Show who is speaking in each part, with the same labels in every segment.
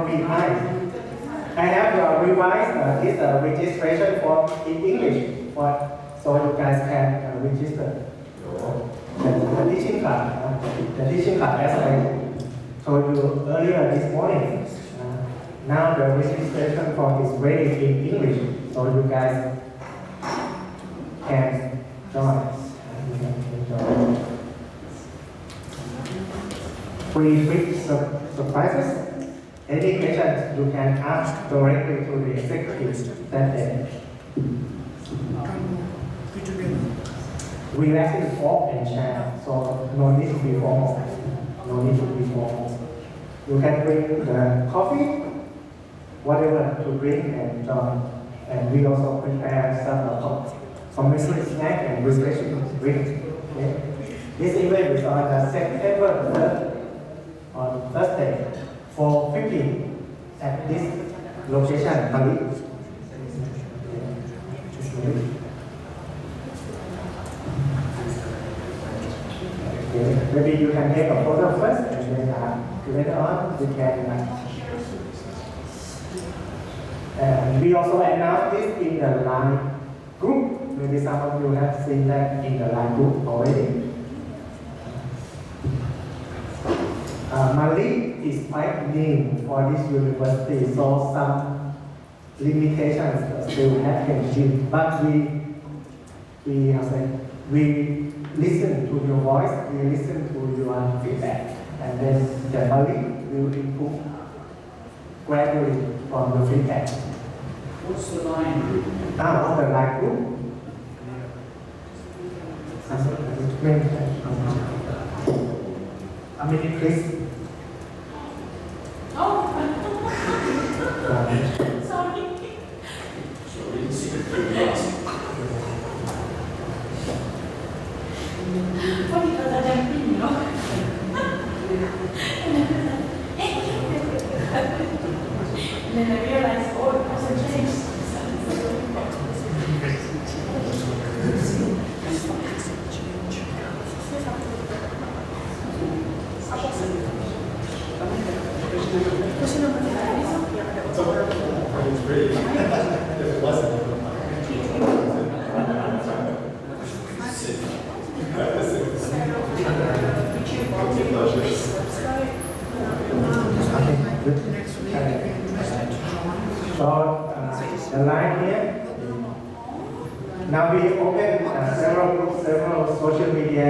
Speaker 1: be nice. I have revised this registration form in English so you guys can register. The teaching class, as I told you earlier this morning, now the registration form is ready in English, so you guys can join. Free surprises. Any questions you can ask directly to the executives that day. Relaxing talk and share, so no need to be formal. No need to be formal. You can bring the coffee, whatever to drink and join. And we also prepare some community snack and refreshing drinks. Okay? This event is on September 3rd, on Thursday, 4:15 at this location, Bali. Okay. Maybe you can take a photo first, and then later on you can. And we also announced this in the line group. Maybe some of you have seen that in the line group already. Mali is quite new for this university, so some limitations still happen. But we listen to your voice, we listen to your feedback, and then the Mali will improve gradually from the feedback.
Speaker 2: What's the line group?
Speaker 1: On the line group. Please.
Speaker 3: Oh, sorry. What because I don't think, you know? And then I realized, oh, it wasn't changed.
Speaker 1: So the line here. Now we open several social media.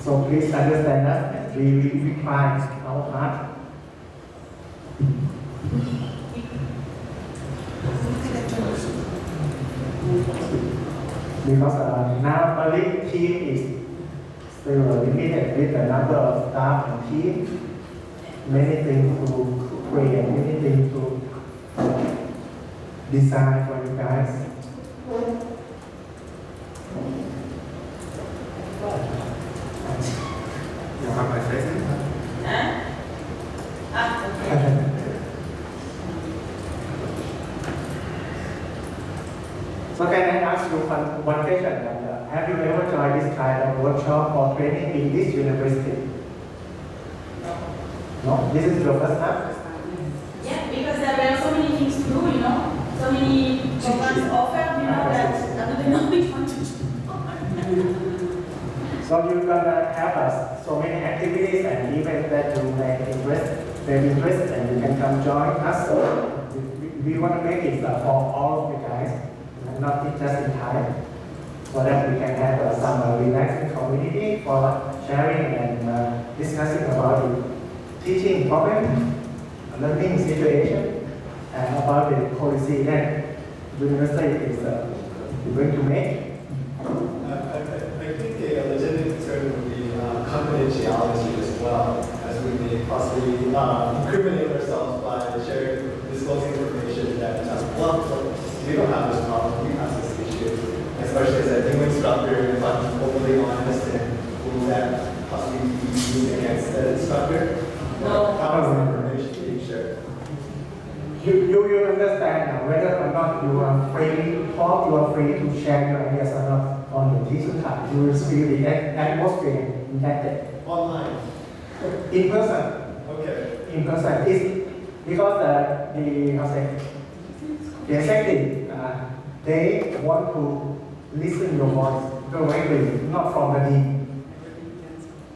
Speaker 1: So please understand us. We try our part. Because now Bali team is still limited with the number of staff and team. Many things to create, many things to design for you guys.
Speaker 4: You have my face?
Speaker 1: So can I ask you one question? Have you ever joined this kind of workshop or training in this university? No? This is your first time?
Speaker 3: Yeah, because there were so many things to do, you know, so many programs offered, you know, that I didn't know which one to do.
Speaker 1: So you're gonna have so many activities and events that you may interest, and you can come join us. We want to make it for all of you guys, not just in Thai, so that we can have some relaxing community for sharing and discussing about the teaching problem, learning situation, and about the policy that university is going to make.
Speaker 4: I think a legitimate concern would be confidentiality as well, as we may possibly incriminate ourselves by sharing, disclosing information that well, we don't have this problem, we have this issue, especially as a new instructor, if I'm overly honest, and will that possibly be used against the instructor?
Speaker 3: No.
Speaker 4: How is the information being shared?
Speaker 1: You understand whether or not you are free to talk, you are free to share your ideas or not on the teaching class. You will feel the atmosphere in that day.
Speaker 4: Online.
Speaker 1: In person.
Speaker 4: Okay.
Speaker 1: In in person is because the executive they want to listen your voice directly, not from the deep.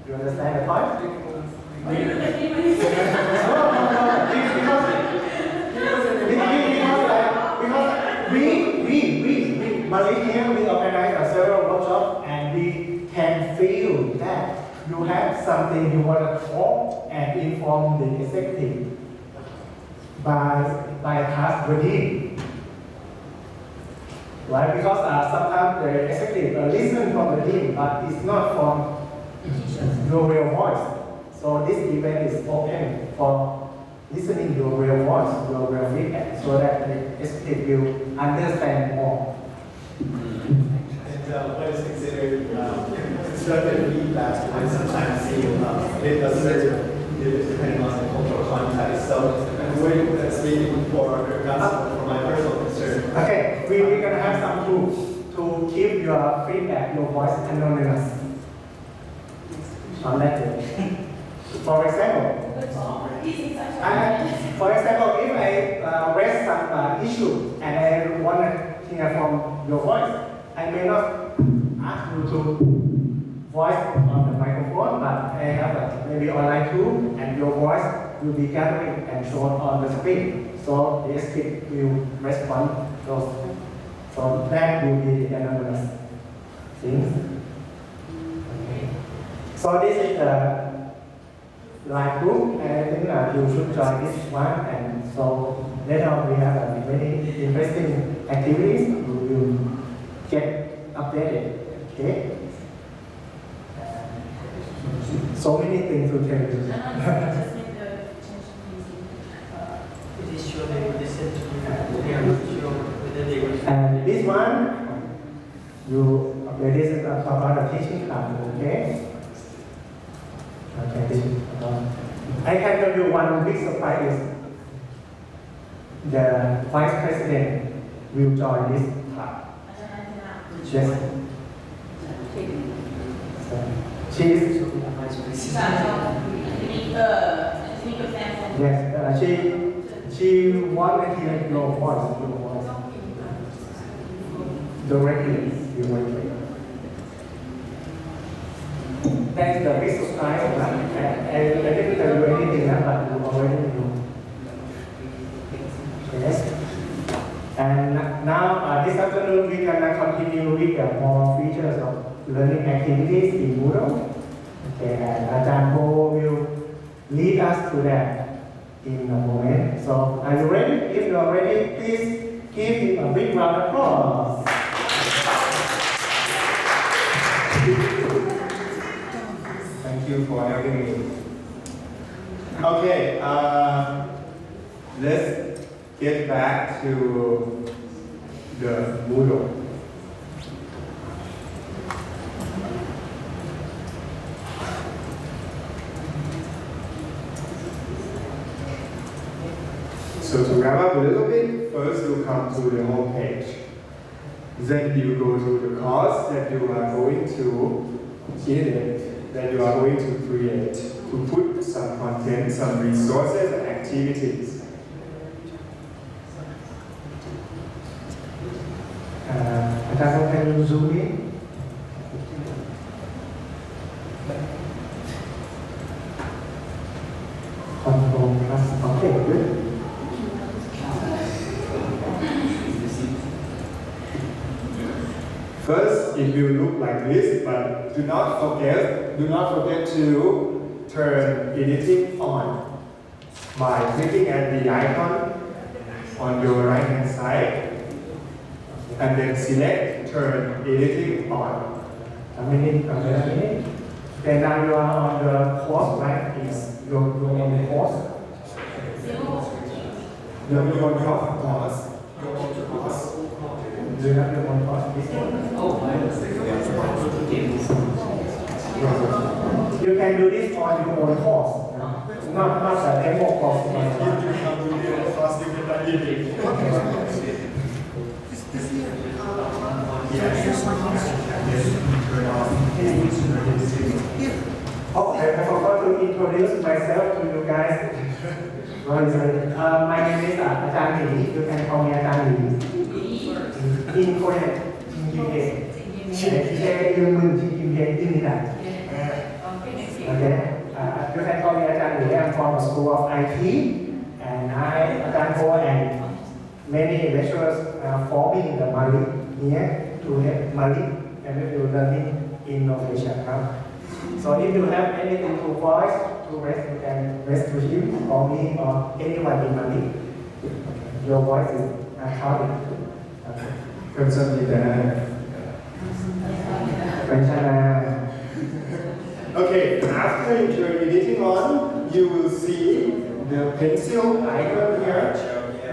Speaker 1: You understand the point?
Speaker 3: Why you look at me when you say
Speaker 1: Because we Malay here, we organize several workshops and we can feel that you have something you want to talk and inform the executive by task within. Right? Because sometimes the executive listen from the team, but it's not from your real voice. So this event is open for listening your real voice, your real feedback, so that the executive will understand more.
Speaker 4: And what is considered constructive feedback, I sometimes see it assertive, depending on the cultural context. So we're speaking for my personal concern.
Speaker 1: Okay, we're gonna have some tools to keep your feedback, your voice anonymous. On that day. For example, if I raise some issue and I want to hear from your voice, I may not ask you to voice on the microphone, but I have maybe online tool, and your voice will be gathering and shown on the screen. So the executive will respond those. So that will be anonymous things. Okay. So this is the live group, and I think you should join this one. And so later on we have very interesting activities. You will get updated. Okay. So many things to tell you. And this one, this is about the teaching club, okay? Okay, I can tell you one big surprise is the vice president will join this club. Yes. She is. Yes, she want to hear your voice, directly. That's the big surprise. I didn't tell you anything, but you already know. Yes. And now this afternoon we can continue with more features of learning activities in Moodle. Okay, and Ajahn Bo will lead us to that in a moment. So, are you ready? If you are ready, please give him a big round of applause.
Speaker 5: Thank you for having me. Okay, let's get back to the Moodle. So to wrap up a little bit, first you come to the home page. Then you go to the course that you are going to create, that you are going to create, to put some content, some resources and activities.
Speaker 1: Can you zoom in? Control plus, okay, good.
Speaker 5: First, it will look like this, but do not forget to turn editing on by clicking at the icon on your right hand side, and then select turn editing on.
Speaker 1: A minute. Then now you are on the course, right? You're on the course.
Speaker 5: You're on course.
Speaker 1: Do you have your own course? You can do this on your own course. Not the demo course. Oh, I forgot to introduce myself to you guys. Sorry, sorry. My name is อาจารย์หลี You can call me อาจารย์หลี In Korean, Kim Kim-hae. Sheยืนมึนที่ Kim Kim-hae ที่นี่นะ Okay. You can call me อาจารย์หลี I'm from the School of IT, andอาจารย์โพ and many lecturers are forming the Mali here to help Mali and to learning innovation. So if you have anything to voice, to raise, you can raise to him or me or anyone in Mali. Your voice is recorded.
Speaker 5: ก็จะมีแต่
Speaker 1: เป็นชนะ
Speaker 5: Okay, after you turn editing on, you will see the pencil icon here.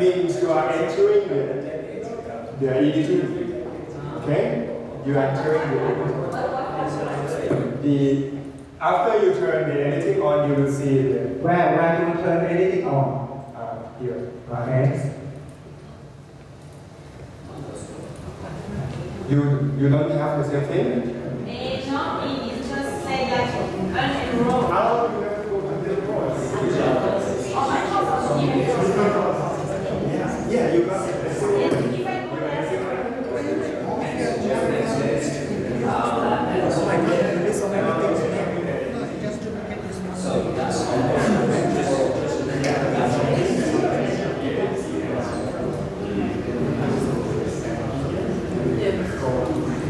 Speaker 5: Means you are entering the editing. Okay, you are entering the after you turn the editing on, you will see the
Speaker 1: Where do you turn anything on?
Speaker 5: here.
Speaker 1: Okay.
Speaker 5: You don't have the same thing.
Speaker 3: No, it just say like unenroll.
Speaker 5: How do you have to go to the course?
Speaker 3: Oh, my house is here.
Speaker 5: Yeah, you got it.
Speaker 3: If I go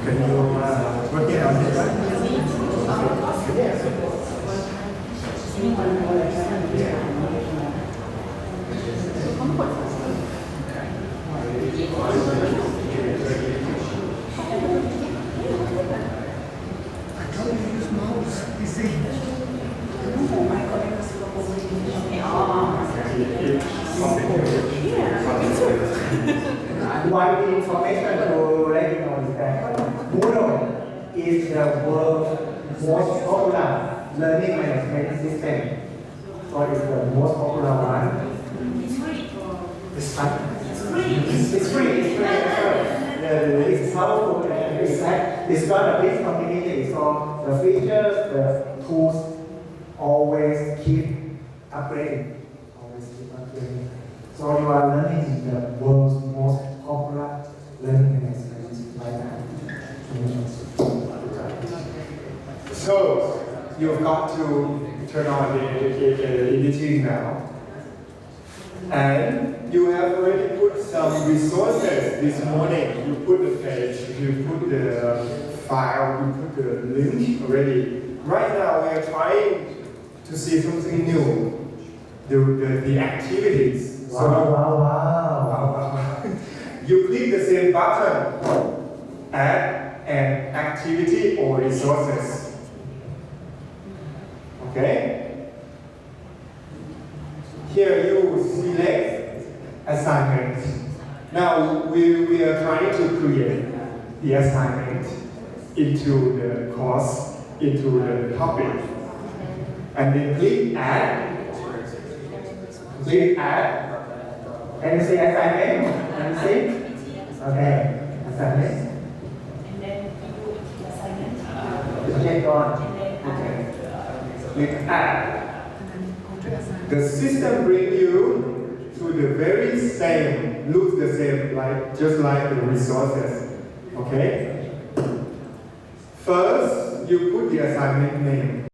Speaker 1: Can you work it out? One information to let you know is that Moodle is the world's most popular learning management system. So it's the most popular one.
Speaker 3: It's free.
Speaker 1: It's fun.
Speaker 3: It's free.
Speaker 1: It's free. It's powerful and it's got a big community. So the features, the tools always keep upgrading. So you are learning the world's most popular learning management right now.
Speaker 5: So you've got to turn on the editing now. And you have already put some resources this morning. You put the page, you put the file, you put the link already. Right now we are trying to see something new. The activities.
Speaker 1: Wow.
Speaker 5: You click the same button, add an activity or resources. Okay? Here you select assignment. Now we are trying to create the assignment into the course, into the topic. And then click add. Click add.
Speaker 1: Can you see assignment? Can you see? Okay. Assignment.
Speaker 3: And then you do the assignment.
Speaker 1: Check on.
Speaker 5: Okay. Click add. The system brings you to the very same, looks the same, just like the resources. Okay? First, you put the assignment name.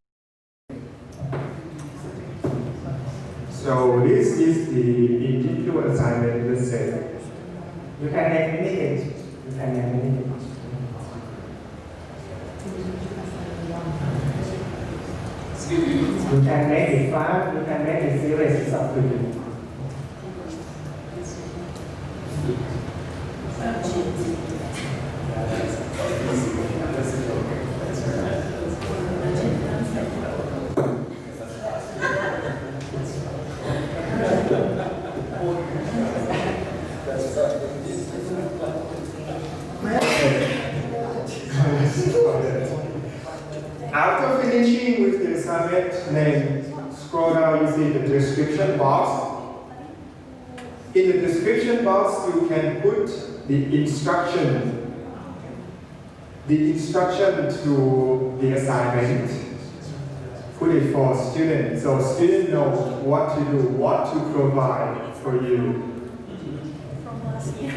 Speaker 5: So this is the individual assignment, let's say.
Speaker 1: You can make anything. You can make anything. You can make it fast, you can make it serious, it's up to you.
Speaker 5: After finishing with the assignment, then scroll down, you see the description box. In the description box, you can put the instruction to the assignment. put it for student, so student knows what to do, what to provide for you.
Speaker 3: From last year.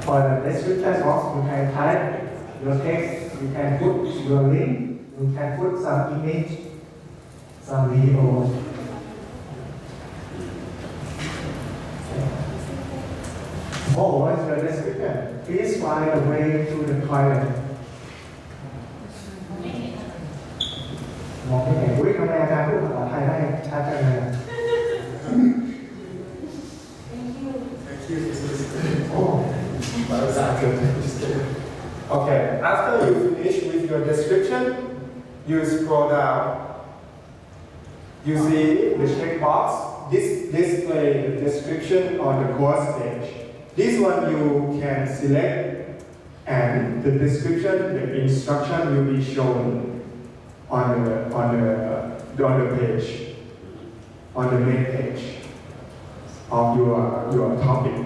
Speaker 1: For the description box, you can type your text, you can put your link, you can put some image, some video. Oh, what's your description? Please find a way to the client. มองไม่เห็นอุ้ยทำไมอาจารย์พูดภาษาไทยได้ชัดจังเลย
Speaker 4: Thank you.
Speaker 1: Oh.
Speaker 4: That was accurate. Just kidding.
Speaker 5: Okay, after you finish with your description, you scroll down. You see the checkbox. This display the description on the course page. This one you can select, and the description, the instruction will be shown on the page, on the main page of your topic.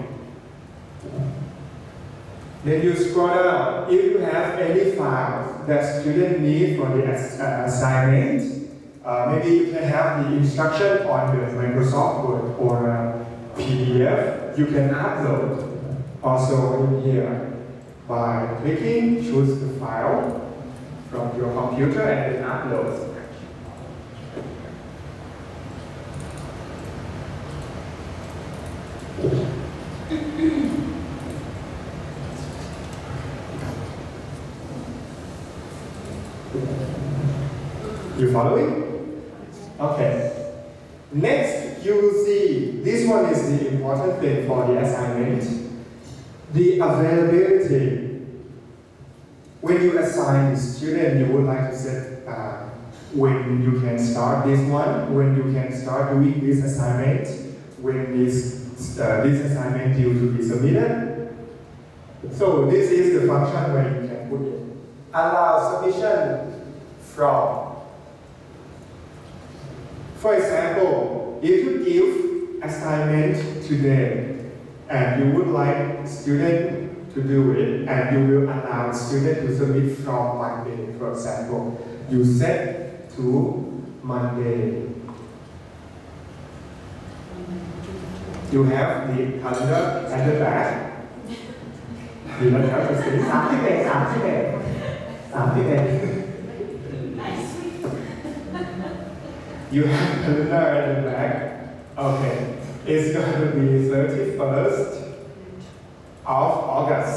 Speaker 5: Then you scroll down. If you have any files that student need for the assignment, maybe you can have the instruction on the Microsoft Word or PDF. You can upload also in here by clicking, choose the file from your computer and then upload. You following? Okay. Next, you will see, this one is the important thing for the assignment. The availability. When you assign the student, you would like to set when you can start this one, when you can start doing this assignment, when this assignment due to be submitted. So this is the function where you can put it. Allow submission from. For example, if you give assignment today and you would like student to do it and you will allow student to submit from Monday, for example, you set to Monday. You have the calendar at the back. You don't have to see. 31. You have calendar at the back. Okay. It's going to be 31st of August.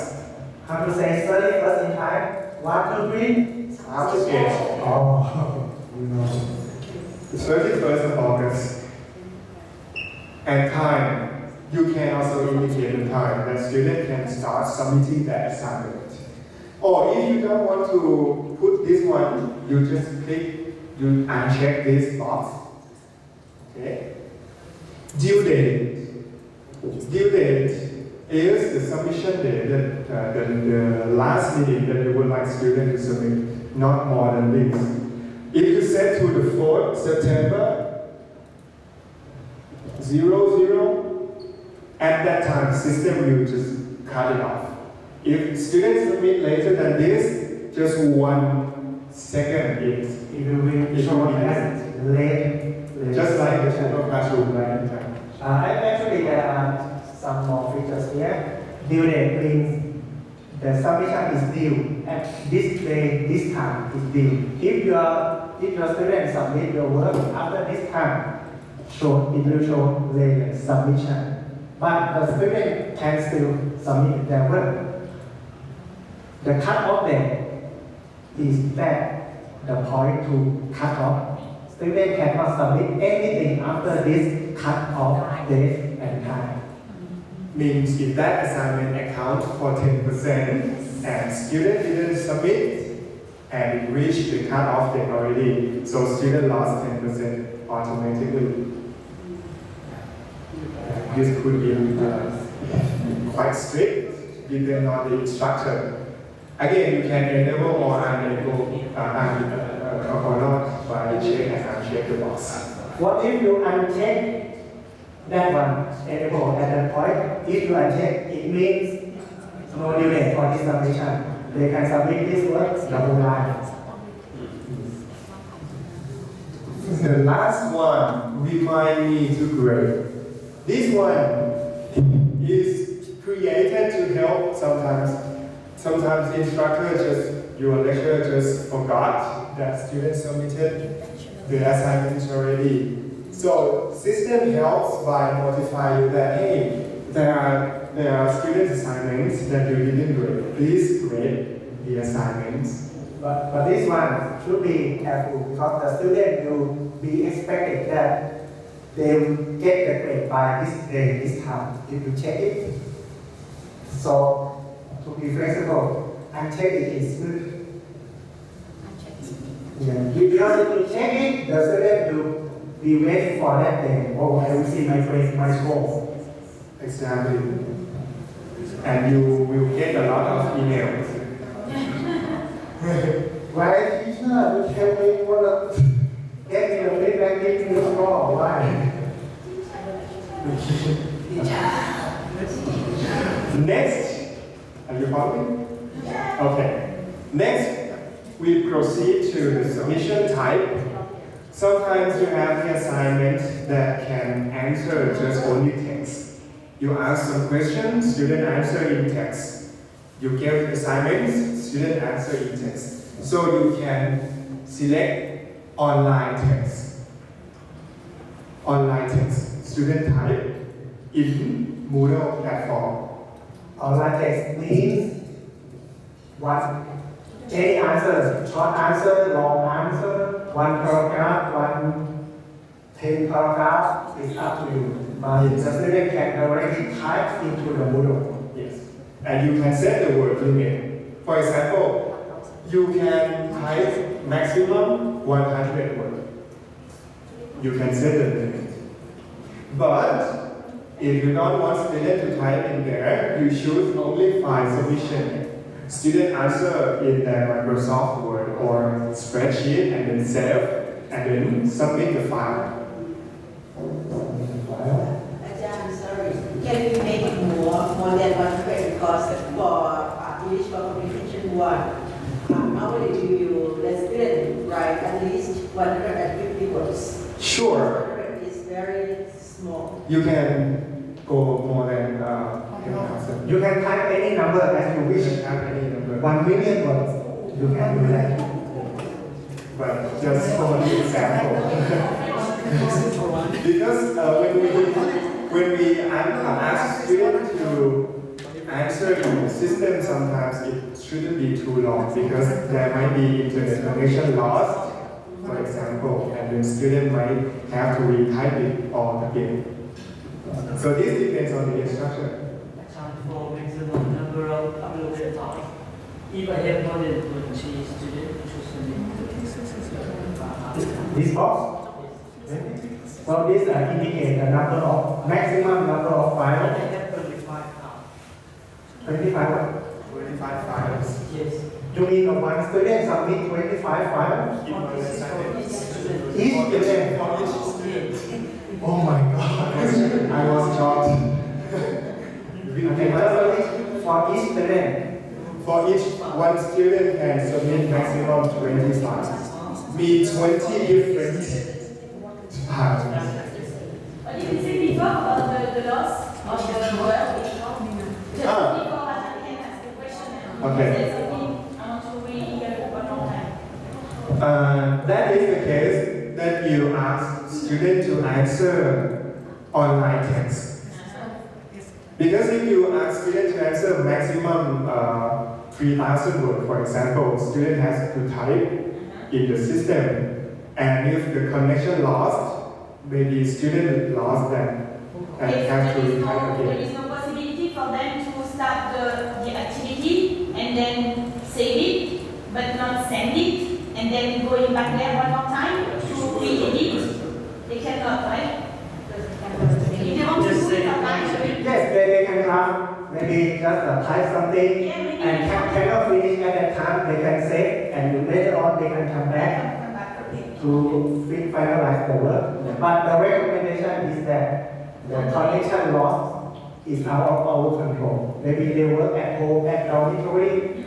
Speaker 1: How to say 31st in Thai? 1, 2, 3.
Speaker 5: After it.
Speaker 1: Oh, you know.
Speaker 5: 31st of August. And time. You can also indicate the time that student can start submitting the assignment. Or if you don't want to put this one, you just click, you uncheck this box. Okay. Due date. Due date is the submission date, the last meeting that you would like student to submit, not more than this. If you set to the 4th September, 00, at that time, the system will just cut it off. If students submit later than this, just 1 second is
Speaker 1: It will be shown as late.
Speaker 5: just like the general classroom, right?
Speaker 1: Actually, there are some more features here. Due date means the submission is due at this day, this time is due. If your student submit your work after this time, it will show later submission. But the student can still submit their work. The cut-off date is that the point to cut off. Student cannot submit anything after this cut-off date and time.
Speaker 5: Means if that assignment accounts for 10% and student didn't submit and it reached the cut-off date already, so student lost 10% automatically. This could be quite strict, depending on the instructor. Again, you can enable or unenable or not by check and uncheck the box.
Speaker 1: What if you uncheck that one, enable at that point? If you uncheck, it means no delay for this submission. They can submit this work the whole line.
Speaker 5: The last one, remind me to grade. This one is created to help sometimes instructor your lecturer just forgot that students submitted the assignments already. So system helps by notifying you that hey, there are student assignments that you didn't grade. Please grade the assignments.
Speaker 1: But this one should be careful because the student will be expected that they will get the grade by this day, this time, if you check it. So, to be flexible, uncheck it is good. Yeah. Because if you check it, the student will be waiting for that day. Oh, I will see my grade, my score.
Speaker 5: Exactly. And you will get a lot of emails.
Speaker 1: Why, teacher, you tell me what get me the feedback, give me the score. Why?
Speaker 5: Next, are you following? Okay. Next, we proceed to the submission type. Sometimes you have the assignment that can answer just only text. You ask some questions, student answer in text. You give assignments, student answer in text. So you can select online text. Online text, student type in Moodle platform.
Speaker 1: Online text means what? Any answer, short answer, long answer, one paragraph, 10 paragraph, it's up to you. But the student can directly type into the Moodle.
Speaker 5: Yes. And you can set the word limit. For example, you can type maximum 100 words. You can set the limit. But if you don't want student to type in there, you choose only file submission. Student answer in the Microsoft Word or spreadsheet and then save and then submit the file.
Speaker 6: I'm sorry. Can we make it more than 100 because for English for communication one, normally we will let student write at least 150 words.
Speaker 5: Sure.
Speaker 6: 100 is very small.
Speaker 5: You can go more than 10,000.
Speaker 1: You can type any number as you wish.
Speaker 5: You can type any number.
Speaker 1: 1 million words. You can do that.
Speaker 5: But just for an example. Because when we ask students to answer in the system, sometimes it shouldn't be too long because there might be internet connection lost, for example, and then student might have to retype it all again. So this depends on the instruction.
Speaker 2: Account for maximum number of uploaded time. If I have more than 20 students, choose
Speaker 1: This box? So this indicates the number of maximum number of
Speaker 2: I
Speaker 1: files.
Speaker 2: have 25 now.
Speaker 1: 25 what?
Speaker 5: 25 files.
Speaker 2: Yes.
Speaker 1: You mean the one student submit 25 files? Each student? Oh my God! I was shocked. Okay, for each student.
Speaker 5: For each one student can submit maximum 20 files. Mean 20 different files.
Speaker 3: What did you say before about the loss of the world? Just before Ajan can ask the question.
Speaker 5: Okay.
Speaker 3: Is there something I want to read one more time?
Speaker 5: That is the case that you ask student to answer online text. Because if you ask student to answer maximum 3,000 words, for example, student has to type in the system, and if the connection lost, maybe student lost them and have to retype
Speaker 3: There
Speaker 5: again.
Speaker 3: is no possibility for them to start the activity and then save it, but not send it, and then going back there one more time to re-edit. They cannot, right? If they want to
Speaker 2: Just
Speaker 3: do
Speaker 2: say
Speaker 3: it online,
Speaker 1: Yes, they can have maybe just type something and cannot finish at that time, they can save and later on they can come back to finalize the work. But the recommendation is that the connection loss is out of our control. Maybe they work at home, at dormitory,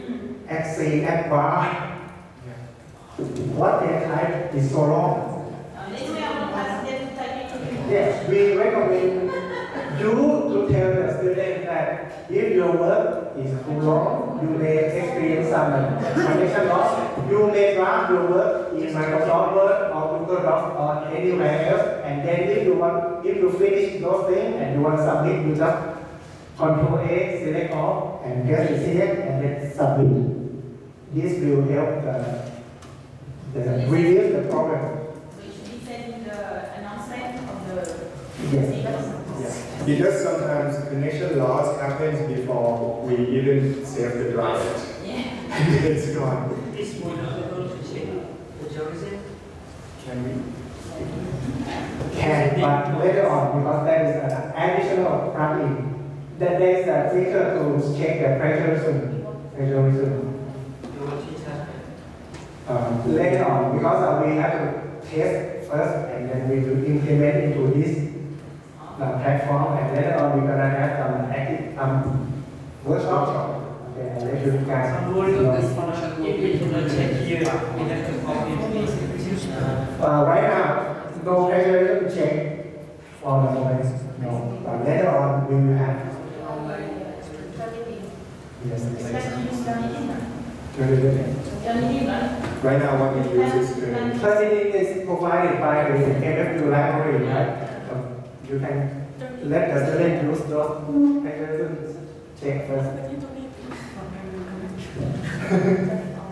Speaker 1: at sea, at bar. What they type is so long. Yes, we recommend you to tell the student that if your work is too long, you may experience some connection loss. You may draft your work in Microsoft Word or Google Docs or anywhere else, and then if you finish those things and you want to submit, you just Control A, select all, and press select, and then submit. This will help reduce the problem. Yes.
Speaker 5: Because sometimes connection loss happens before we even save the draft. It's gone.
Speaker 2: Is Moodle able to check the tourism?
Speaker 5: Can we?
Speaker 1: Can, but later on, because there is an additional plugin. That there is a feature to check the plagiarism.
Speaker 2: You will teach us.
Speaker 1: Later on, because we have to test first, and then we will implement into this platform, and later on we're gonna have some workshop. Okay, and let you guys.
Speaker 2: Some rule of this function, if we cannot check here, we have to copy this.
Speaker 1: Right now, no plagiarism check for the moment. No, but later on we will have. Yes. Right
Speaker 5: now, what we use is
Speaker 1: Turnitin is provided by the MFU library, right? So you can let the student use those plagiarism check first.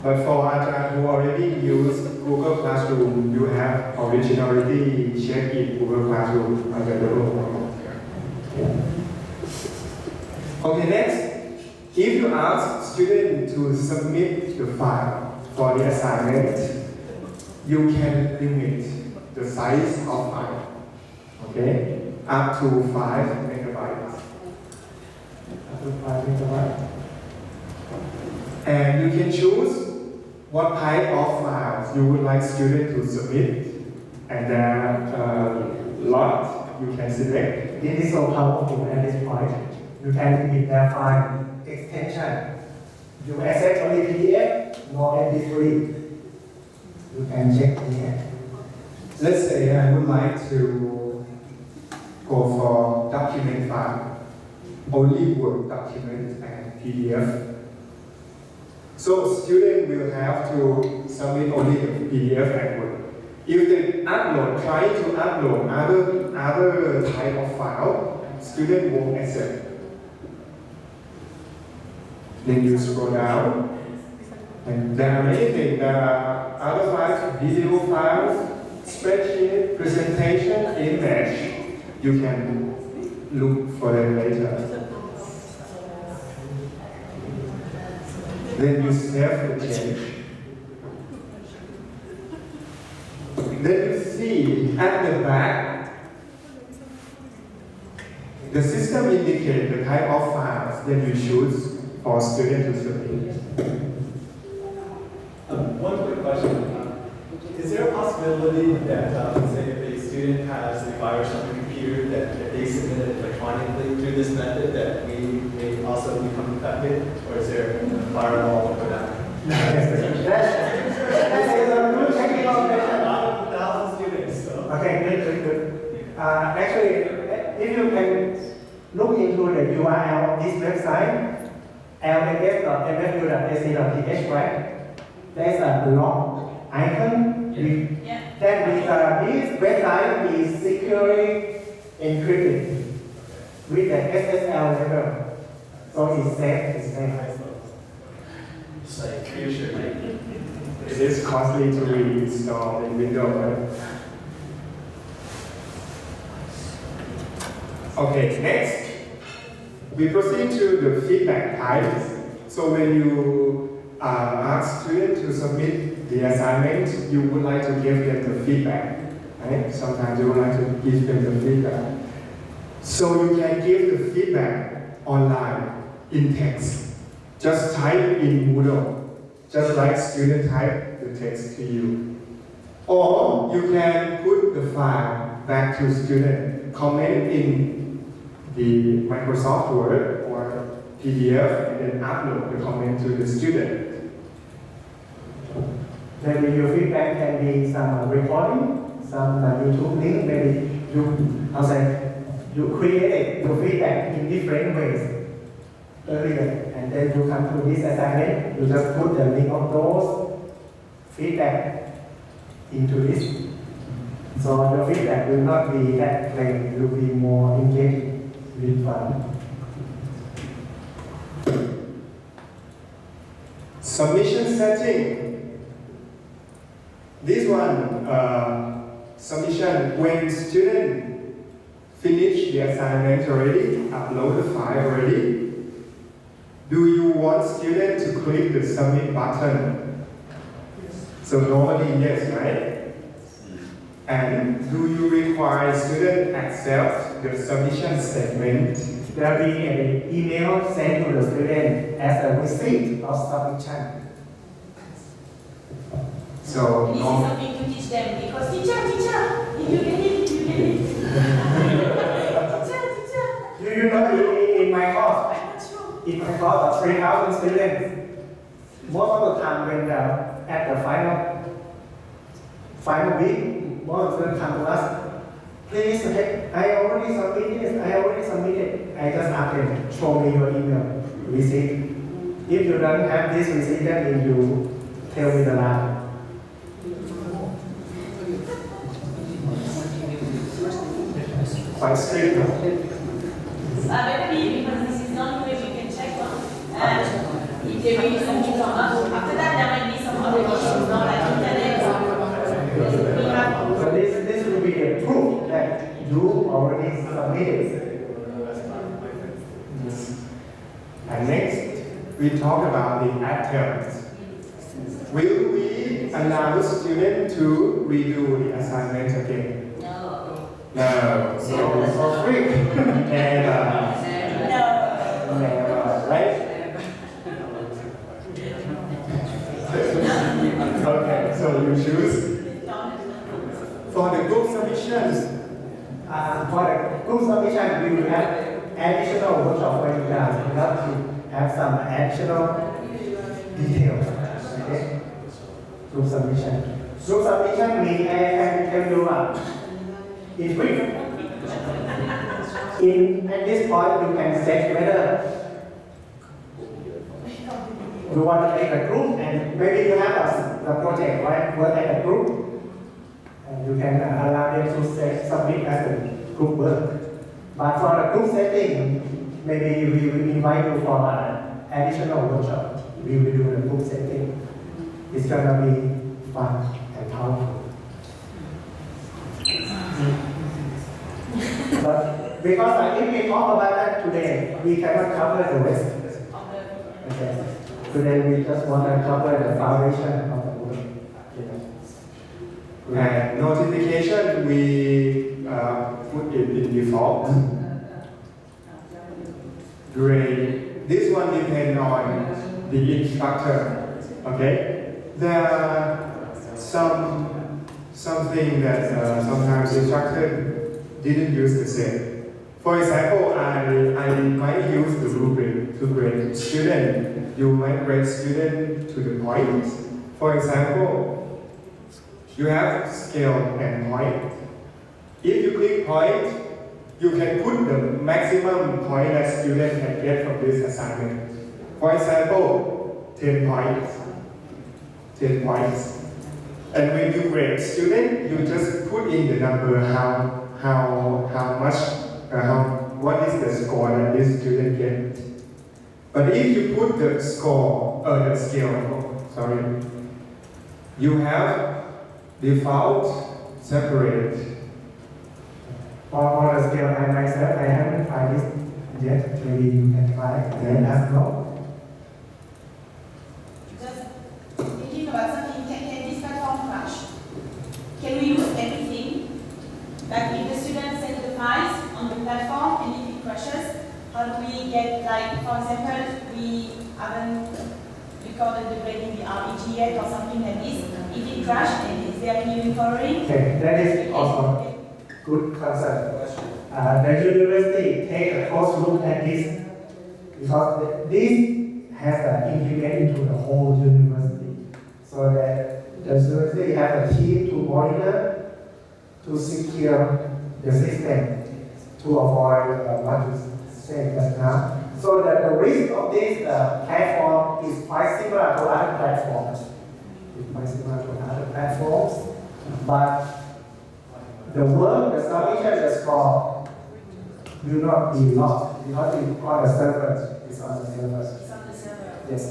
Speaker 5: But for Ajahn who already use Google Classroom, you have originality check in Google Classroom available. Okay, next. If you ask students to submit the file for the assignment, you can limit the size of file, okay, up to 5 megabytes.
Speaker 1: Up to 5 megabytes.
Speaker 5: And you can choose what type of files you would like students to submit, and there are lot you can select.
Speaker 1: This is so powerful at this point. You can limit their file extension. You accept only PDF, no MP3. You can check here.
Speaker 5: Let's say I would like to go for document file, only Word document and PDF. So students will have to submit only the PDF and Word. If they try to upload other type of file, students won't accept. Then you scroll down, and there are many things. There are other files, video files, spreadsheet, presentation, image. You can look for them later. Then you save the change. Then you see at the back, the system indicates the type of files that you choose for students to submit.
Speaker 4: One quick question. Is there a possibility that, say, if a student has a virus on the computer, that if they submit it electronically through this method, that we may also become infected? Or is there a firewall for that?
Speaker 1: That is a good technical question.
Speaker 4: Out of 1,000 students, so.
Speaker 1: Okay, good. Actually, if you can look into the URL of this website, lms.mfu.ac.th, right? There's a blog icon. That means this website is securely encrypted with the SSL level. So it's safe.
Speaker 4: It's like reassuring.
Speaker 5: It is costly to reinstall in Windows, right? Okay, next, we proceed to the feedback types. So when you ask students to submit the assignment, you would like to give them the feedback, right? Sometimes you would like to give them the feedback. So you can give the feedback online. in text. Just type in Moodle, just like student type the text to you. Or you can put the file back to student, comment in the Microsoft Word or PDF, and then upload the comment to the student.
Speaker 1: Maybe your feedback can be some recording, some YouTube link, maybe you create your feedback in different ways earlier, and then you come to this assignment, you just put the link of those feedback into this. So your feedback will not be that plain, it will be more engaging with fun.
Speaker 5: Submission setting. This one, submission, when student finish the assignment already, upload the file already, do you want student to click the submit button? So normally yes, right? And do you require student accept the submission statement?
Speaker 1: There will be an email sent to the student as a receipt of submission.
Speaker 5: So
Speaker 3: This is something to teach them because teacher, if you get it, you get it. teacher.
Speaker 1: You know, in my course,
Speaker 3: I'm not sure.
Speaker 1: in my course of 3,000 students, most of the time when at the final week, most of them come to us, please, I already submitted. I just ask them, show me your email receipt. If you don't have this receipt, then you tell me the lie. Quite strict, no?
Speaker 3: Better be because this is not the way we can check one. If there will be something come up, after that there might be some other issues, not like internet or we have.
Speaker 1: So this will be a proof that you already submitted.
Speaker 5: And next, we talk about the attempts. Will we allow students to redo the assignment again? No.
Speaker 1: So free.
Speaker 5: Never. Never, right? Okay, so you choose. For the group submissions,
Speaker 1: For the group submission, we will have additional workshop where you guys have to have some additional details. Okay? Group submission. Group submission means I can tell you in brief. At this point, you can set whether you want to make a group, and maybe you have the project, right? Work as a group, and you can allow them to submit as a group work. But for the group setting, maybe we will invite you for an additional workshop. We will do the group setting. It's gonna be fun and powerful. But because if we talk about that today, we cannot cover the rest. Okay. Today we just want to cover the foundation of the work.
Speaker 5: and notification, we put it in default. Great. This one depends on the instructor. Okay. There are something that sometimes instructor didn't use the same. For example, I might use the rubric to grade student. You might grade student to the point. For example, you have scale and point. If you click point, you can put the maximum point that student can get from this assignment. For example, 10 points. 10 points. And when you grade student, you just put in the number how much, what is the score that this student gets. But if you put the score, the scale, you have default separate.
Speaker 1: For the scale, I myself, I haven't tried this yet. Maybe you can try it. Let us know.
Speaker 3: Just thinking about something, can this platform crash? Can we lose everything? Like if the student sends the files on the platform and if it crashes, how do we get, like, for example, we haven't recorded the grade in the RPG yet or something like this. If it crashed, then is there any recovery?
Speaker 1: Okay, that is also good concern. The university take a close look at this because this has an implement into the whole university. So that the university has a team to monitor, to secure the system, to avoid what you said just now. So that the risk of this platform is quite similar to other platforms. It's quite similar to other platforms, but the work, the submission, the score will not be lost because it's on the server. It's on the server.
Speaker 3: It's on the server.
Speaker 1: Yes.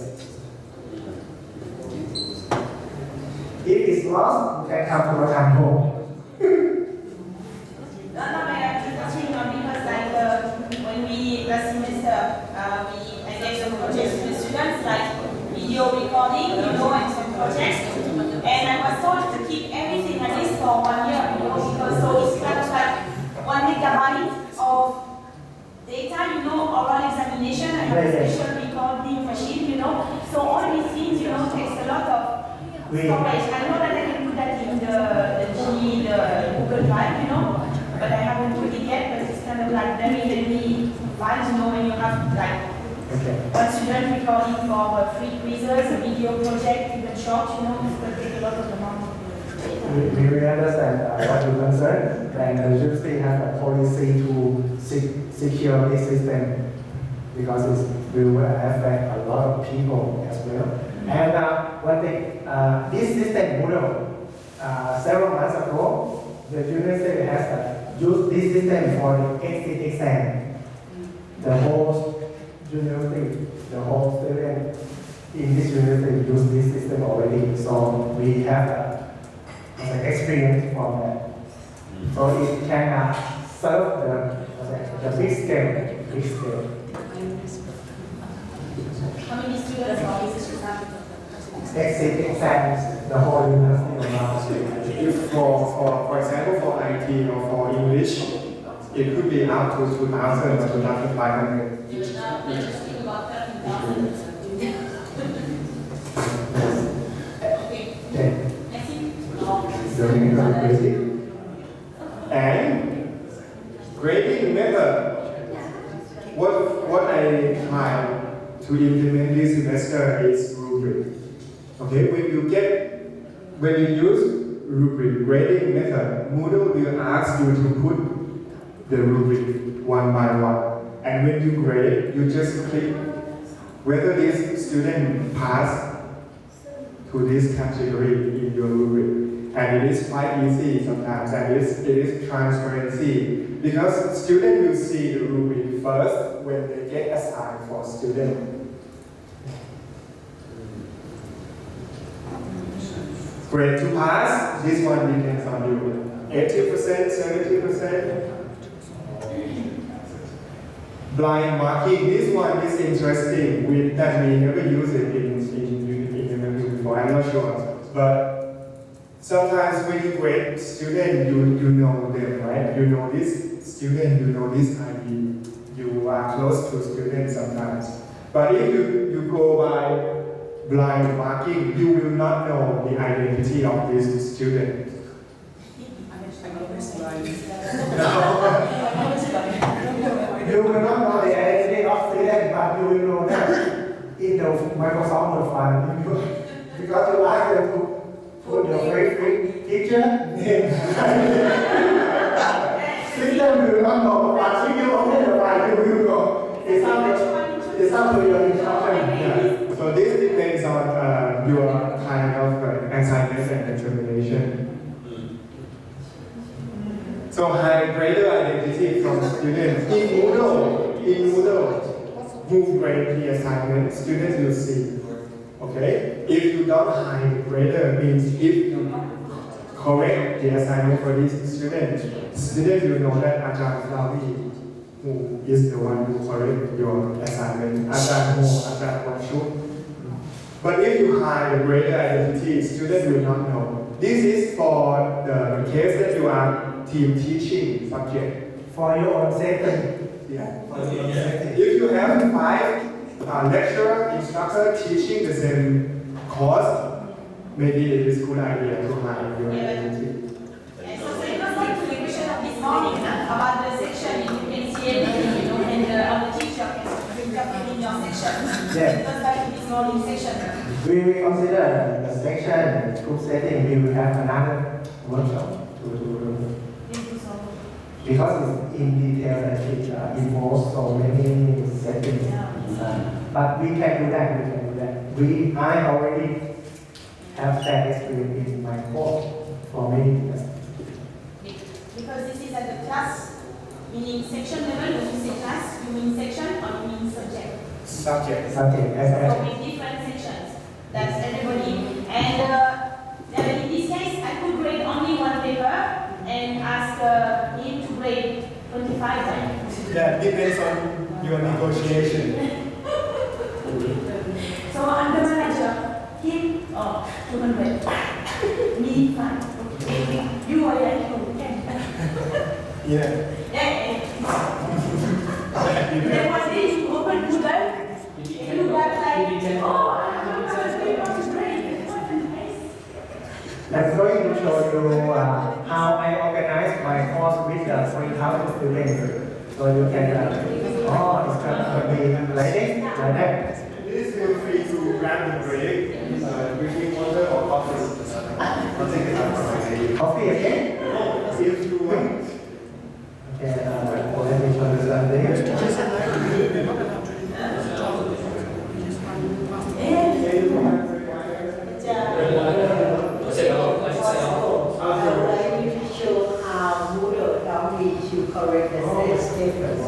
Speaker 1: If it's lost, you can come to return home.
Speaker 3: No, I'm teaching because like when we last semester I gave some projects to the students like video recording, and some projects, and I was told to keep everything at least for 1 year, because so it's kind of like 1 megabyte of data, oral examination. I have a special recording machine, so all these things, takes a lot of storage. I know that I can put that in the Google Drive, but I haven't put it yet, but it's kind of like very heavy files, when you have like one student recording for free quizzes, a video project, even short, it's going to take a lot of amount of data.
Speaker 1: We really understand what you're concerned, and the university has a policy to secure this system because it will affect a lot of people as well. And one thing, this system Moodle, several months ago, the university has used this system for the exit exam. The whole university, the whole student in this university use this system already. So we have experience from that. So it can serve the big scale.
Speaker 3: How many students are this?
Speaker 1: Exit exams, the whole university around.
Speaker 5: If for example, for IT or for English, it could be up to 2,000 or 2,500. And grading method. What I try to implement this semester is rubric. Okay, when you use rubric grading method, Moodle will ask you to put the rubric one by one. And when you grade, you just click whether this student passed to this category in your rubric. And it is quite easy sometimes, and it is transparency. Because students will see the rubric first when they get assigned for student. Grade to pass, this one depends on you. 80%, 70%. Blind marking, this one is interesting. That we never use it in the menu before, I'm not sure. But sometimes when you grade student, you know them, right? You know this student, you know this ID. You are close to students sometimes. But if you go by blind marking, you will not know the identity of this student.
Speaker 1: You will not know the identity of student, but you will know that in the Microsoft Word file because you ask them to put your favorite teacher name. System will not know, but if you open the file, you will know. It's up to your instruction.
Speaker 5: Yeah. So this depends on your kind of assignment and determination. So hide greater identity from students. In Moodle, move grade the assignment, students will see. Okay? If you don't hide greater, means if you correct the assignment for this student, students will know that Ajahn who is the one who correct your assignment, Ajahn. But if you hide the greater identity, students will not know. This is for the case that you are team teaching subject.
Speaker 1: For your own safety,
Speaker 5: Yeah. If you have 5 lecturer, instructor teaching the same course, maybe it is good idea to hire your agency.
Speaker 3: So it was like the question of this morning about the section you can see everything, and our teacher can come in your section.
Speaker 1: Yes.
Speaker 3: It was like this morning section.
Speaker 1: We will consider the section group setting. We will have another workshop to because it's in detail and it involves so many settings. But we can do that. I already have that experience in my course for many years.
Speaker 3: Because this is at the class, meaning section level, when you say class, you mean section or you mean subject?
Speaker 5: Subject.
Speaker 3: So with different sections, that's everybody. And in this case, I could grade only one paper and ask him to grade 25 times.
Speaker 5: Yeah, depends on your negotiation.
Speaker 3: So I'm the manager, him, 200, me 5. Okay. You are like 10.
Speaker 5: Yeah.
Speaker 3: Then one day you open Moodle, you got like, oh, I'm going to grade.
Speaker 1: I'm going to show you how I organize my course with 3,000 students. So you can, it's going to be like this, like that.
Speaker 5: Please feel free to grab the break, drinking water or coffee.
Speaker 1: Coffee again?
Speaker 5: If you want.
Speaker 1: Okay, let me show you something.
Speaker 6: To correct the papers.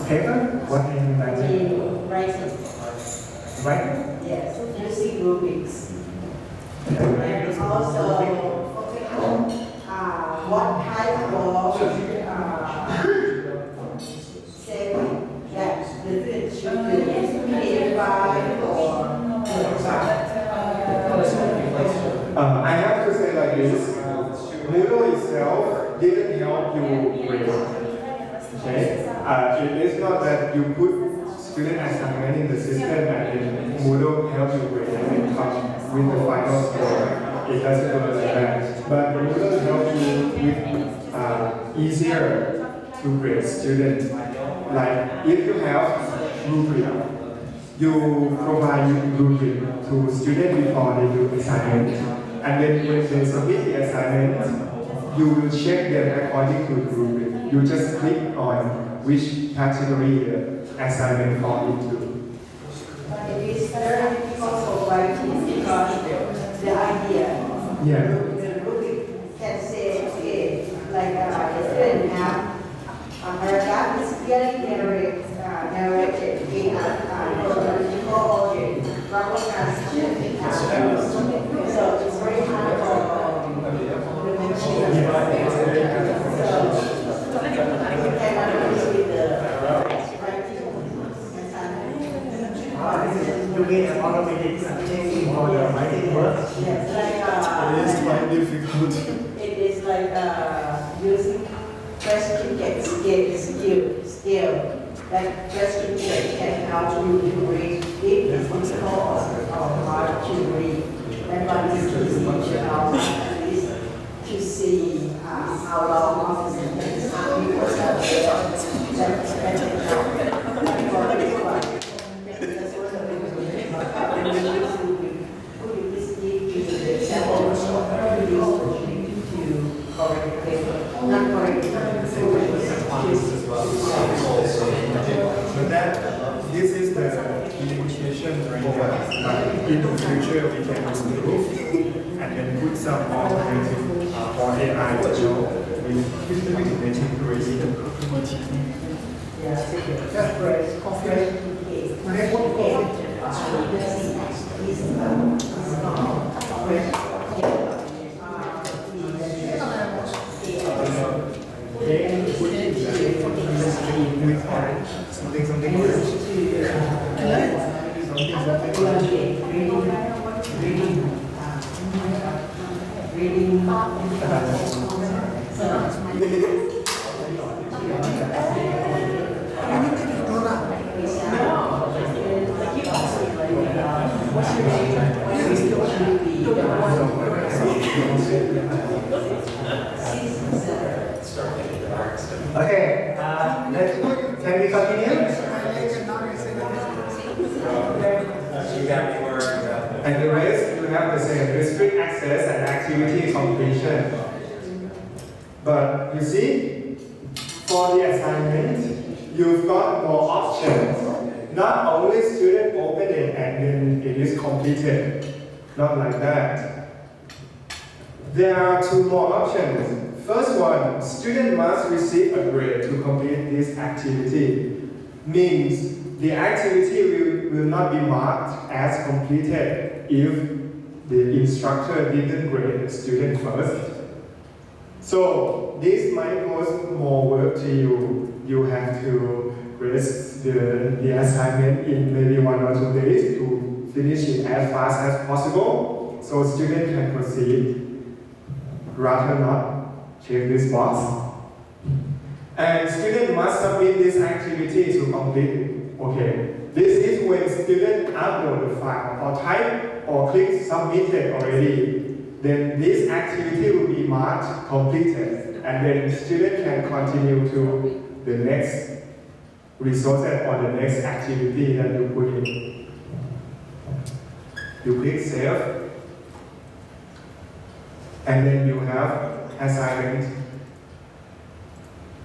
Speaker 1: Paper? What do you mean by that?
Speaker 6: In writing.
Speaker 1: Right?
Speaker 6: Yes, using rubrics. And also, what type of saving that the student should do, PDF or
Speaker 5: I have to say like this, Moodle itself didn't help you grade. Okay? It is not that you put student assignment in the system and then Moodle help you grade and then come with the final score. It doesn't work like that. But Moodle help you with easier to grade students. Like if you have rubric, you provide rubric to students before they do assignment. And then when they submit the assignment, you will check them according to the rubric. You just click on which category the assignment falls into.
Speaker 6: But it is very difficult for writing because the idea,
Speaker 5: Yeah.
Speaker 6: the rubric can say, okay, like the student have a paragraph is clearly narrated in chronological order, proper transition. So it's very hard for the machine.
Speaker 1: You mean an automatic checking for the writing work?
Speaker 6: Yes, like
Speaker 5: It is quite difficult.
Speaker 6: it is like using question get skill. Like question can help you to read deep physical or hard to read. And one is easy to help at least to see how long of the sentence because of that's help for this one. That's what could you please give me the example of to correct the paper? Not correct the
Speaker 5: But that, this is the negotiation framework. In the future, we can improve and then put some alternative for AI module with native grading. Something
Speaker 1: Okay, can we continue? And the rest, you have the same restrict access and activity completion. But you see, for the assignment, you've got more options. Not only student open it and then it is completed. Not like that. There are two more options. First one, student must receive a grade to complete this activity. Means the activity will not be marked as completed if the instructor didn't grade the student first. So this might cause more work to you. You have to grade the assignment in maybe 1 or 2 days to finish it as fast as possible so student can proceed. Rather not check this box. And student must submit this activity to complete it. Okay. This is when student upload the file or type or click submitted already. Then this activity will be marked completed. And then student can continue to the next resources or the next activity that you put in. You click save. And then you have assignment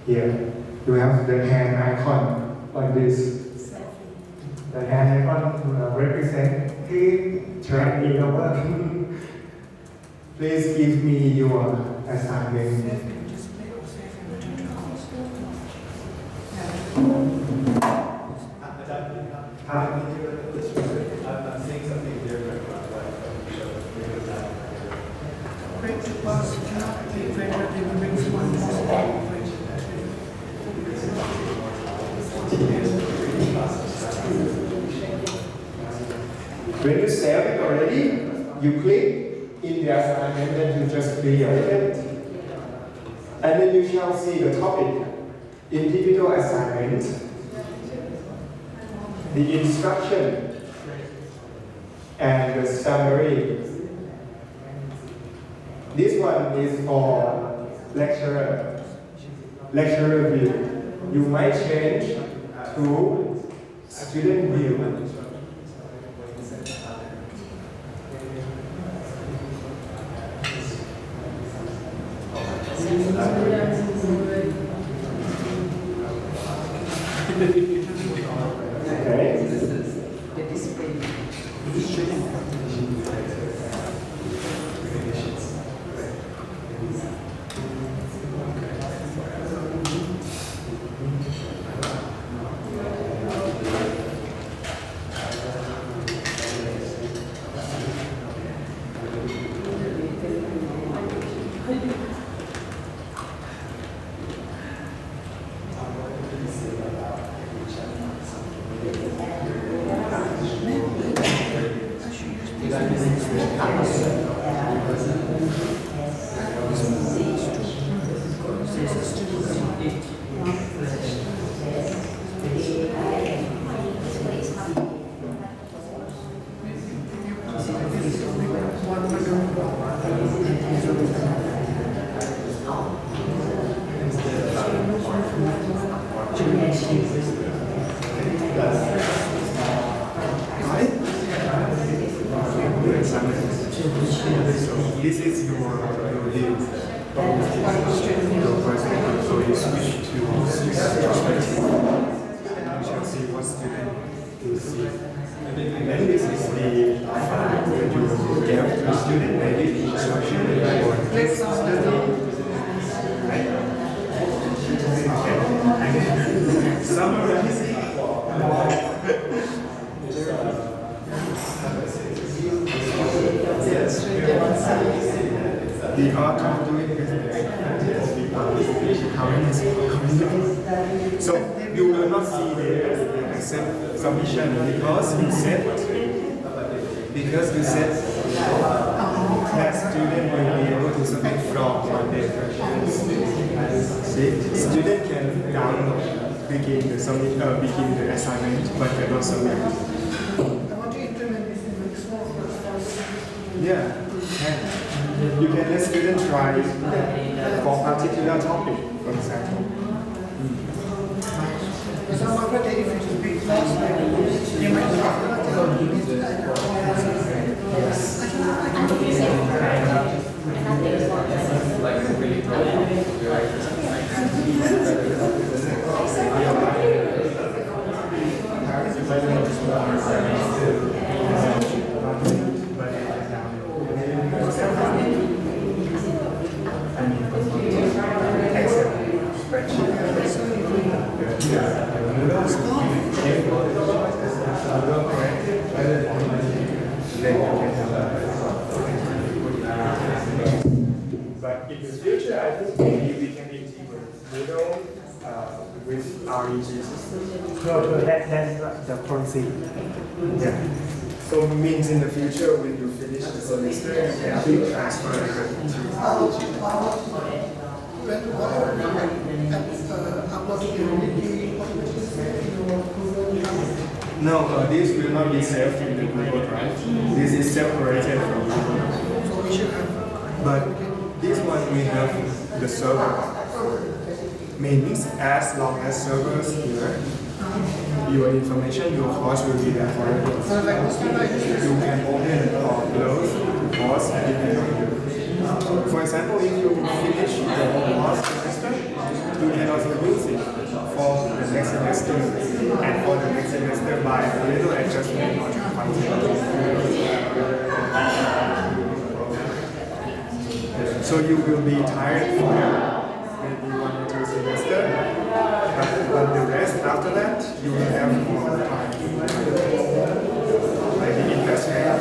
Speaker 1: here. You have the hand icon like this. The hand icon represents turn in the work. Please give me your assignment.
Speaker 4: I'm saying something different from what I'm showing.
Speaker 1: When you save it already, you click in the assignment that you just created, and then you shall see the topic, individual assignment, the instruction, and the summary. This one is for lecturer view. You might change to student view. Okay.
Speaker 5: This is your view. Your perspective. So you switch to perspective. You shall see what student will see. And then this is the file that you give to student, maybe instruction or text study. And summarize. The art of doing business is the community. So you will not see the accept submission because you said that student will be able to submit from Monday. See, student can download, begin the assignment, but cannot submit.
Speaker 7: I want to implement this in my school.
Speaker 5: Yeah, you can let students try for particular topic, for example. But in the future, I think maybe we can integrate Moodle with REG system.
Speaker 1: So that's the policy.
Speaker 5: Yeah. So it means in the future, when you finish the semester, you can actually transfer it to No, this will not be saved in the Google Drive. This is separated from Google. But this one we have the server. Means as long as servers here, your information, your course will be there forever. You can open or close the course depending on you. For example, if you finish the whole course semester, you can also use it for the next semester and for the next semester by a little adjustment on your content. So you will be tired for maybe 1 or 2 semesters, but the rest after that you will have more time. Maybe investment.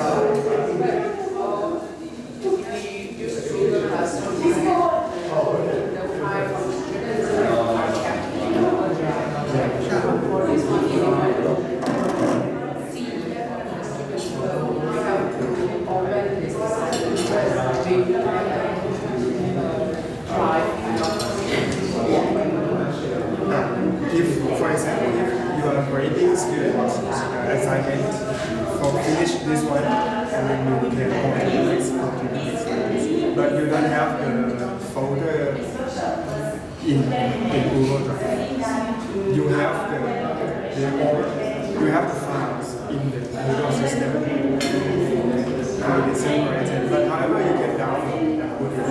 Speaker 5: If, for example, if you are grading students assignment for finish this one, and then you can open the next one. But you don't have the folder in Google Drive. You have the files in the Moodle system. It is separated. But however, you can download that Moodle.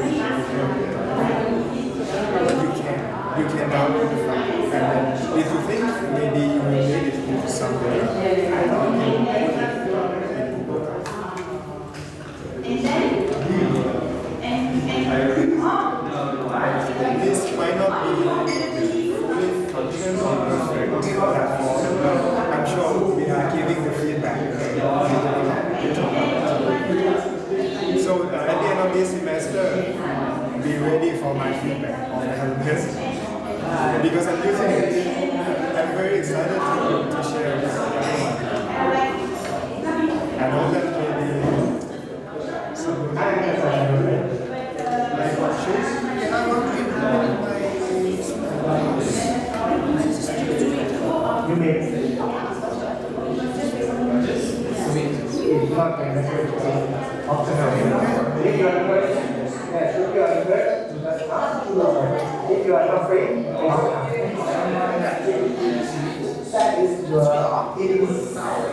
Speaker 5: You can download the file. And then if you think maybe you will need it someday, you can put it in Google Drive. This might not be fully functional or perfect platform, but I'm sure we are giving the feedback. So at the end of this semester, be ready for my feedback on the helpdesk. Because I'm using it, I'm very excited to share with everyone. I know that maybe some like what shoes?
Speaker 1: You mean it's not optional. If you are interested, yes, if you are interested, just ask. If you are not free, that is your inside.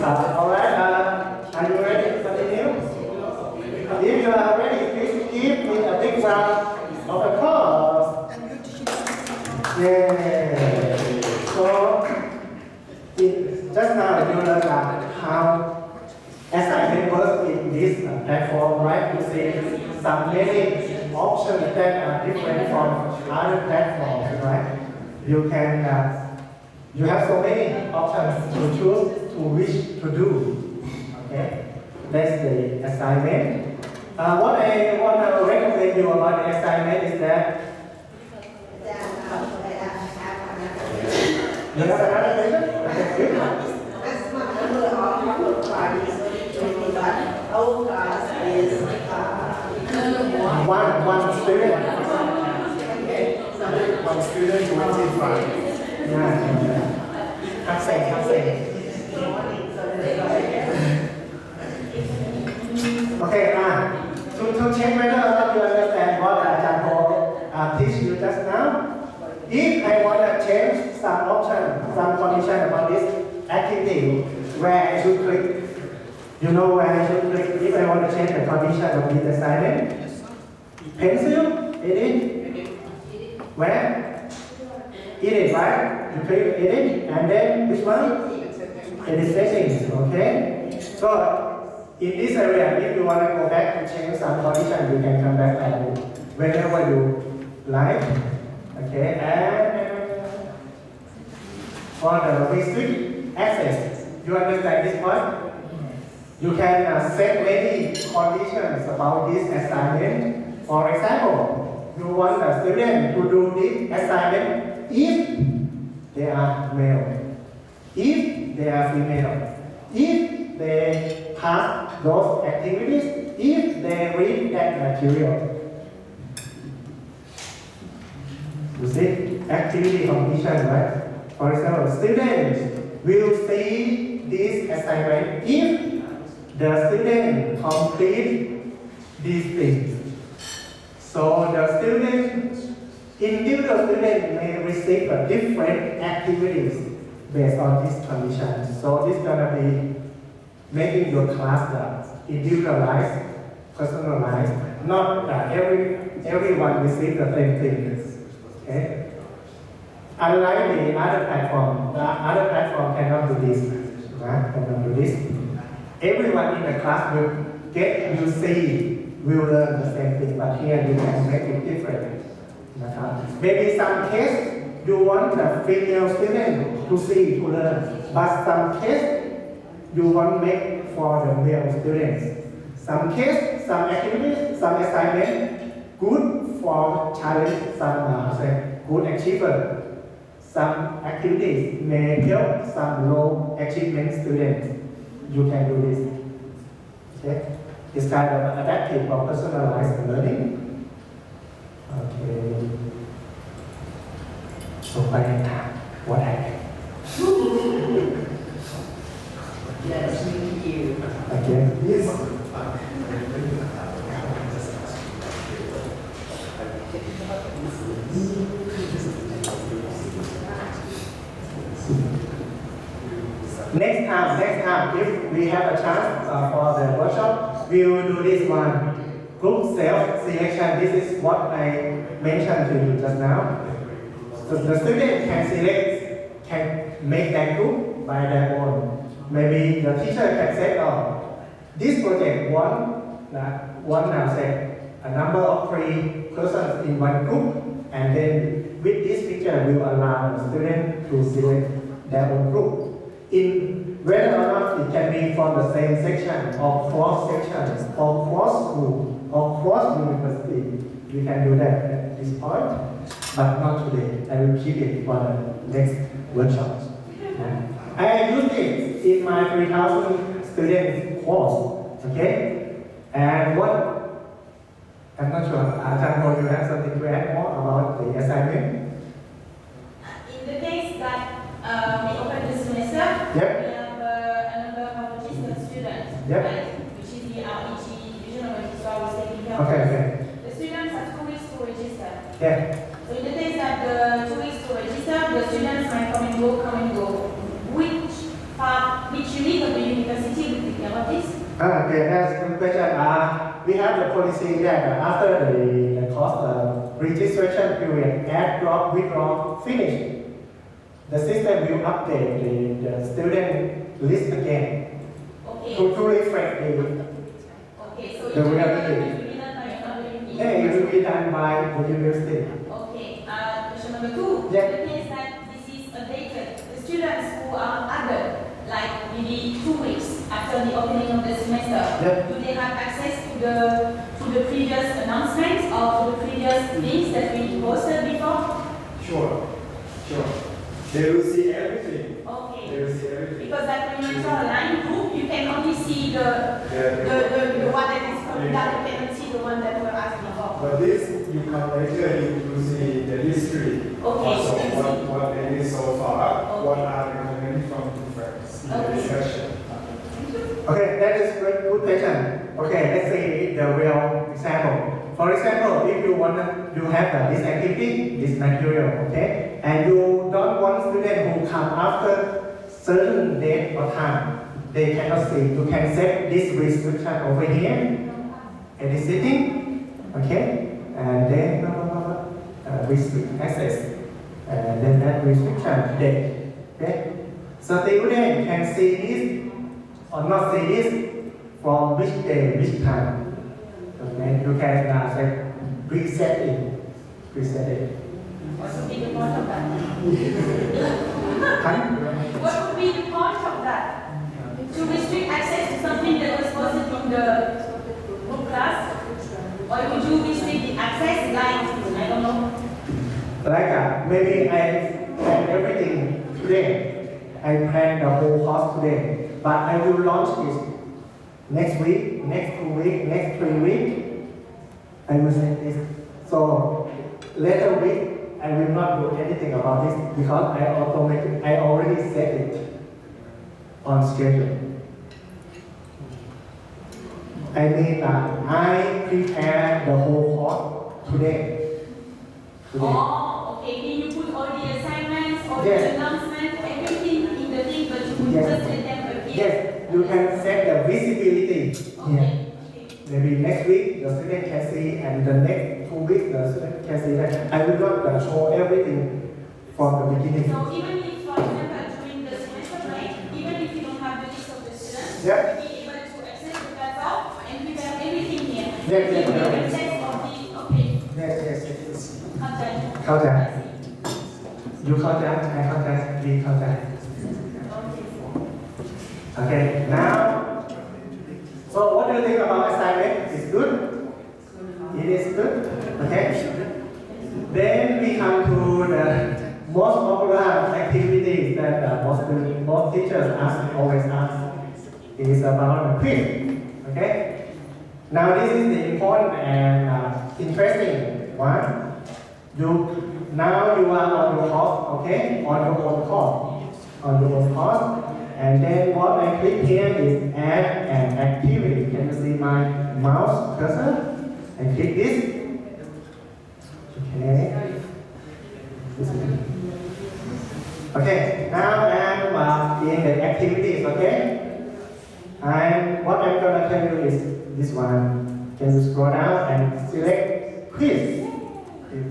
Speaker 1: All right, are you ready to continue? If you are ready, please give me a big round of applause. Yeah. So, just now you learned how assignment works in this platform, right? You see some many options that are different from other platforms, right? You can you have so many options to choose to wish to do. Okay, that's the assignment. What I want to recommend you about the assignment is that You have another question? Okay,
Speaker 6: As my number of our class is 21, our class is
Speaker 1: one student.
Speaker 6: okay. So
Speaker 5: One student, 25.
Speaker 1: Yeah. Have say.
Speaker 6: morning, so that's why.
Speaker 1: Okay, to check whether or not you understand what Ajahn Paul teach you just now. If I want to change some option, some condition about this activity, where I should click, you know where I should click if I want to change the condition of this assignment? Pencil, edit. Where? Edit, right? You click edit, and then which one? Edit settings, okay? So in this area, if you want to go back and change some condition, you can come back and whenever you like. Okay, and for the restrict access, you understand this point? You can set many conditions about this assignment. For example, you want the student to do this assignment if they are male, if they are female, if they pass those activities, if they read that material. You see, activity condition, right? For example, students will see this assignment if the student complete these things. So the individual student may receive different activities based on this condition. So this is gonna be making your class individualized, personalized, not that everyone receives the same thing. Okay? Unlike the other platform cannot do this. Right? Cannot do this. Everyone in the class will learn the same thing, but here you can make it different. Maybe some case you want the female student to learn, but some case you want make for the male students. Some case, some activities, some assignment, good for challenge some good achiever. Some activities may help some low achievement students. You can do this. Okay? It's kind of adaptive or personalized learning. Okay. So what happened?
Speaker 6: Let's meet you.
Speaker 1: Okay. Yes. Next time, if we have a chance for the workshop, we will do this one. Group self-selection, this is what I mentioned to you just now. So the student can make that group by their own. Maybe the teacher can say, this project a number of 3 persons in one group, and then with this picture will allow the student to select their own group. In whether or not it can be from the same section or cross sections or cross school or cross university, we can do that at this point, but not today. I will keep it for the next workshop. I use it in my 3,000 student course, okay? And I'm not sure, Ajahn, you have something to add more about the assignment?
Speaker 3: In the case that we open the semester,
Speaker 1: Yep.
Speaker 3: we have a number of registered students,
Speaker 1: Yep.
Speaker 3: right? Which is the REG division of registrar was taking care of.
Speaker 1: Okay.
Speaker 3: The students have 2 weeks to register.
Speaker 1: Yeah.
Speaker 3: So in the case that the 2 weeks to register, the students might come and go. Which unit of the university will take care of this?
Speaker 1: Okay, that's a good question. We have the policy that after the course registration period, add, drop, withdraw, finish, the system will update the student list again
Speaker 3: Okay.
Speaker 1: to reflect
Speaker 3: Okay, so
Speaker 1: the
Speaker 3: it will
Speaker 1: reality.
Speaker 3: be done by another unit.
Speaker 1: Yeah, it will be done by the university.
Speaker 3: Okay, question number 2.
Speaker 1: Yeah.
Speaker 3: In the case that this is updated, the students who are added, like maybe 2 weeks after the opening of the semester,
Speaker 1: Yeah.
Speaker 3: do they have access to the previous announcements or to the previous links that we posted before?
Speaker 4: Sure.
Speaker 5: They will see everything. They
Speaker 3: Okay.
Speaker 5: will see everything.
Speaker 3: Because like when you draw a line group, you can only see the one that is coming down, you cannot see the one that we're asking for.
Speaker 5: But this, you come later, you will see the history.
Speaker 3: Okay.
Speaker 5: Also, what they did so far,
Speaker 3: Okay.
Speaker 5: what are the comments from the friends in the
Speaker 3: Okay.
Speaker 5: discussion.
Speaker 1: Okay, that is very good question. Okay, let's see the real example. For example, if you have this activity, this material, okay, and you don't want students who come after certain date or time, they cannot see. You can set this restriction over here, editing, okay, and then restrict access, and then that restriction date, okay. So student can see this or not see this from which day, which time. Okay, you can say reset it.
Speaker 3: What would be the point of that?
Speaker 1: Huh?
Speaker 3: What would be the point of that? To restrict access to something that was posted in the book class? Or would you restrict the access like, I don't know?
Speaker 1: Like maybe I plan everything today. I plan the whole course today, but I will launch it next week, next 2 weeks, next 3 weeks. I will say this. So later week, I will not do anything about this because I already set it on schedule. I mean I prepare the whole course today.
Speaker 3: Oh, okay. Then you put all the assignments, all
Speaker 1: Yes.
Speaker 3: the announcements, everything in the thing, but you
Speaker 1: Yes.
Speaker 3: just let them appear.
Speaker 1: Yes, you can set the visibility here.
Speaker 3: Okay.
Speaker 1: Maybe next week the student can see, and the next 2 weeks the student can see that. I will not show everything from the beginning.
Speaker 3: So even if, for example, during the semester break, even if you don't have the list of the students,
Speaker 1: Yeah.
Speaker 3: you'll be able to access the platform and prepare everything here.
Speaker 1: Yes, yes,
Speaker 3: You will
Speaker 1: yes.
Speaker 3: access of the, okay,
Speaker 1: Yes.
Speaker 3: เข้าใจ
Speaker 1: เข้าใจ You เข้าใจ I เข้าใจ We เข้าใจ Okay, now, so what do you think about assignment? It's good? It is good? Okay. Then we come to the most popular activities that most teachers always ask is about the quiz. Okay. Now this is the important and interesting one. Now you are on your course, okay? On your own course. And then what I click here is add an activity. Can you see my mouse cursor? I click this. Okay. Okay, now I'm in the activities, okay? And what I'm gonna tell you is this one. Can you scroll down and select quiz?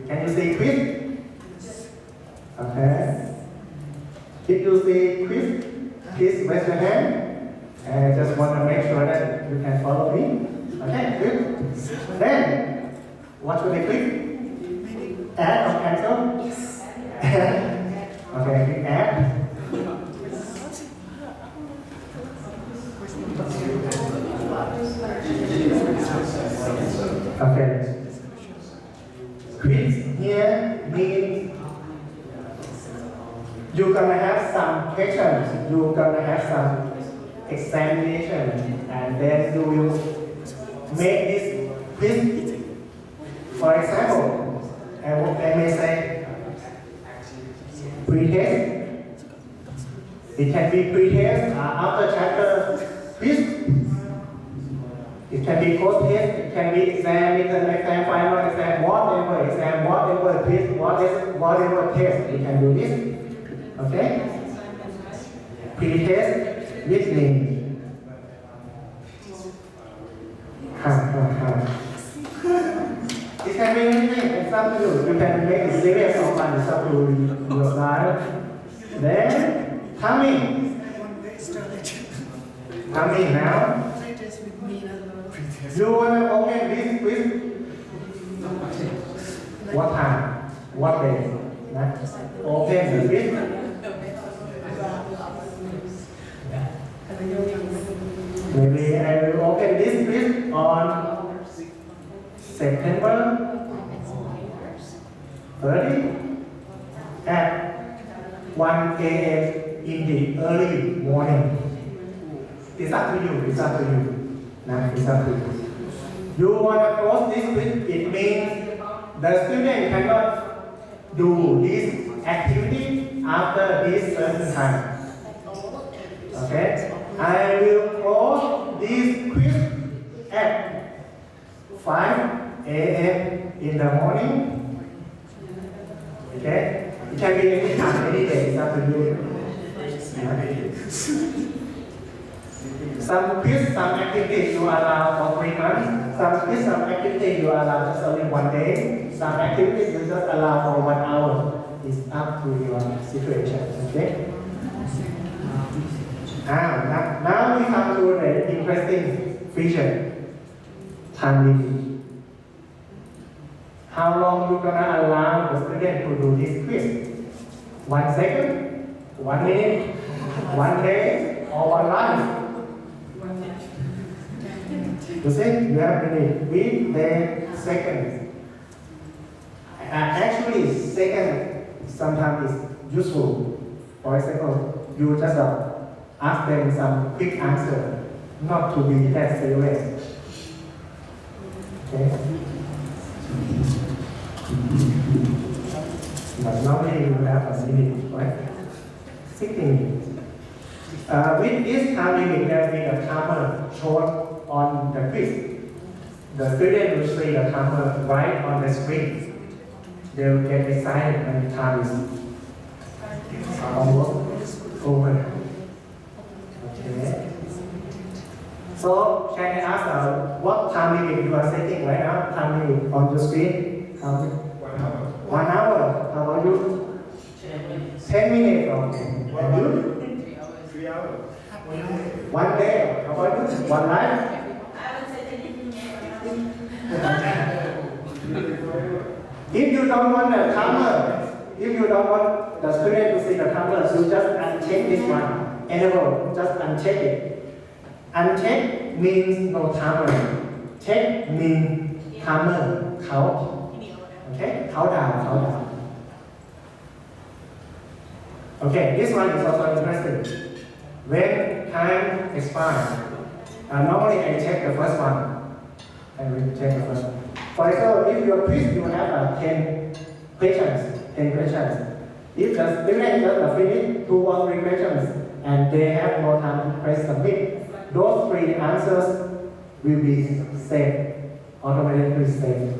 Speaker 1: Can you see quiz? Okay. If you see quiz, please raise your hand. And I just want to make sure that you can follow me. Okay, good. Then, what should I click? Add or cancel? Yes. Okay, click add. Okay. Quiz here means you're gonna have some questions, you're gonna have some examination, and then you will make this quiz. For example, I may say pre-test. It can be pre-test after chapter quiz. It can be post-test, it can be exam, midterm exam, final exam, whatever quiz, whatever test, you can do this. Okay? Pre-test listening. It can be anything, it's up to you. You can make it serious or fun, it's up to your style. Then, timing. Timing now. You want to open this quiz? What time? What day? Open the quiz. Maybe I will open this quiz on September 30 at 1 a.m. in the early morning. It's up to you. It's up to you. Nah, it's up to you. You want to close this quiz? It means the student cannot do this activity after this certain time. Okay? I will close this quiz at 5 a.m. in the morning. Okay? It can be any time, any day. It's up to you. Some quiz, some activities you allow for 3 months. Some quiz, some activities you allow just only 1 day. Some activities you just allow for 1 hour. It's up to your situation. Okay? Now we come to the interesting feature. Time limit. How long you gonna allow the student to do this quiz? 1 second, 1 minute, 1 day, or 1 life? You see, you have minute, week, day, seconds. Actually, second sometimes is useful. For example, you just ask them some quick answer, not to be that serious. Okay? But normally you have a minute, right? 60 minutes. With this time limit, there will be a timer shown on the quiz. The student will see the timer right on the screen. They will get excited when the time is almost over. Okay. So, can I ask what time limit you are setting right now? Time limit on your screen? 1 hour. 1 hour. How about you? 10 minutes. Okay. And you?
Speaker 5: 3 hours.
Speaker 1: 1 day. How about you? 1 life?
Speaker 3: I would say 10 minutes.
Speaker 1: If you don't want the timer, if you don't want the student to see the timer, you just uncheck this one. Enable, just uncheck it. Uncheck means no timer. Check means timer, count. Okay, count down. Okay, this one is also interesting. When time expires, normally I check the first one. I will check the first one. For example, if your quiz you have 10 questions. If the student just finish 2 or 3 questions and they have no time to press submit, those 3 answers will be saved, automatically saved.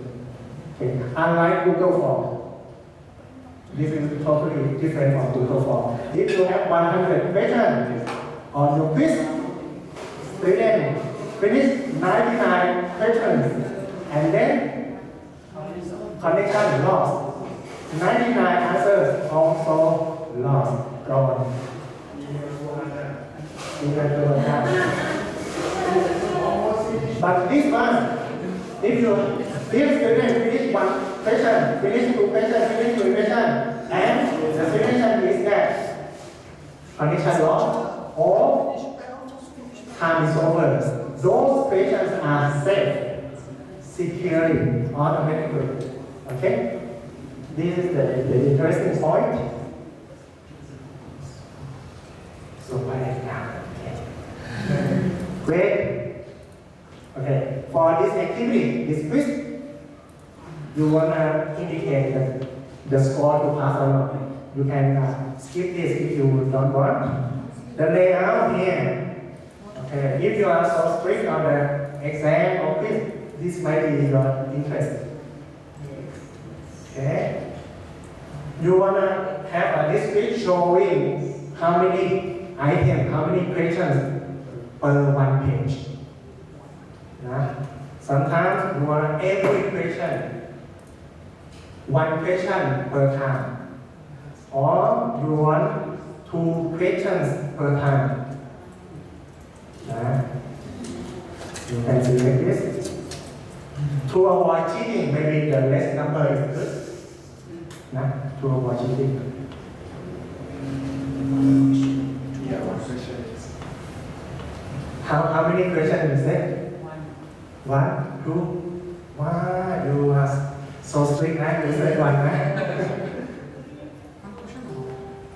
Speaker 1: Okay. Unlike Google Form, this is totally different from Google Form. If you have 100 questions on your quiz, student finish 99 questions and then connection lost. 99 answers also lost, gone. But this one, if student finish 1 question, finish 2 questions, finish 3 questions, and the situation is that connection lost or time is over, those questions are saved securely, automatically. Okay? This is the interesting point. So write it down. Okay. Great. Okay. For this activity, this quiz, you wanna indicate the score to pass or not. You can skip this if you don't want. The layout here. Okay. If you are so strict on the exam or quiz, this might be your interest. Okay. You wanna have a display showing how many items, how many questions per 1 page. Sometimes you want every question, 1 question per time, or you want 2 questions per time. You can select this. To avoid cheating, maybe the less number is good. To avoid cheating. How many questions is it? 1, 2. Wow, you are so strict, you said 1,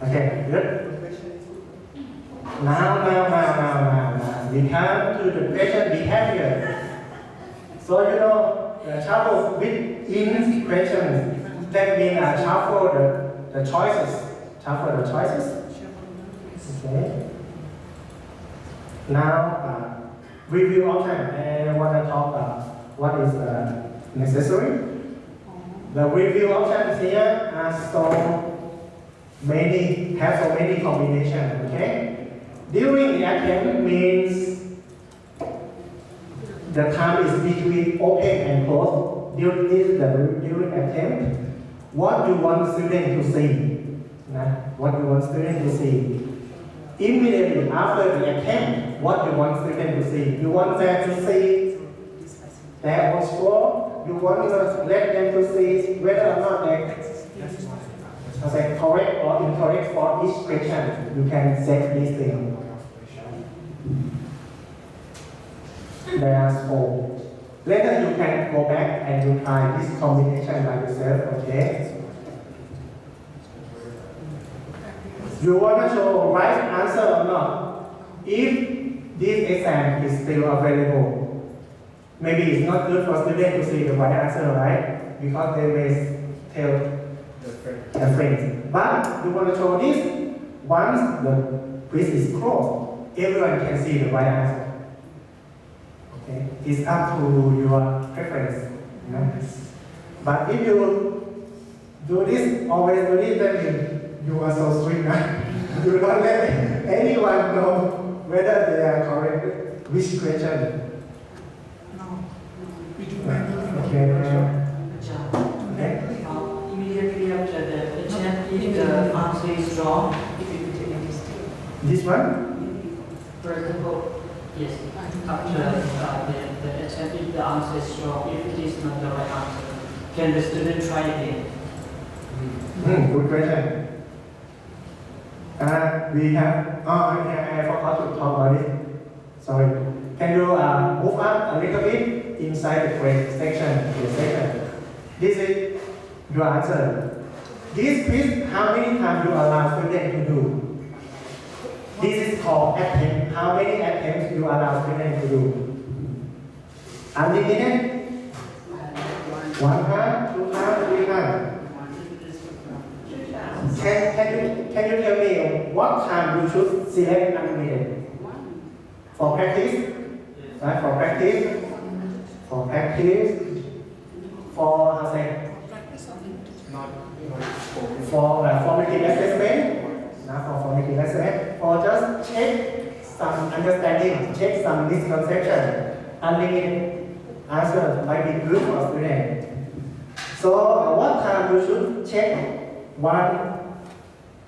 Speaker 1: Okay, good. Now, we come to the question behavior. So you know, the shuffle within questions, that means shuffle the choices. Shuffle the choices. Okay. Now, review option. I want to talk about what is necessary. The review options here are have so many combinations. Okay. During the attempt means the time is between open and close. During attempt, what you want student to see? What you want student to see? Immediately after the attempt, what you want student to see? You want them to see their own score. You want to let them to see whether or not they correct or incorrect for each question. You can set these things. There are 4. Later you can go back and you try this combination by yourself. Okay. You want to show right answer or not? If this exam is still available, maybe it's not good for students to see the right answer, right? Because they may tell their friends. But you want to show this, once the quiz is closed, everyone can see the right answer. Okay? It's up to your preference. But if you do this, always do this, then you are so strict, right? You don't let anyone know whether they are correct, which question.
Speaker 7: No. We do manually.
Speaker 1: Okay.
Speaker 2: Immediately after the attempt, if the answer is wrong,
Speaker 1: This one?
Speaker 2: for example, yes, after the attempt, if the answer is wrong, if it is not the right answer, can the student try again?
Speaker 1: Good question. We have, I forgot to talk about it. Sorry. Can you move up a little bit inside the correct section? This is your answer. This quiz, how many times you allow students to do? This is called attempt. How many attempts you allow students to do? Unlimited? 1 time, 2 times, 3 times. Can you tell me what time you should select unlimited? For practice? Right, for practice? For practice? For, how say? For formative assessment? Not for formative assessment. For just check some understanding, check some misconception. Unlimited answer might be good for students. So, what time you should check one?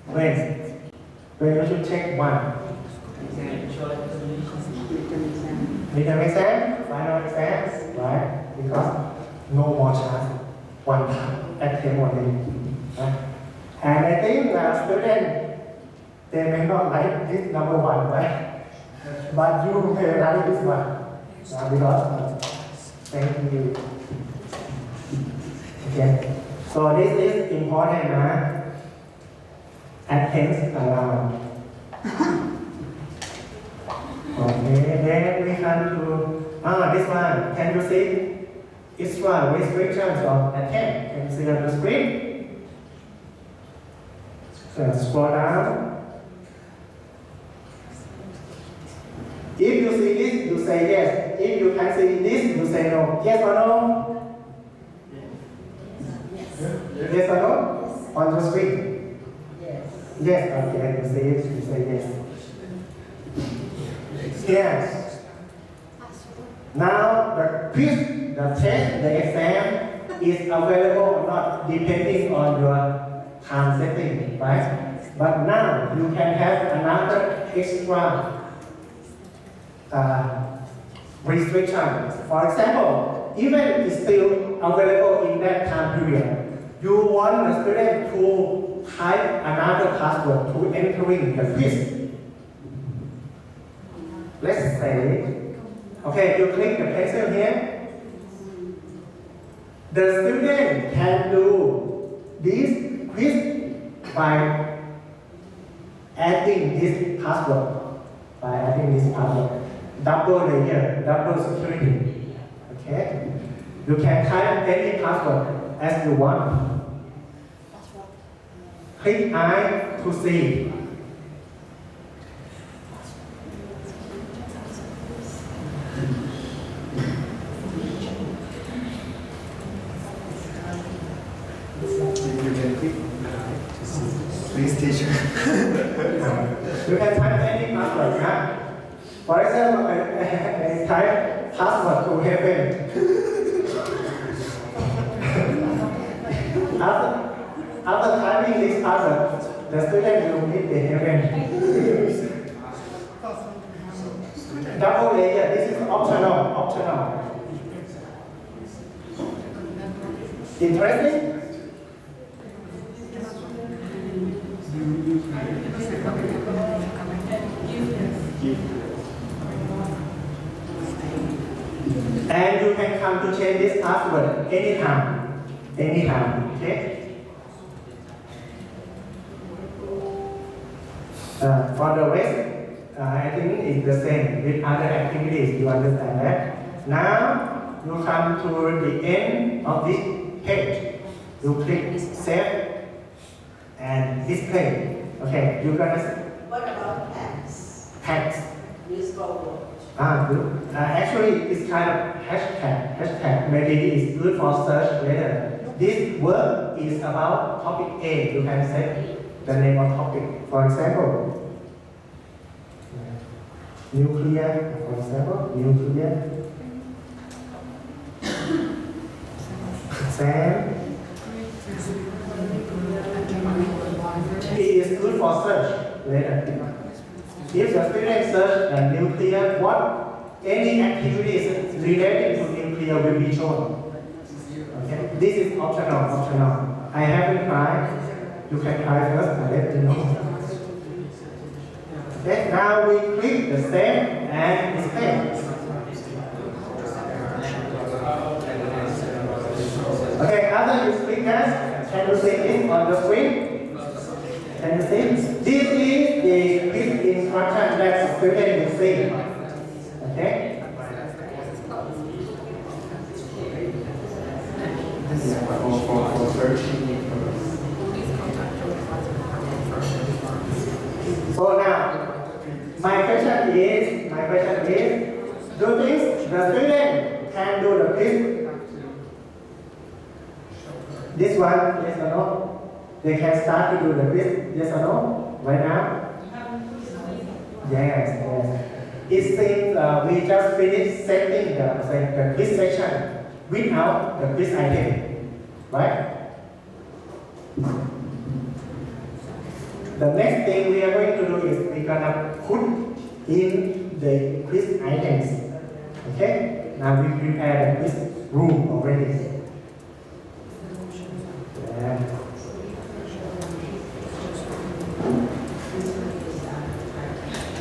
Speaker 1: When you should check one? Midterm exam, final exam, right? Because no more chance, one time, attempt only. Right? And I think students, they may not like this number 1, right? But you may like this one. Because, thank you. Okay. So this is important, attempts allowed. Okay, then we come to this one. Can you see extra restrictions of attempt? Can you see on the screen? So scroll down. If you see this, you say yes. If you can see this, you say no. Yes or no? Yes or no? On the screen? Yes, okay, you say yes, you say yes. Yes. Now the quiz, the test, the exam is available or not depending on your time setting, right? But now you can have another extra restriction. For example, even if it's still available in that time period, you want the student to type another password to entering the quiz. Let's say, okay, you click the pencil here. The student can do this quiz by adding this password. By adding this password. Double layer, double security. Okay? You can type any password as you want. Click I to see.
Speaker 5: You can click please teacher.
Speaker 1: You can type any password. Huh? For example, I type password to heaven. After typing this password, the student will meet the heaven. Double layer, this is optional. Interesting? And you can come to change this password anytime, okay? For the rest, I think it's the same with other activities, you understand that? Now, you come to the end of this page. You click Save and Display. Okay, you're gonna...
Speaker 6: What about tags?
Speaker 1: Tags.
Speaker 6: Useful word.
Speaker 1: Good. Actually, it's kind of hashtag. Maybe it's good for search later. This word is about topic A. You can say the name of topic. For example, nuclear. For example, nuclear. Sand. It is good for search later. If the student search nuclear, what any activities related to nuclear will be shown. Okay, this is optional. I haven't tried. You can try first and let me know. Okay, now we click the save and display. Okay, after you click that, can you see it on the screen? Can you see? This is the quick instruction that the student will see. Okay?
Speaker 5: This is for searching.
Speaker 1: So now, my question is, do you think the student can do the quiz? This one, yes or no? They can start to do the quiz, yes or no? Right now? Yes. It seems we just finished setting the quiz section without the quiz item, right? The next thing we are going to do is we're gonna put in the quiz items. Okay? Now we prepare the quiz room already. Yeah.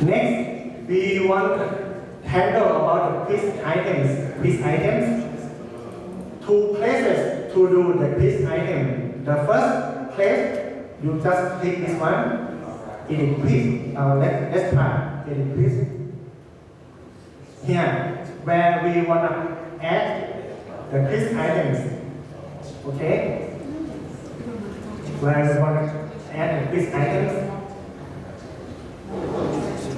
Speaker 1: Next, we want to handle about the quiz items. Two places to do the quiz item. The first place, you just click this one. Edit quiz. Let's try edit quiz. Here, where we want to add the quiz items. Okay? Where we want to add the quiz items.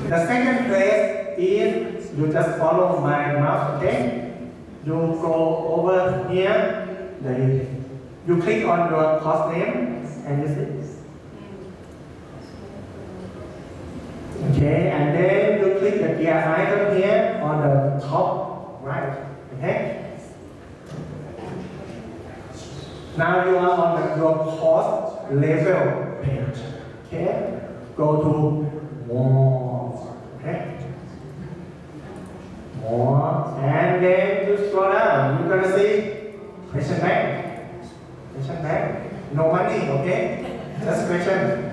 Speaker 1: The second place is you just follow my mouse, okay? You go over here, you click on your course name, and you see. Okay, and then you click the gear icon here on the top right, okay? Now you are on your course level page, okay? Go to more, okay? More, and then you scroll down, you're gonna see question bank. No money, okay? Just question.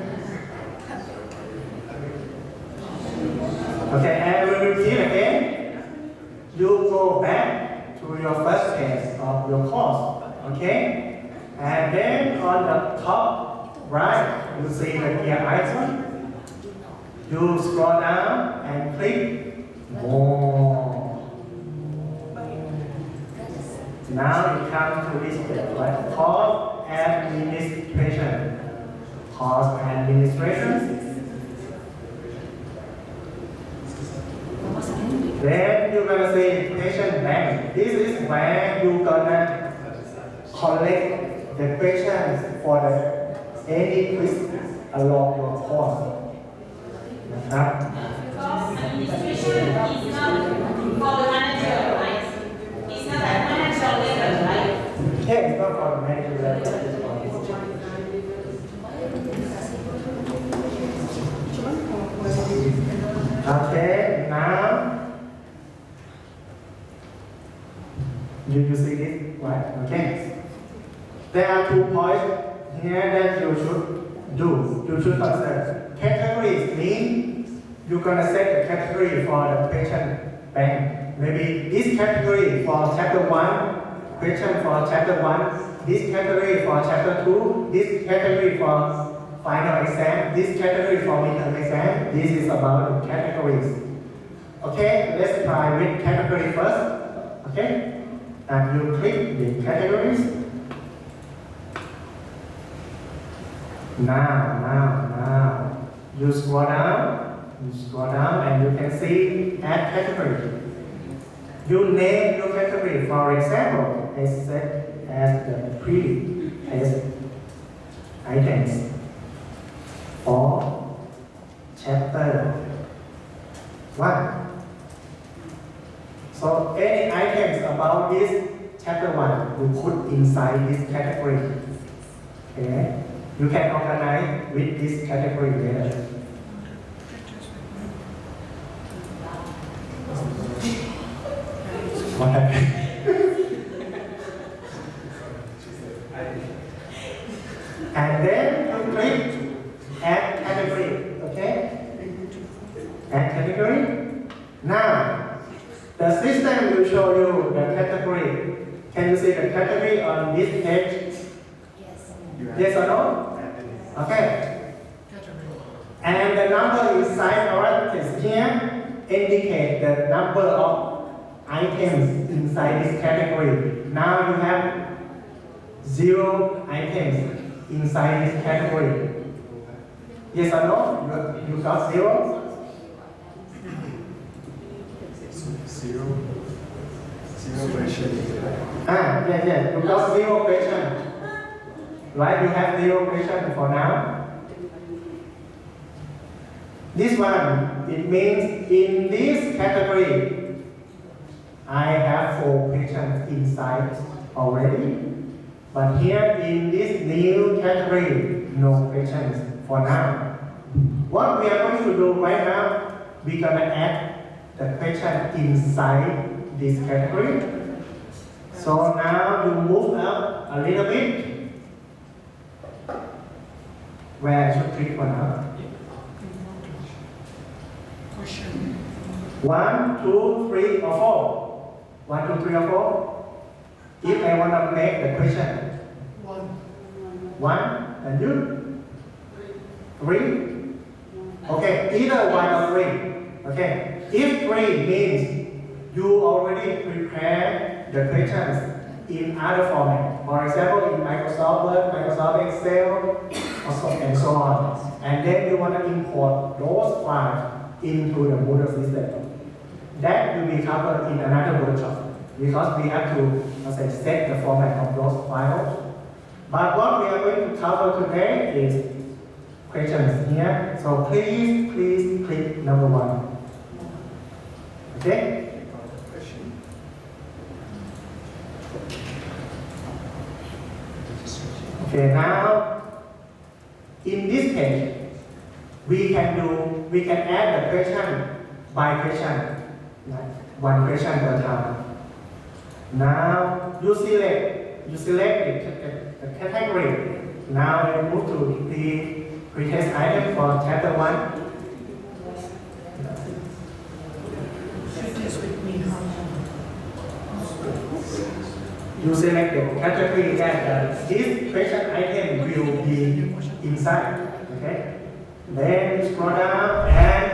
Speaker 1: Okay, and we repeat again. You go back to your first page of your course, okay? And then on the top right, you see the gear icon. You scroll down and click more. Now it comes to this step, right? Course administration. Course administration. Then you're gonna say question bank. This is where you're gonna collect the questions for the any quiz along your course. นะครับ
Speaker 3: Because administration is not for the manager, right? It's not at manager level, right?
Speaker 1: Yeah, it's not for the manager level. It's for the teacher. Okay, now you see this, right? Okay. There are 2 points here that you should do. You should consider. Categories mean you're gonna set a category for the question bank. Maybe this category for chapter 1, question for chapter 1, this category for chapter 2, this category for final exam, this category for midterm exam. This is about the categories. Okay, let's try with category first. Okay, and you click the categories. Now, you scroll down and you can see add category. You name your category. For example, I set as the pre-test items for chapter 1. So any items about this chapter 1 you put inside this category. Okay. You can organize with this category later. What happened? And then you click add category. Okay? Add category. Now, the system will show you the category. Can you see the category on this page? Yes or no? Okay. And the number inside parentheses here indicate the number of items inside this category. Now you have 0 items inside this category. Yes or no? You got 0? Zero question. Yes. You got 0 question. Right? You have 0 question for now. This one, it means in this category, I have 4 questions inside already. But here in this new category, no questions for now. What we are going to do right now, we're going to add the question inside this category. So now you move up a little bit. Where I should click for now? 1, 2, 3, or 4. 1, 2, 3, or 4. If I want to make the question. 1. And you? 3. Okay, either 1 or 3. Okay. If 3 means you already prepare the questions in other format. For example, in Microsoft Word, Microsoft Excel, and so on. And then you want to import those files into the Moodle system. That will be covered in another workshop because we have to set the format of those files. But what we are going to cover today is questions here. So please click number 1. Okay? Okay, now in this page, we can add the question by question, like 1 question per time. Now you select the category. Now you move to the pre-test item for chapter 1. You select the category that this question item will be inside. Okay. Then scroll down and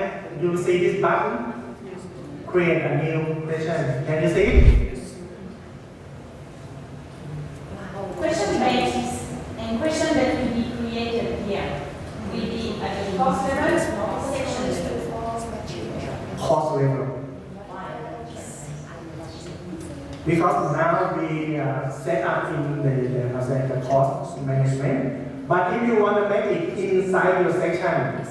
Speaker 1: see this button? Create a new question. Can you see it?
Speaker 3: Question banks and question that will be created here will be at the course level or section level.
Speaker 1: Course level. Because now we set up in the course management. But if you want to make it inside your section,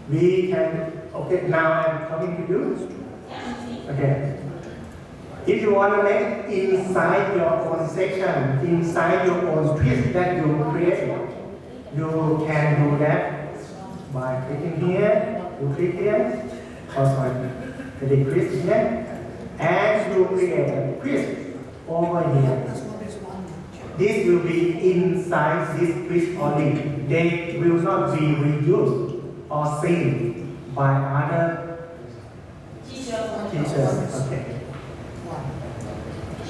Speaker 1: we can. Okay, now I'm talking to you. Okay. If you want to make inside your own section, inside your own quiz that you create, you can do that by clicking here. You click here. Also, click quiz here. And you create a quiz over here. This will be inside this quiz only. They will not be reused or seen by other teachers. Okay.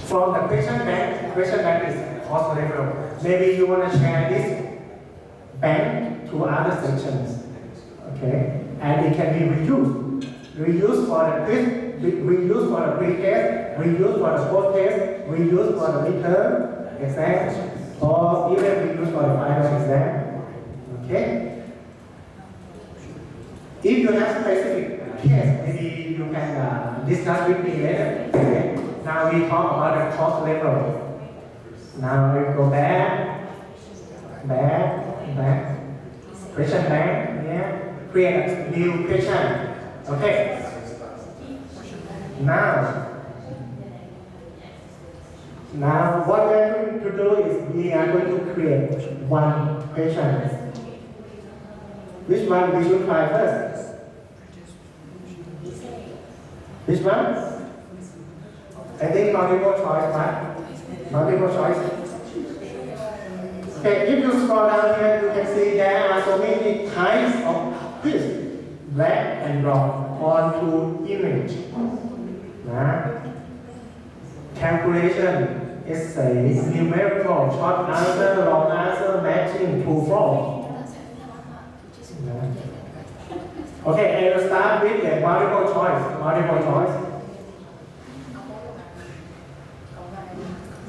Speaker 1: From the question bank is course level. Maybe you want to share this bank to other sections. Okay. And it can be reused. Reused for the quiz. Reuse for the pre-test, reuse for the post-test, reuse for the midterm exam, or even reuse for the final exam. Okay? If you have specific case, maybe you can discuss with me later. Okay? Now we talk about the course level. Now we go back. Question bank, yeah. Create a new question. Okay. Now what we are going to do is we are going to create one question. Which one we should try first? Which one? I think multiple choice, right? Multiple choice. Okay, if you scroll down here, you can see there are so many types of quiz. Drag and drop onto image. Calculation, essay, numerical, short answer, long answer, matching, true, false. Okay, I will start with the multiple choice.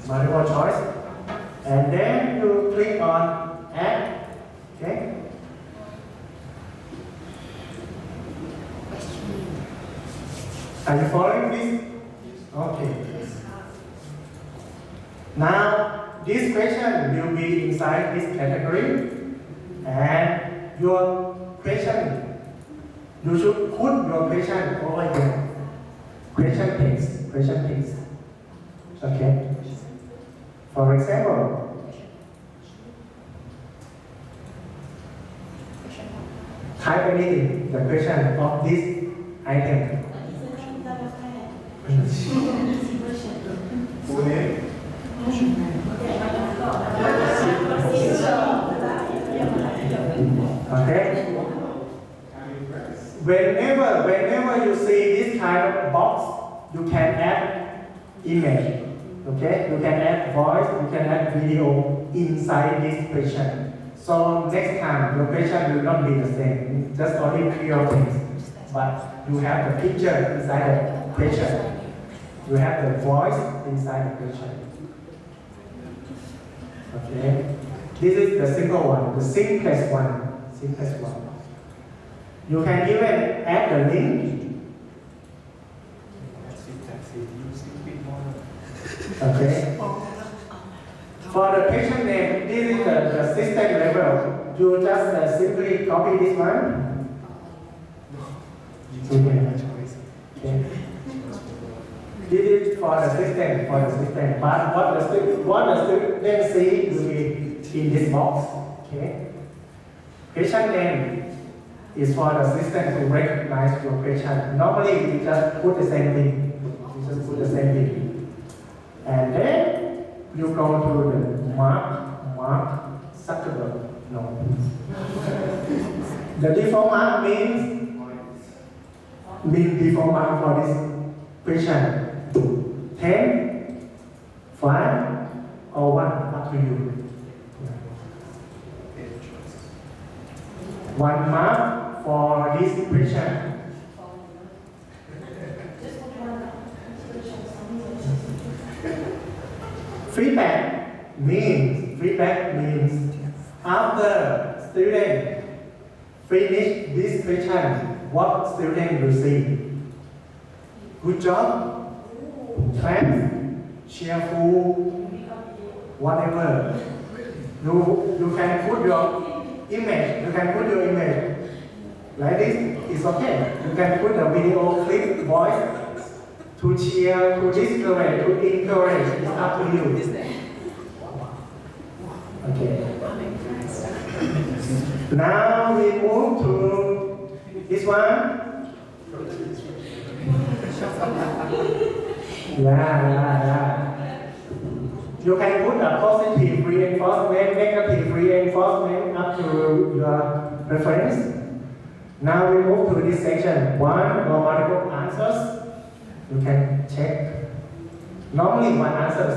Speaker 1: Multiple choice. And then you click on add. Okay. Are you following this? Okay. Now, this question will be inside this category, and your question, you should put your question over here. Question text. Okay. For example, type anything, the question of this item.
Speaker 5: Full name?
Speaker 1: Okay. Whenever you see this kind of box, you can add image. Okay. You can add voice. You can add video inside this question. So next time your question will not be the same. Just only pure text, but you have the picture inside the question. You have the voice inside the question. Okay. This is the simple one, the simplest one. You can even add the link. Okay. For the patient name, this is the system level. You just simply copy this one. Okay. This is for the system. But what the student see will be in this box. Okay. Patient name is for the system to recognize your patient. Normally, we just put the same thing. And then you go to the mark Zuckerberg. No. The default mark means default mark for this patient. 10, 5, or 1, up to you. One mark for this question. Feedback means after student finish this question, what student will see? Good job, thanks, cheerful, whatever. You can put your image. You can put your image like this. It's okay. You can put a video clip, voice to cheer, to discourage, to encourage. It's up to you. Okay. Now we move to this one. Yeah. You can put a positive reinforcement, negative reinforcement up to your reference. Now we move to this section. One or multiple answers. You can check. Normally one answers,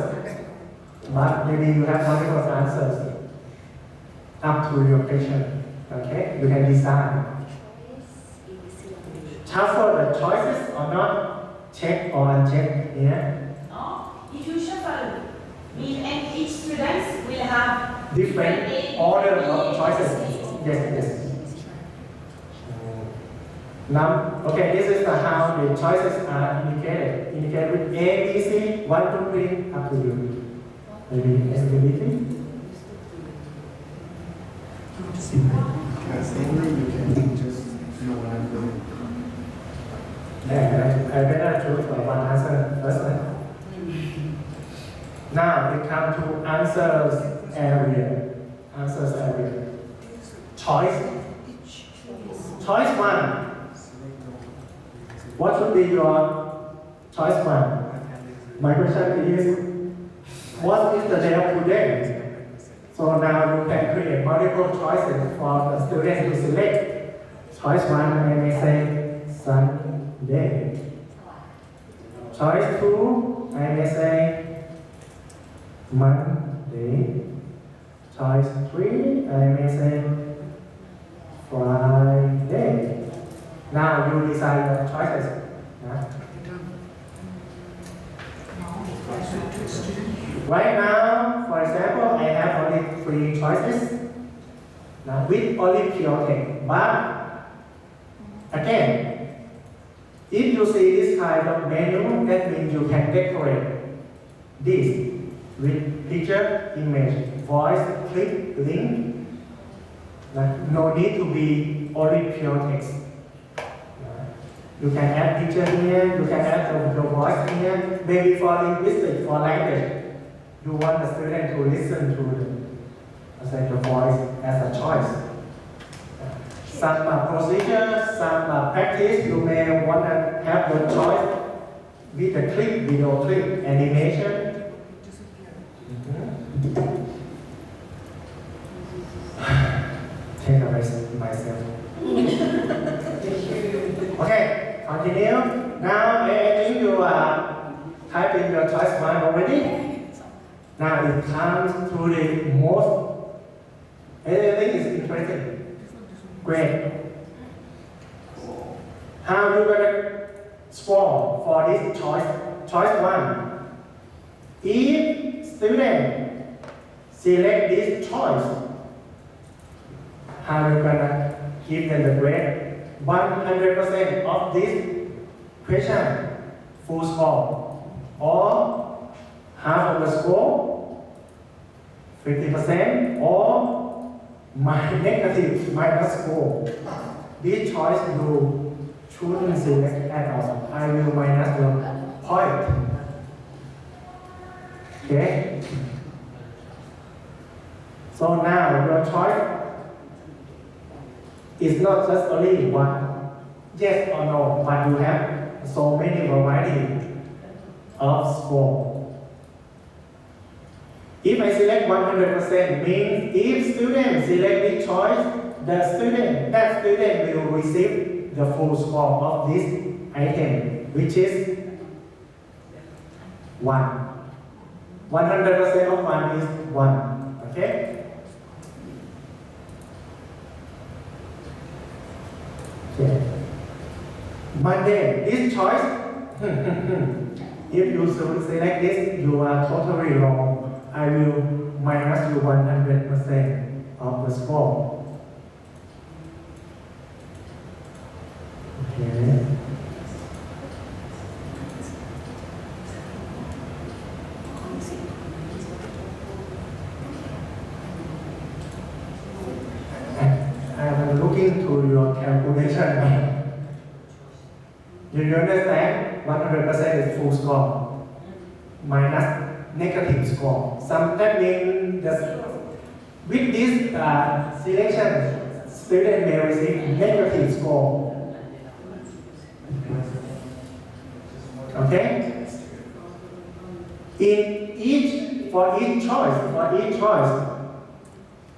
Speaker 1: but maybe you have multiple answers. Up to your question. Okay? You can decide. Shuffle the choices or not. Check or uncheck here.
Speaker 3: If you shuffle, and each student will have
Speaker 1: Different order of choices. Yes. Now, okay, this is how the choices are indicated. Indicated with A, B, C, 1, 2, 3, up to you. Maybe ability.
Speaker 5: you can just know what I'm doing.
Speaker 1: Yeah, I better choose one answer first. Now we come to answers area. Answers area. Choice. Choice one. What should be your choice one? My question is, what is the day of today? So now you can create multiple choices for the student to select. Choice one, I may say Sunday. Choice two, I may say Monday. Choice three, I may say Friday. Now you decide your choices. Right now, for example, I have only 3 choices. Now with only pure text. But again, if you see this kind of menu, that means you can decorate this with picture, image, voice, clip, link. No need to be only pure text. You can add picture here, you can add your voice here, maybe for linguistics, for language. You want the student to listen to your voice as a choice. Some procedure, some practice, you may want to have your choice with a clip, video clip, animation. Take a rest myself. Okay, continue. Now I think you are typing your choice one already. Now it comes to the most, everything is interesting. Great. How you gonna score for this choice? Choice one. If student select this choice, how you gonna give them the grade? 100% of this question, full score, or half of the score, 50%, or negative minus score. This choice you shouldn't select at all. I will minus your point. Okay? So now your choice is not just only one, yes or no, but you have so many variety of score. If I select 100%, means if student select this choice, that student will receive the full score of this item, which is 1. 100% of 1 is 1. Okay? Okay. Monday, this choice, if you select this, you are totally wrong. I will minus you 100% of the score. Okay. I'm looking to your calculation. You understand? 100% is full score minus negative score. That means with this selection, student may receive negative score. Okay? For each choice,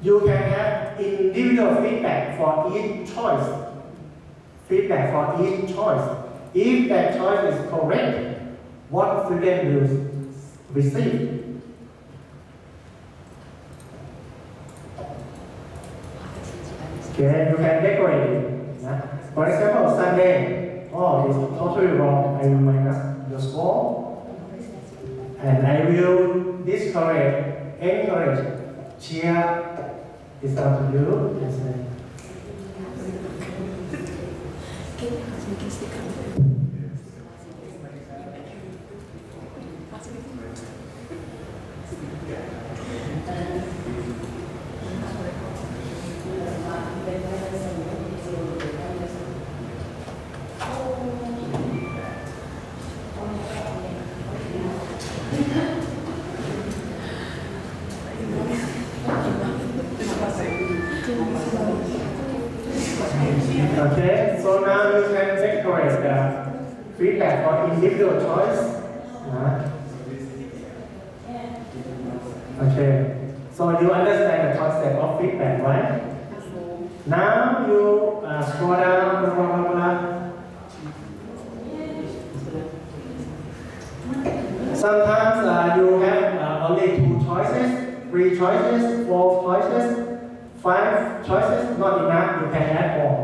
Speaker 1: you can have individual feedback for each choice. If that choice is correct, what student will receive? Okay, you can decorate it. For example, Sunday, it's totally wrong. I will minus your score, and I will discourage, encourage, cheer. It's up to you. Okay, so now you can decorate the feedback for individual choice. Okay, so you understand the concept of feedback, right? Now you scroll down, blah, blah, blah, blah. Sometimes you have only 2 choices, 3 choices, 4 choices, 5 choices, not enough, you can add more.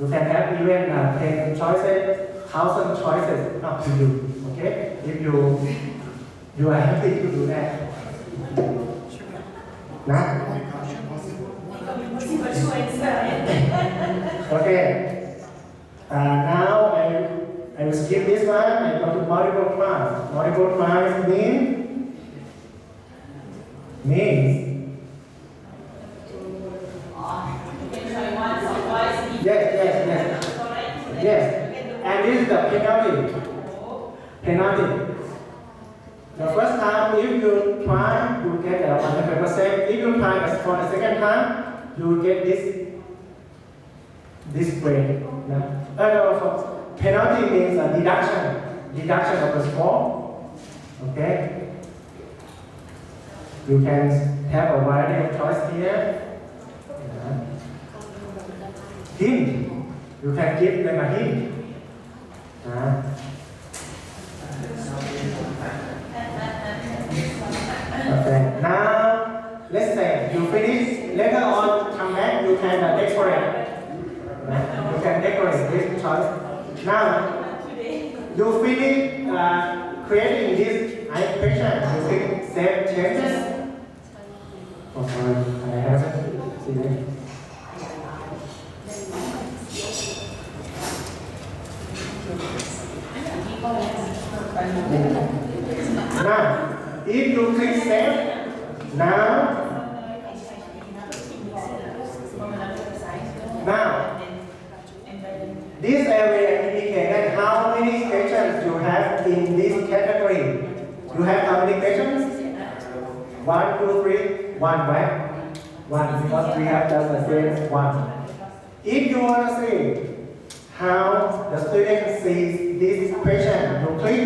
Speaker 1: You can have even 10 choices, 1,000 choices, up to you. Okay? If you are happy to do that. Okay. Now I will skip this one. I go to multiple class. Multiple class means Yes. And this is the penalty. The first time, if you try, you get 100%. If you try for the second time, you get this grade. Penalty means a deduction of the score. Okay. You can have a variety of choice here. Hint. You can give them a hint. Okay. Now, let's say you finish. Later on, come back. You can decorate. You can decorate this choice. Now, you finish creating this equation. You click Save Changes. Oh, sorry, I haven't seen it. Now, if you click Save, now, this area indicates how many questions you have in this category. You have how many questions? 1, 2, 3, 1, right? 1, because we have just the same 1. If you want to see how the student sees this question, you click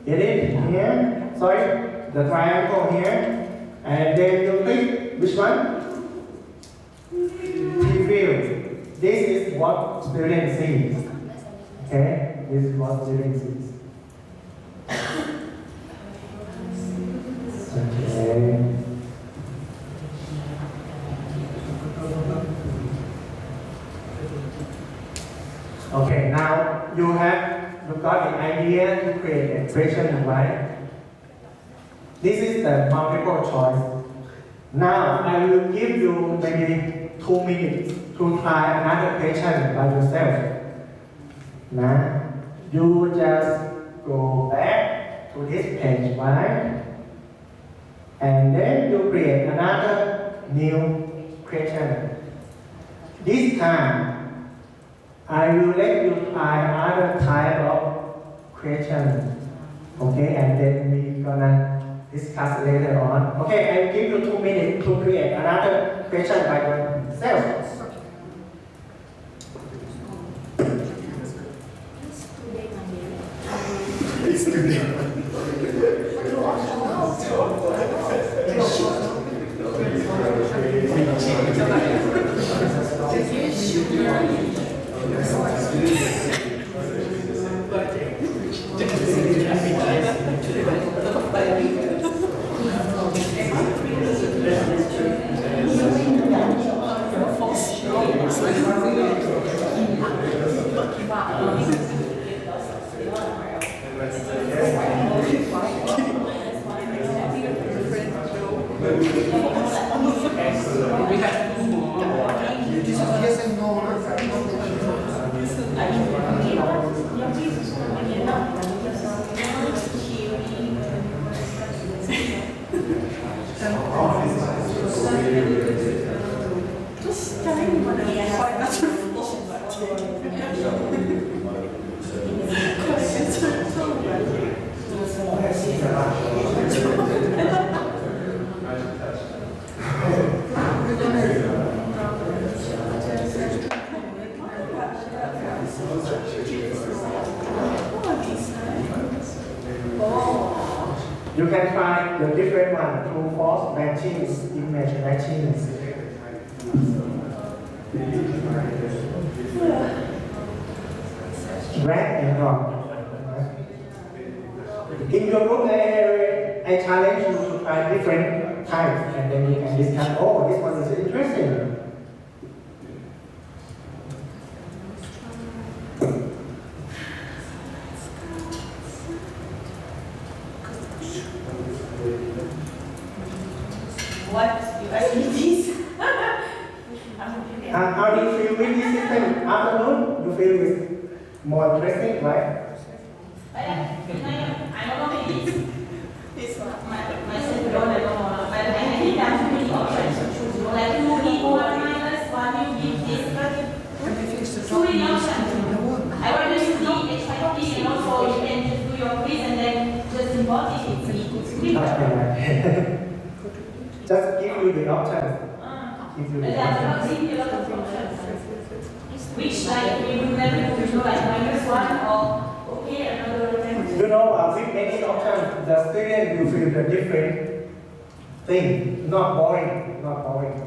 Speaker 1: edit here, sorry, the triangle here, and then you click which one? Preview. This is what student sees. Okay, this is what student sees. Okay. Okay, now you got the idea to create an expression, right? This is the multiple choice. Now I will give you maybe 2 minutes to try another question by yourself. Now you just go back to this page, right? And then you create another new question. This time, I will let you try other type of question. Okay, and then we gonna discuss later on. Okay, I will give you 2 minutes to create another question by yourself.
Speaker 7: Yes and no.
Speaker 1: You can try the different one, true, false, matching, image matching. Drag and drop. In your group, I challenge you to try different types, and then you can discuss, oh, this one is interesting.
Speaker 3: What? You asked me this?
Speaker 1: How do you feel with this system? Afternoon, you feel it's more interesting, right?
Speaker 3: I don't know maybe this one. Myself alone, I don't know. But I think there are too many options to choose. Like 2 equal minus 1, you give this, but too many options. I want you to see HIP, and also you can just do your quiz and then just import it. It's quicker.
Speaker 1: Just give you the options. Give you
Speaker 3: But
Speaker 1: the
Speaker 3: there are
Speaker 1: options.
Speaker 3: not really a lot of options. Which like we would never do, like -1 or okay, another 10.
Speaker 1: You know, with many options, the student will feel the different thing. Not boring, not boring.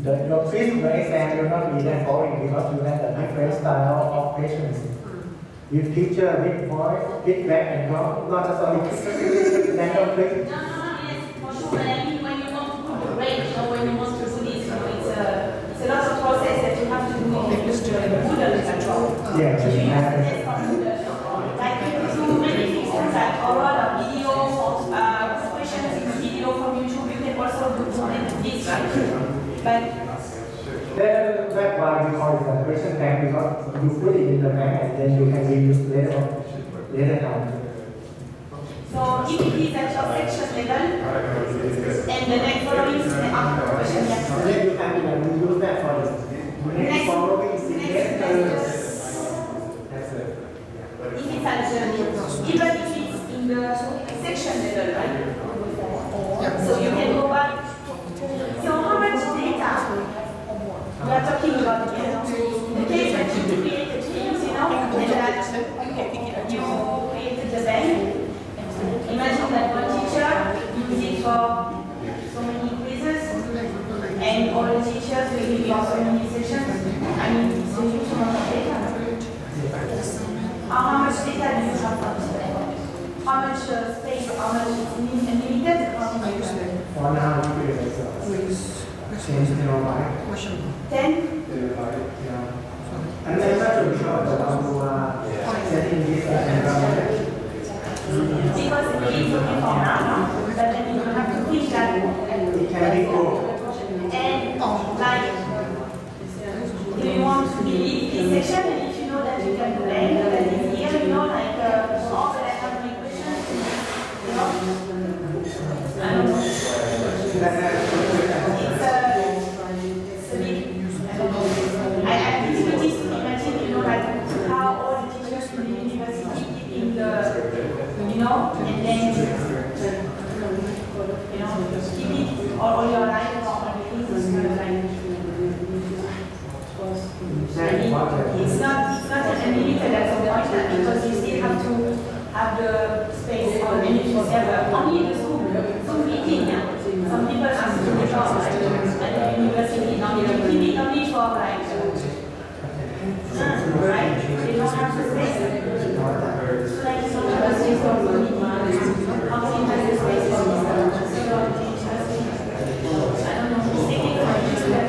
Speaker 1: Your quiz, your exam will not be that boring because you have a different style of questions. With teacher, with voice, with back and forth, not just only random click.
Speaker 3: No, yes, for sure. But I mean, when you want to put the range or when you want to do this, it's a lot of process that you have to do in Moodle control.
Speaker 1: Yeah,
Speaker 3: So you
Speaker 1: yeah.
Speaker 3: use the test on Moodle. Like you do many things like oral or video or questions in video from YouTube. You can also do this. But
Speaker 1: That's why we call it a question bank because you put it in the bank and then you can reuse later time.
Speaker 3: so if it is at your section level, and the next following is the after question.
Speaker 1: Then you can reuse that for the next following semester. That's it.
Speaker 3: If it's at the, even if it's in the section level, right? So you can go back. So how much data we are talking about here? The case that you created teams, and that you created the bank. Imagine that one teacher uses it for so many quizzes, and all the teachers will give you so many sessions. I mean, it's a huge amount of data. How much data do you have on this? How much space, how much is unlimited?
Speaker 1: For now, we create change the right.
Speaker 3: 10?
Speaker 1: Yeah. And then should be the one who are setting this environment.
Speaker 3: Because it is okay for now, but then you have to teach that.
Speaker 1: It can be good.
Speaker 3: And like, if you want to delete this section, and if you know that you can do that, then it's here, you know, like all the have any questions, you know. I don't know. It's a bit, I think difficulties to imagine, you know, like how all the teachers from the university keeping the, you know, and then, you know, keep it all your life or all the things is kind of like, it's not unlimited at some point because you still have to have the space for the energy server. Only the Zoom meeting, yeah. Some people ask to do job at the university. Now they can keep it only for like, right? They don't have the space. So like you don't have the space for the meeting. How can you have the space for this? I don't know. It's taking time to do that.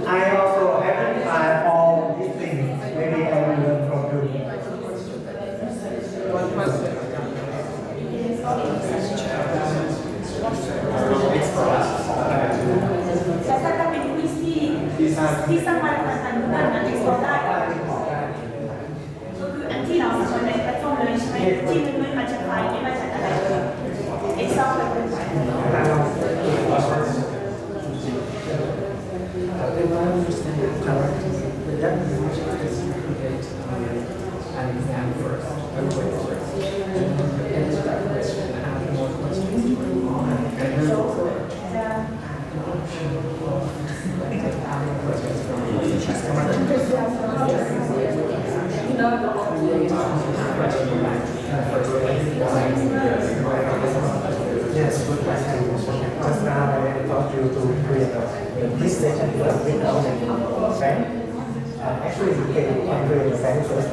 Speaker 1: I also haven't tried all these things. Maybe I will learn from you.
Speaker 3: ถ้าเป็นวิธีที่สามารถทำงานนั้นได้ก็ได้ก็คืออันที่เราสอนในแพลตฟอร์มเลยใช่ไหมที่มันไม่มาจากไฟไม่มาจากอะไรเลยเอ็กซ์เซลเลยเป็น
Speaker 8: an exam first, a quiz first, and start question and ask more questions and then questions from
Speaker 1: Yes, good question. Just now I taught you to create this session first without right? Actually, you can create a fan first.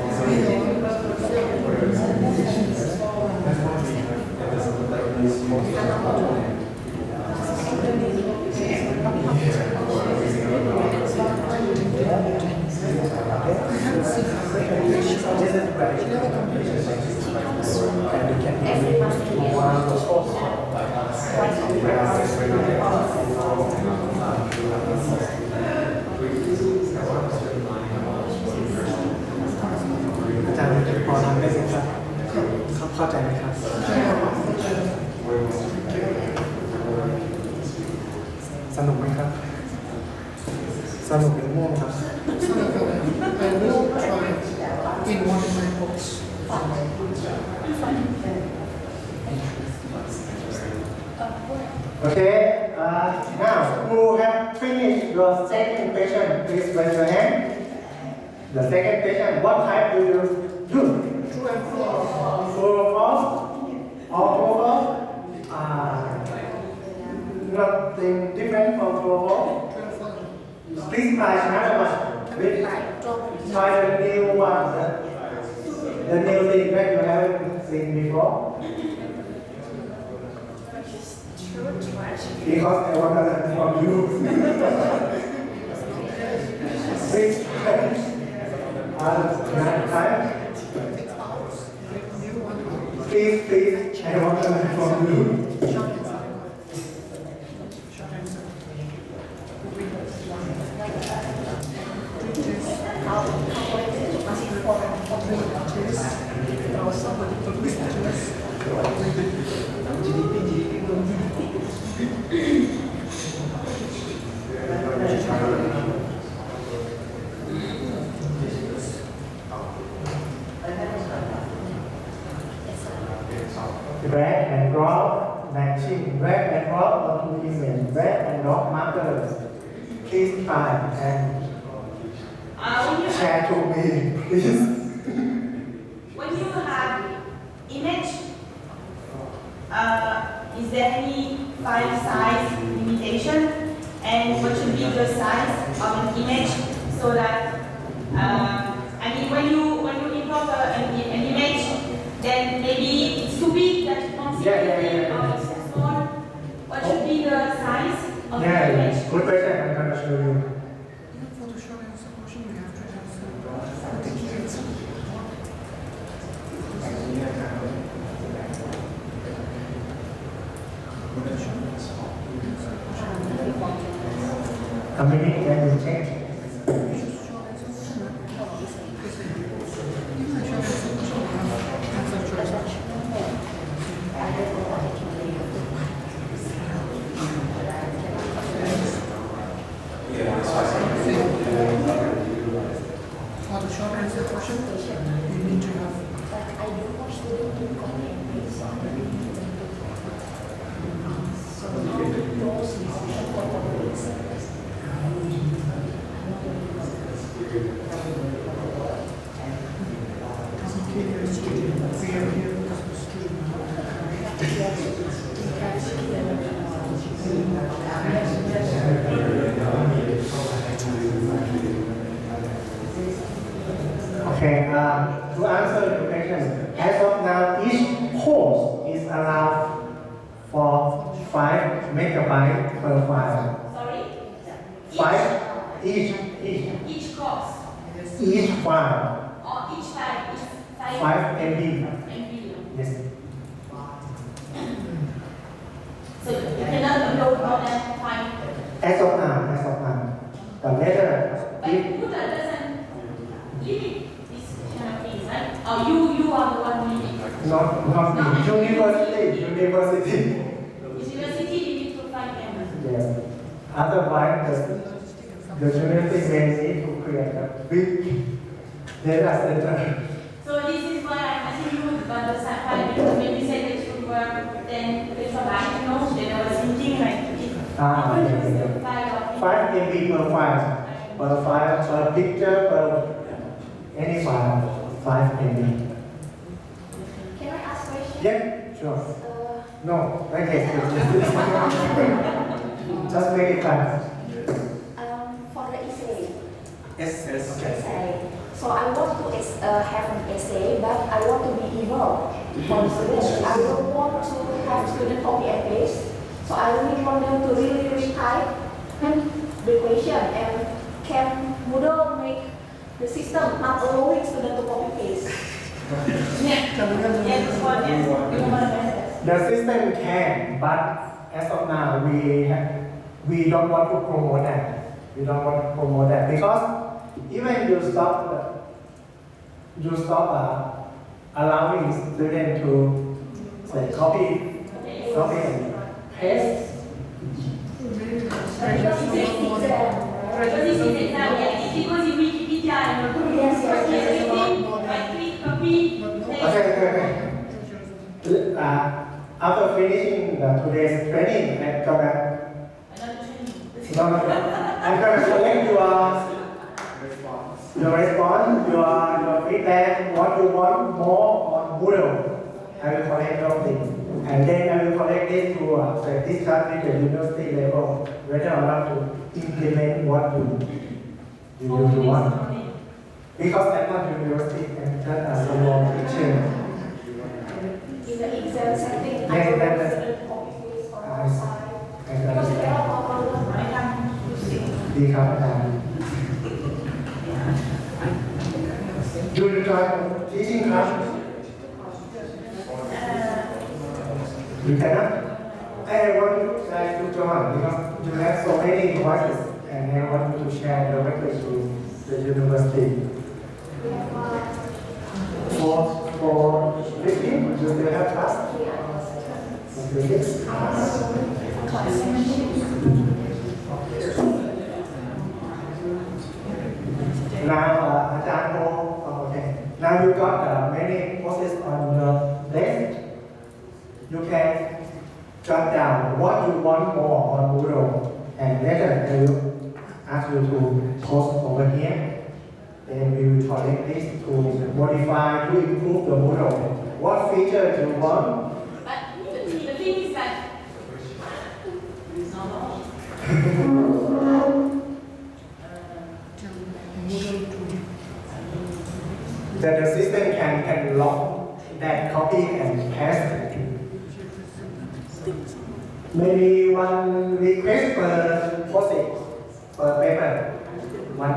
Speaker 1: Ajarnyaพอทำได้ไหมครับเข้าใจไหมครับสนุกไหมครับสนุกหรือง่วงครับ
Speaker 7: I will try in one of my books.
Speaker 1: Okay, now who have finished your second question, please raise your hand. The second question, what type do you do?
Speaker 7: True and false.
Speaker 1: True or false? All over? Nothing different from true or false?
Speaker 7: True and false.
Speaker 1: Please try another one. Please try the new one, the new thing that you haven't seen before. Because I want to learn from you. Please another time. Please, I want to learn from you. Drag and drop. matching red and drop onto image, red and drop markers. Please try and
Speaker 3: When you
Speaker 1: share to me, please.
Speaker 3: when you have image, is there any file size limitation? And what should be the size of an image so that I mean when you import an image, then maybe it's too big that you can't see anything, or it's too small. What should be the size of the
Speaker 1: Yeah,
Speaker 3: image?
Speaker 1: good question. I'm gonna show you.
Speaker 7: In Photoshop and Photoshop, we have to have some
Speaker 1: How many can you change?
Speaker 7: Photoshop and Photoshop, you need to have
Speaker 1: Okay, to answer your question, as of now, each course is allowed for 5 megabytes per file.
Speaker 3: Sorry?
Speaker 1: 5
Speaker 3: Each course
Speaker 1: each file,
Speaker 3: or each file is
Speaker 1: 5 MB.
Speaker 3: MB.
Speaker 1: Yes.
Speaker 3: So you cannot upload more than 5.
Speaker 1: As of now. But later,
Speaker 3: But
Speaker 1: if
Speaker 3: Moodle doesn't limit this kind of things, right? Or you are the one limiting.
Speaker 1: not me, university.
Speaker 3: University limit to 5 MB.
Speaker 1: Yes. Otherwise, the university may need to create a big data center.
Speaker 3: So this is why I'm asking you about the file, because when you said that you were then petabyte, then I was thinking like
Speaker 1: Okay.
Speaker 3: the file of
Speaker 1: 5 MB per file, per picture, per any file, 5 MB.
Speaker 9: Can I ask a question?
Speaker 1: Yeah, sure. No, okay. Just make it fast.
Speaker 9: For the essay.
Speaker 1: Yes.
Speaker 9: Essay. So I want to have an essay, but I want to be evil for the students. I don't want to have student copy and paste. So I really want them to really retype the question, and can Moodle make the system not allowing students to copy paste?
Speaker 1: The system can, but as of now, we don't want to promote that. We don't want to promote that because even you stop allowing students to say copy and paste.
Speaker 3: Because this is exam, because in Wikipedia, copy,
Speaker 1: Okay. After finishing today's training, I'm gonna collect your response, your feedback, what you want more on Moodle. I will collect everything, and then I will collect it to discuss with the university level whether or not to implement what you want. Because I'm not university, I'm just a small teacher.
Speaker 9: In the exam setting,
Speaker 1: Yeah,
Speaker 9: I don't want
Speaker 1: that-
Speaker 9: student copy paste on our side.
Speaker 1: I
Speaker 9: Because there
Speaker 1: understand.
Speaker 9: are problems.
Speaker 1: ดีครับอาจารย์ Do you try teaching class? You cannot? I want you guys to join because you have so many voices and I want you to share directly to the university. For 15, do you have class? For physics? Now, okay. Now you got many courses on your desk. You can jot down what you want more on Moodle, and later I will ask you to post over here. Then we will collect this to modify, to improve the Moodle. What feature do you want?
Speaker 3: But the thing is that
Speaker 1: that the system can lock that copy and paste. Maybe one request per post-it, per paper. One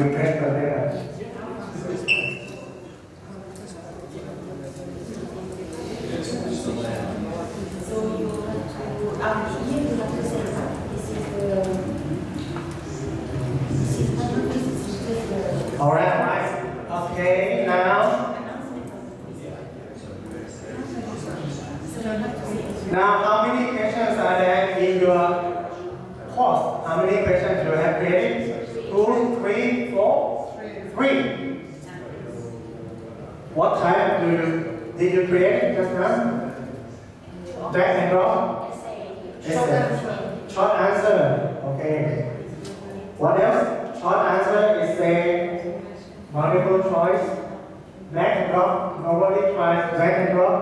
Speaker 1: request per paper.
Speaker 6: So you have to, here you have to say that this is the
Speaker 1: Alright. Okay, now how many questions are there in your course? How many questions you have created? 2, 3, 4? 3. What type did you create just now? Drag and drop? Essay. Short answer. Okay. What else? Short answer is say multiple choice. Drag and drop. Nobody tries drag and drop.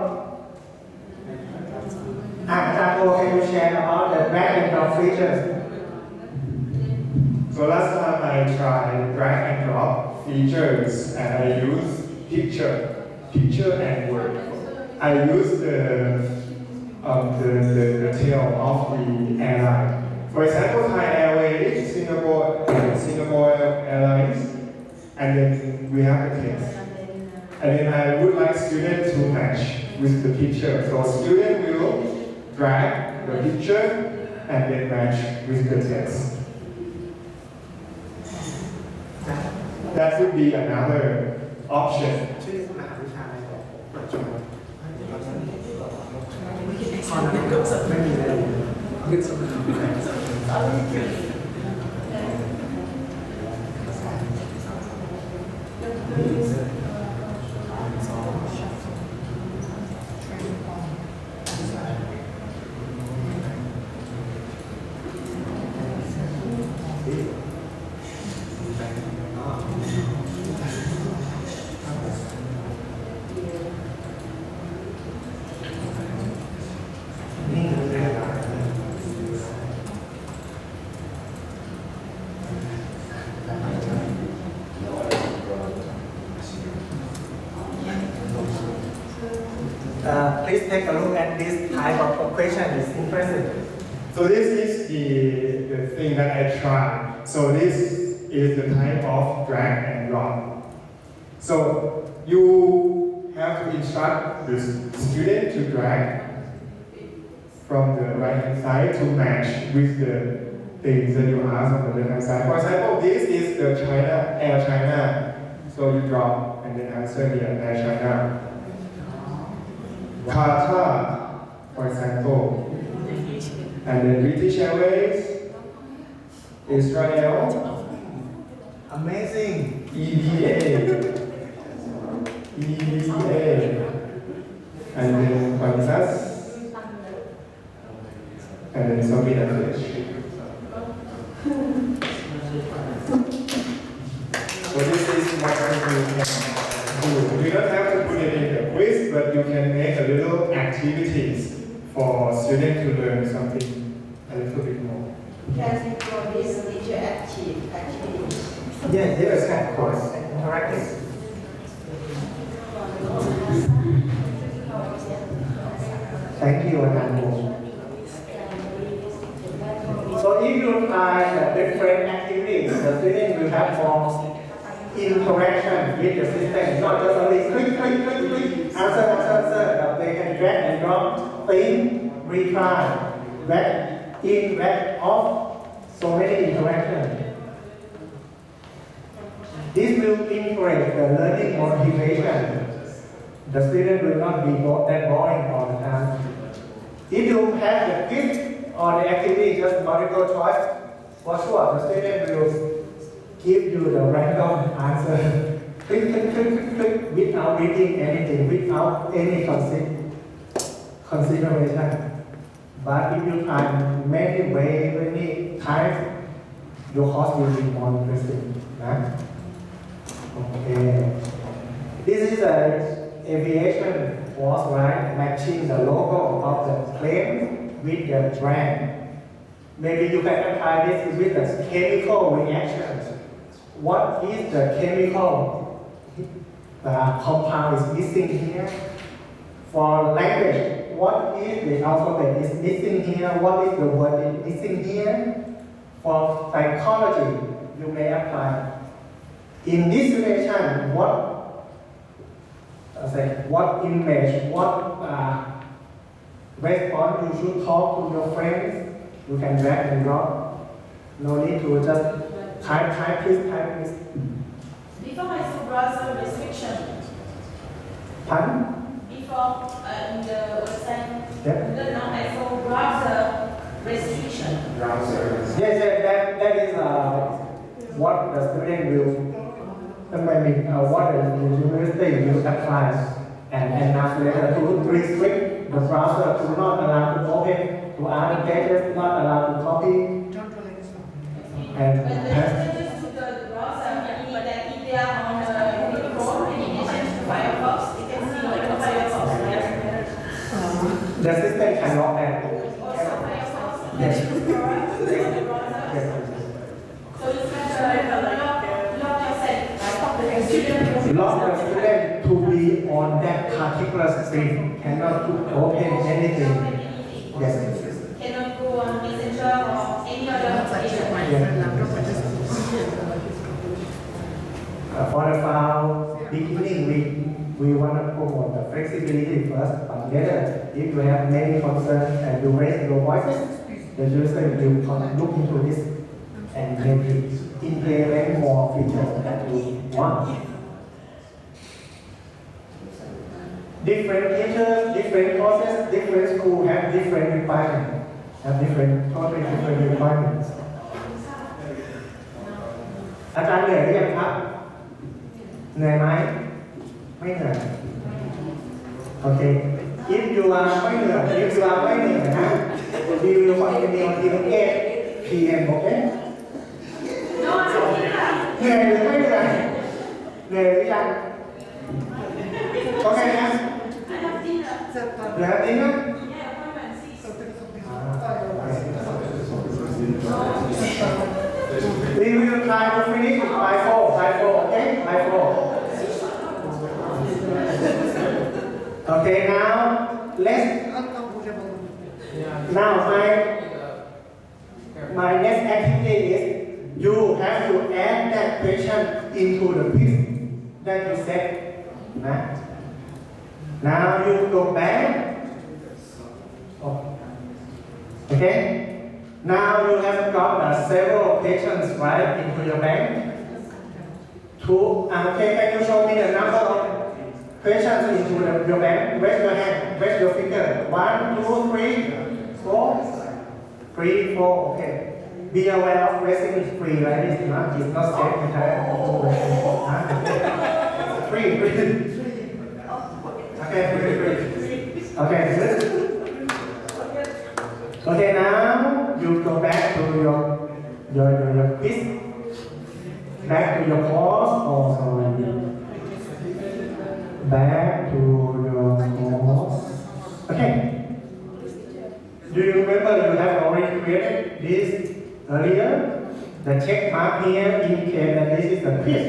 Speaker 1: Akhtar, can you share about the drag and drop features?
Speaker 5: So last time I tried drag and drop features and I used picture and word. I used the tail of the airline. For example, Thai Airways, Singapore Airlines, and then we have the text. And then I would like students to match with the picture. So student will drag the picture and then match with the text. That would be another option.
Speaker 1: Please take a look at this type of question. It's interesting.
Speaker 5: So this is the thing that I tried. So this is the type of drag and drop. So you have to instruct the student to drag from the right hand side to match with the things that you ask on the left hand side. For example, this is the Air China. So you drop and then answer here, Air China. Qatar, for example, and then British Airways, Israel,
Speaker 1: Amazing.
Speaker 5: EBA, and then Qantas, and then Soviet Aviation. So this is what you can do. You don't have to put it in the quiz, but you can make a little activities for students to learn something a little bit more.
Speaker 6: Can we call this interactive activities?
Speaker 1: Yes, of course. Interactive. Thank you, Anand. So if you try the different activities, the student will have more interaction with the system, not just only click, answer, but they can drag and drop, think, retry, back in, back off, so many interactions. This will encourage the learning motivation. The student will not be that boring all the time. If you have the quiz or the activity just multiple choice, for sure the student will give you the random answer. Click, without reading anything, without any consideration. But if you try many times, your course will be more interesting. Okay. This is an aviation course, right? Matching the logo of the plane with the brand. Maybe you can apply this with the chemical reactions. What is the chemical compound is missing here? For language, what is the alphabet is missing here? What is the word is missing here? For psychology, you may apply. In this situation, what image, what response you should talk to your friends, you can drag and drop. No need to just type this.
Speaker 3: Before I saw browser restriction.
Speaker 1: Pardon?
Speaker 3: Before in the website,
Speaker 1: Yep.
Speaker 3: no, I saw browser restriction.
Speaker 1: Yes, that is what the student will, what the university will apply and translate to restrict the browser to not allow to open to other pages, not allow to copy and
Speaker 3: But the changes to the browser meaning that if they are on the Chrome application to Firefox, they can see like the Firefox, right?
Speaker 1: the system can lock that.
Speaker 3: Also Firefox,
Speaker 1: Yes.
Speaker 3: the browser.
Speaker 1: Yes.
Speaker 3: So it's better lock yourself, right? Student
Speaker 1: Lock the student to be on that particular screen, cannot to open anything. Yes.
Speaker 3: cannot go on Messenger or any other application.
Speaker 1: For the file beginning, we want to promote the flexibility first, but later, if you have many concerns and you raise your voices, the user will look into this and maybe implement more features that you want. Different teachers, different courses, different schools have different requirements, totally different requirements. อาจารย์เหนื่อยหรือยังครับ เหนื่อยไหม ไม่เหนื่อย โอเค if you are ไม่เหนื่อย if you are ไม่เหนื่อยนะ we will continue until 8 p.m. โอเค
Speaker 3: No, I don't think that.
Speaker 1: เหนื่อยหรือไม่เหนื่อย เหนื่อยหรือยัง โอเคนะ
Speaker 3: I have dinner.
Speaker 1: เหนื่อยจริงนะ
Speaker 3: Yeah, appointment 6.
Speaker 1: We will try to finish it by 4, okay? By 4. Okay, now let's. Now my next activity is you have to add that question into the quiz that you set. Now you go back. Oh. Okay. Now you have got several questions right into your bank. Okay, can you show me the number of questions into your bank? Raise your hand, raise your finger. 1, 2, 3, 4. 3, 4, okay. Be aware of raising is free, right? It's not safe. Free. Okay, free. Okay, good. Okay, now you go back to your quiz, back to your course, back to your course. Okay. Do you remember you have already created this earlier? The check mark here indicates that this is a quiz.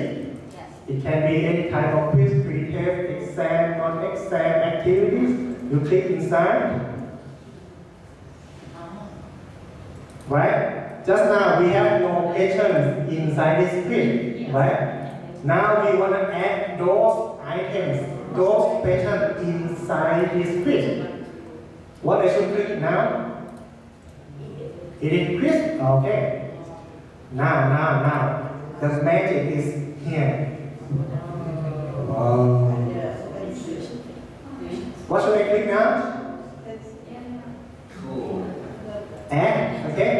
Speaker 1: It can be any type of quiz, pre-test, exam, non-exam activities. You click inside. Right? Just now we have no questions inside this quiz, right? Now we want to add those items, those questions inside this quiz. What I should click now? It is quiz? Okay. Now. The magic is here. Wow. What should I click now? Add, okay?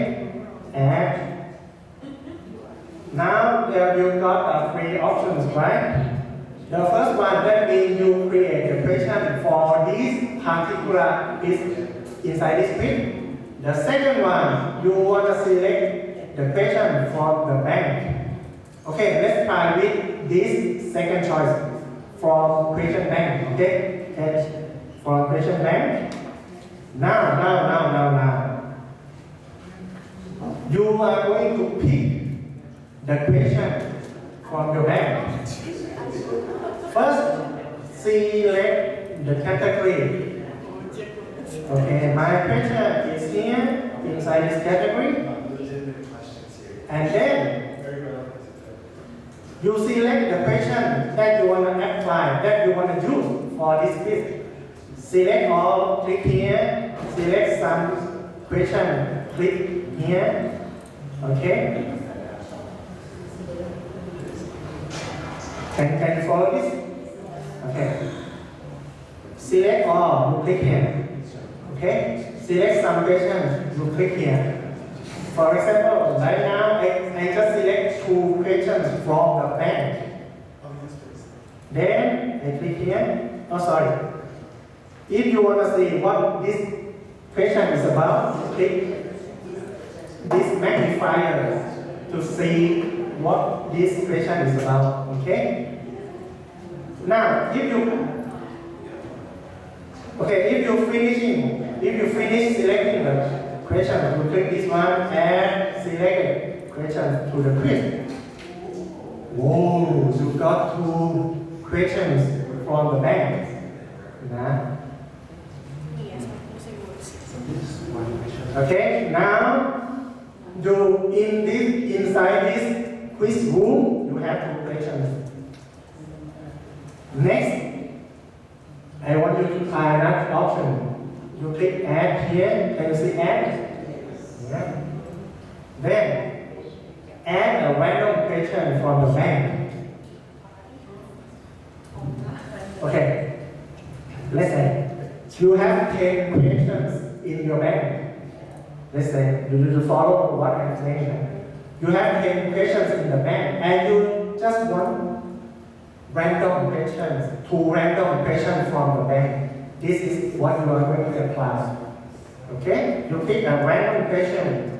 Speaker 1: Add. Now you got 3 options, right? The first one, that means you create a question for this particular is inside this quiz. The second one, you want to select the question from the bank. Okay, let's try with this second choice from question bank. Okay, from question bank. Now. You are going to pick the question from your bank. First, select the category. Okay, my question is here inside this category. And then you select the question that you want to apply, that you want to use for this quiz. Select all, click here, select some question, click here. Okay? Can you follow this? Okay. Select all, you click here. Okay? Select some questions, you click here. For example, right now I just select 2 questions from the bank. Then I click here. Oh, sorry. If you want to see what this question is about, click this magnifier to see what this question is about. Okay? Now, if you finish selecting the question, you click this one and select question to the quiz. Whoa, you got 2 questions from the bank. Now, okay, now inside this quiz room, you have 2 questions. Next, I want you to try another option. You click add here. Can you see add? Yeah. Then add a random question from the bank. Okay. Let's say you have 10 questions in your bank. Let's say you follow what I'm saying. You have 10 questions in the bank and you just want random questions, 2 random questions from the bank. This is what you are going to apply. Okay? You pick a random question.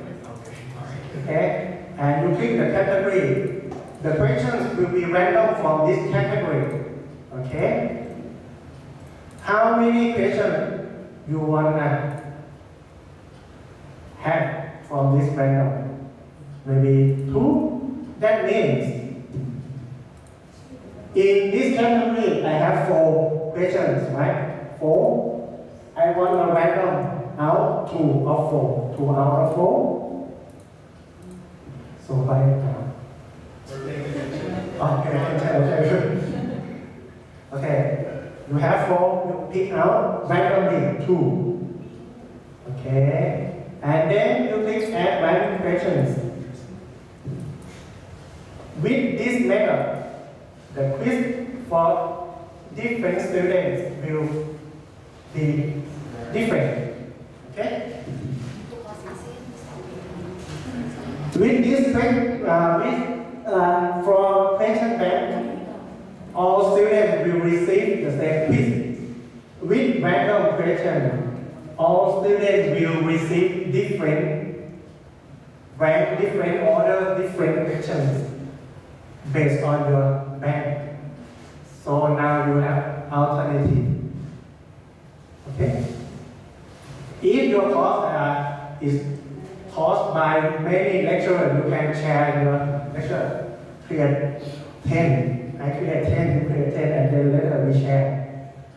Speaker 1: Okay? And you pick the category. The questions will be random from this category. Okay? How many questions you want to have from this random? Maybe 2? That means in this category, I have 4 questions, right? 4. I want a random out 2 of 4. 2 out of 4. So by now. Okay. Okay. You have 4. You pick out randomly 2. Okay. And then you click add random questions. With this method, the quiz for different students will be different. Okay? With this for question bank, all students will receive the same quiz. With random question, all students will receive different rank, different order, different questions based on your bank. So now you have alternative. Okay? If your course is taught by many lecturers, you can share your lecture. Create 10. I create 10, you create 10, and then later we share.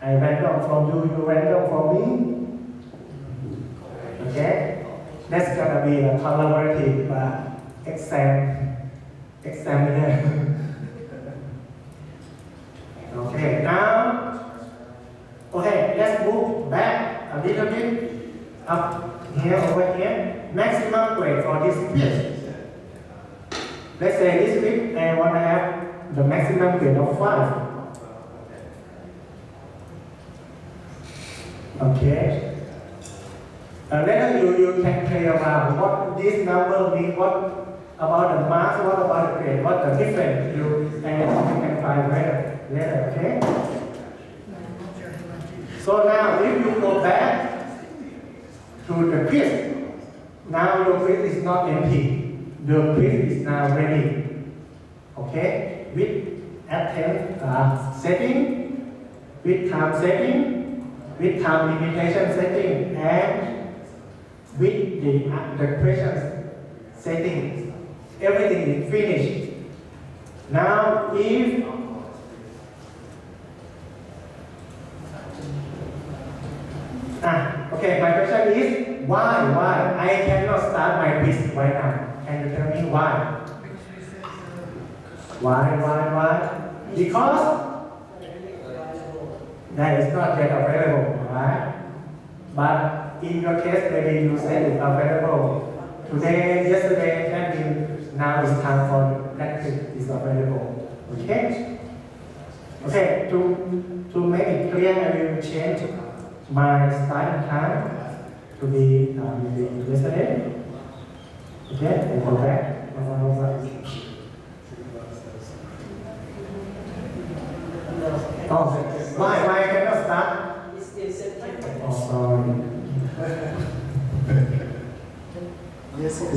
Speaker 1: I random from you, you random from me. Okay? That's gonna be a collaborative examiner. Okay, now, okay, let's move back a little bit up here, over here. Maximum grade for this quiz. Let's say this week I want to have the maximum grade of 5. Okay. Later you can play around what this number means, what about the marks, what about the grade, what the difference you can find later, okay? So now if you go back to the quiz, Now your quiz is not empty. Your quiz is now ready. Okay? With attempt setting, with time setting, with time limitation setting, and with the questions setting. Everything is finished. Now if okay, my question is why I cannot start my quiz right now? Can you tell me why? Why? Because that is not yet available, right? But in your case, maybe you said it's available today, yesterday, maybe now it's time for that quiz is available. Okay? Okay, to make it clear, I will change my starting time to be yesterday. Okay, and go back. Oh, why I cannot start?
Speaker 6: It's still September.
Speaker 1: Oh, sorry.
Speaker 5: Yes.
Speaker 1: Okay,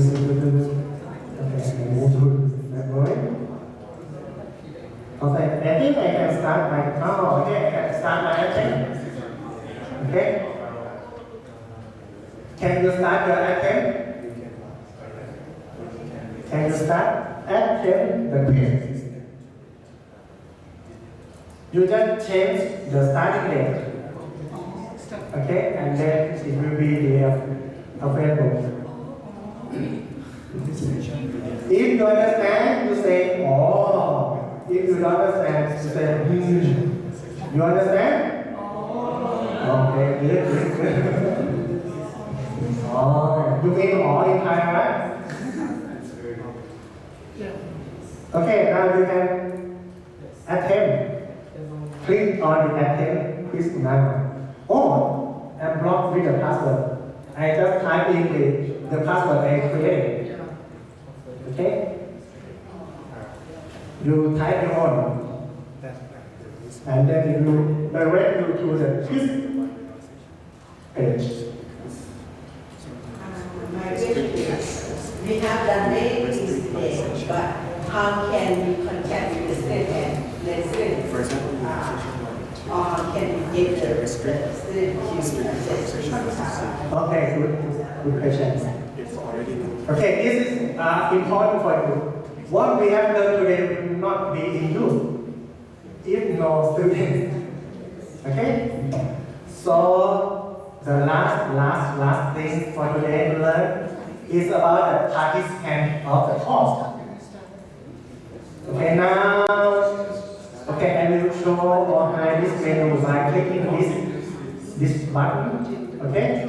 Speaker 1: I move to that way. Okay, I think I can start my. Oh, okay, I can start my attempt. Okay? Can you start your attempt? Can you start attempt the quiz? You just change the starting date. Okay? And then it will be available. If you understand, you say, oh. If you don't understand, you say, You understand? Okay, good. Oh, you mean all in Thai, right? Okay, now you can attempt. Click on the attempt quiz now. Oh, I'm blocked with the password. I just type in the password I created. Okay? You type your own. And then it will direct you to the quiz page.
Speaker 6: My question is, we have done many things today, but how can we contact with the student?
Speaker 5: For example,
Speaker 6: or can we get the student to
Speaker 1: Okay, good question.
Speaker 5: it's already
Speaker 1: Okay, this is important for you. What we have learned today will not be in use if no students. Okay? So the last thing for today to learn is about the participant of the course. Okay, now, I will show or hide this menu by clicking this button. Okay?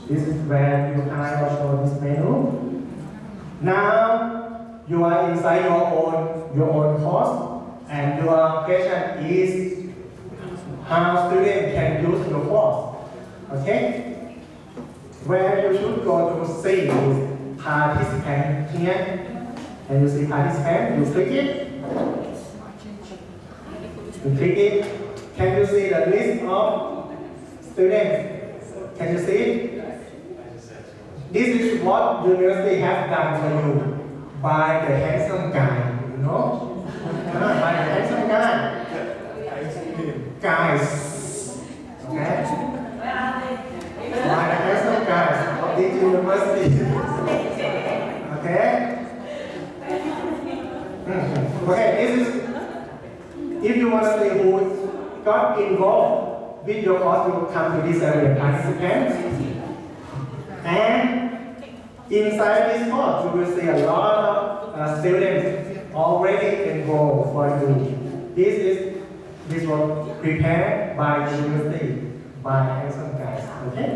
Speaker 1: This is where you hide or show this menu. Now, you are inside your own course, and your question is how students can use your course. Okay? Where you should go to see is participant here. Can you see participant? You click it. You click it. Can you see the list of students? Can you see it? This is what university have done for you by the handsome guy, you know? By the handsome guy. Guys. Okay? By the handsome guys of this university. Okay? Okay, this is, if you want to see who got involved with your course, you will come to this area, participants. And inside this course, you will see a lot of students already enrolled for you. This was prepared by the university, by some guys. Okay?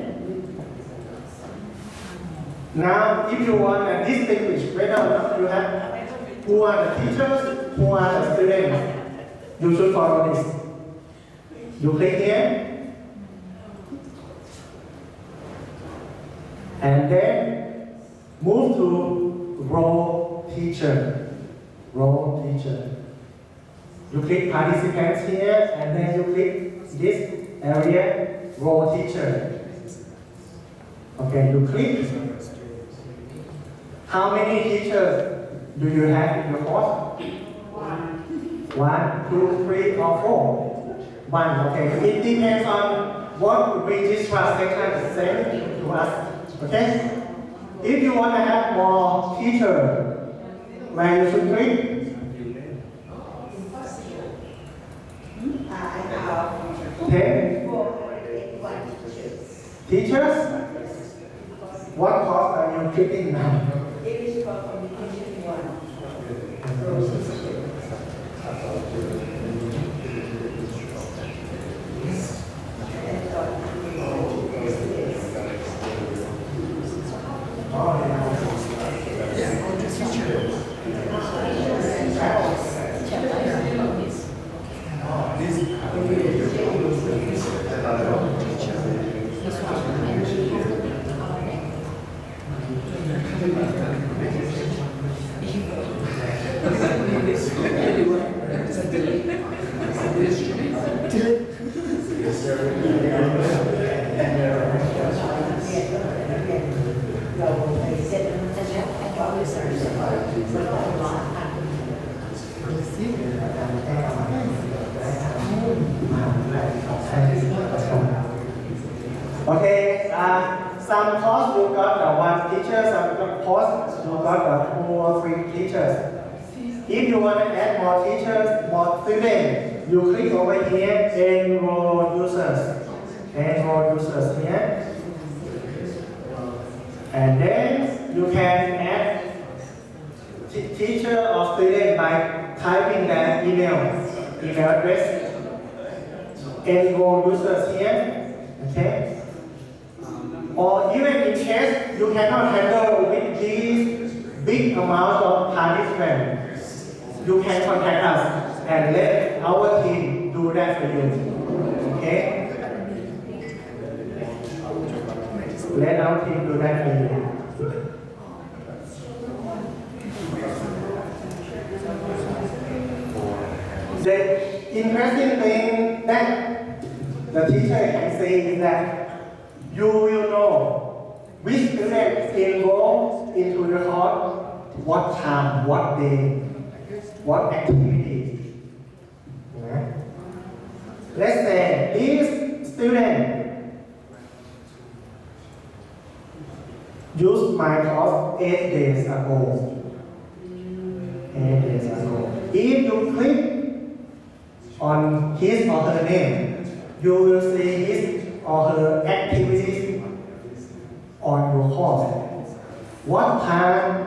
Speaker 1: Now, if you want to distinguish whether or not you have who are the teachers, who are the students, you should follow this. You click here, and then move to role teacher. Role teacher. You click participants here, and then you click this area, role teacher. Okay, you click, How many teachers do you have in your course? 1, 2, 3, or 4? 1, okay. It depends on what registrar section sent to us, okay? If you want to have more teachers, where you should click?
Speaker 6: I have
Speaker 1: 10
Speaker 6: 481 teachers.
Speaker 1: teachers? What course are you clicking now?
Speaker 6: English for communication 1.
Speaker 1: Okay, some course you got the 1 teacher, some course you got the 2 or 3 teachers. If you want to add more teachers, more students, you click over here, enroll users. Enroll users here. And then you can add teacher or student by typing their email address. Enroll users here. Okay? Or even in case you cannot handle with these big amount of participants, you can contact us and let our team do that for you. Okay? Let our team do that for you. The interesting thing that the teacher can say is that you will know which student enrolled into the course, what time, what day, what activity. Okay. Let's say this student used my course 8 days ago. 8 days ago. If you click on his or her name, you will see his or her activities on your course. What time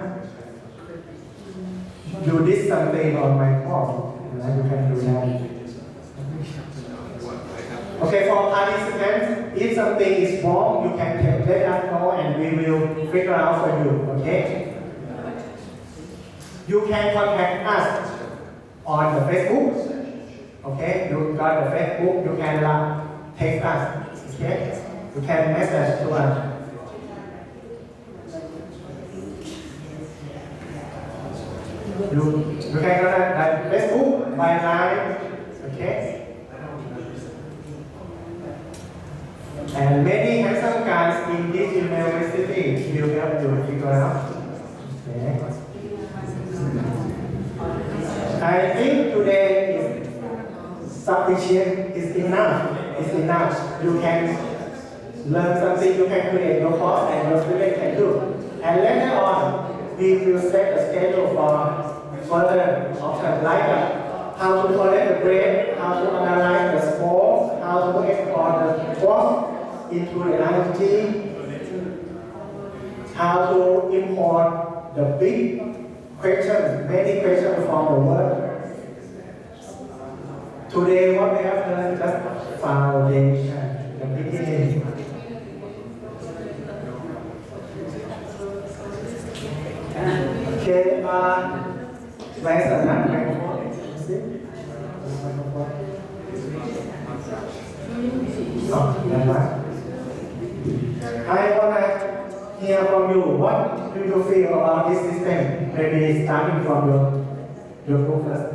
Speaker 1: you did something on my course, you can do that. Okay, for participants, if something is wrong, you can let us know and we will figure out for you, okay? You can contact us on the Facebook, okay? You got the Facebook, you can text us. Okay? You can message to us. You can contact Facebook by line. Okay? And many handsome guys in this university will help you figure out. Okay? I think today is sufficient, is enough. It's enough. You can learn something, you can create your course and your student can do. And later on, we will set a schedule for further options like how to collect the grade, how to analyze the scores, how to export the course into the IMG, how to import the big questions, many questions from the world. Today, what we have learned is just foundation, the beginning. Okay, where's the microphone? Oh, that one. I want to hear from you. What do you feel about this system? Maybe starting from your group first.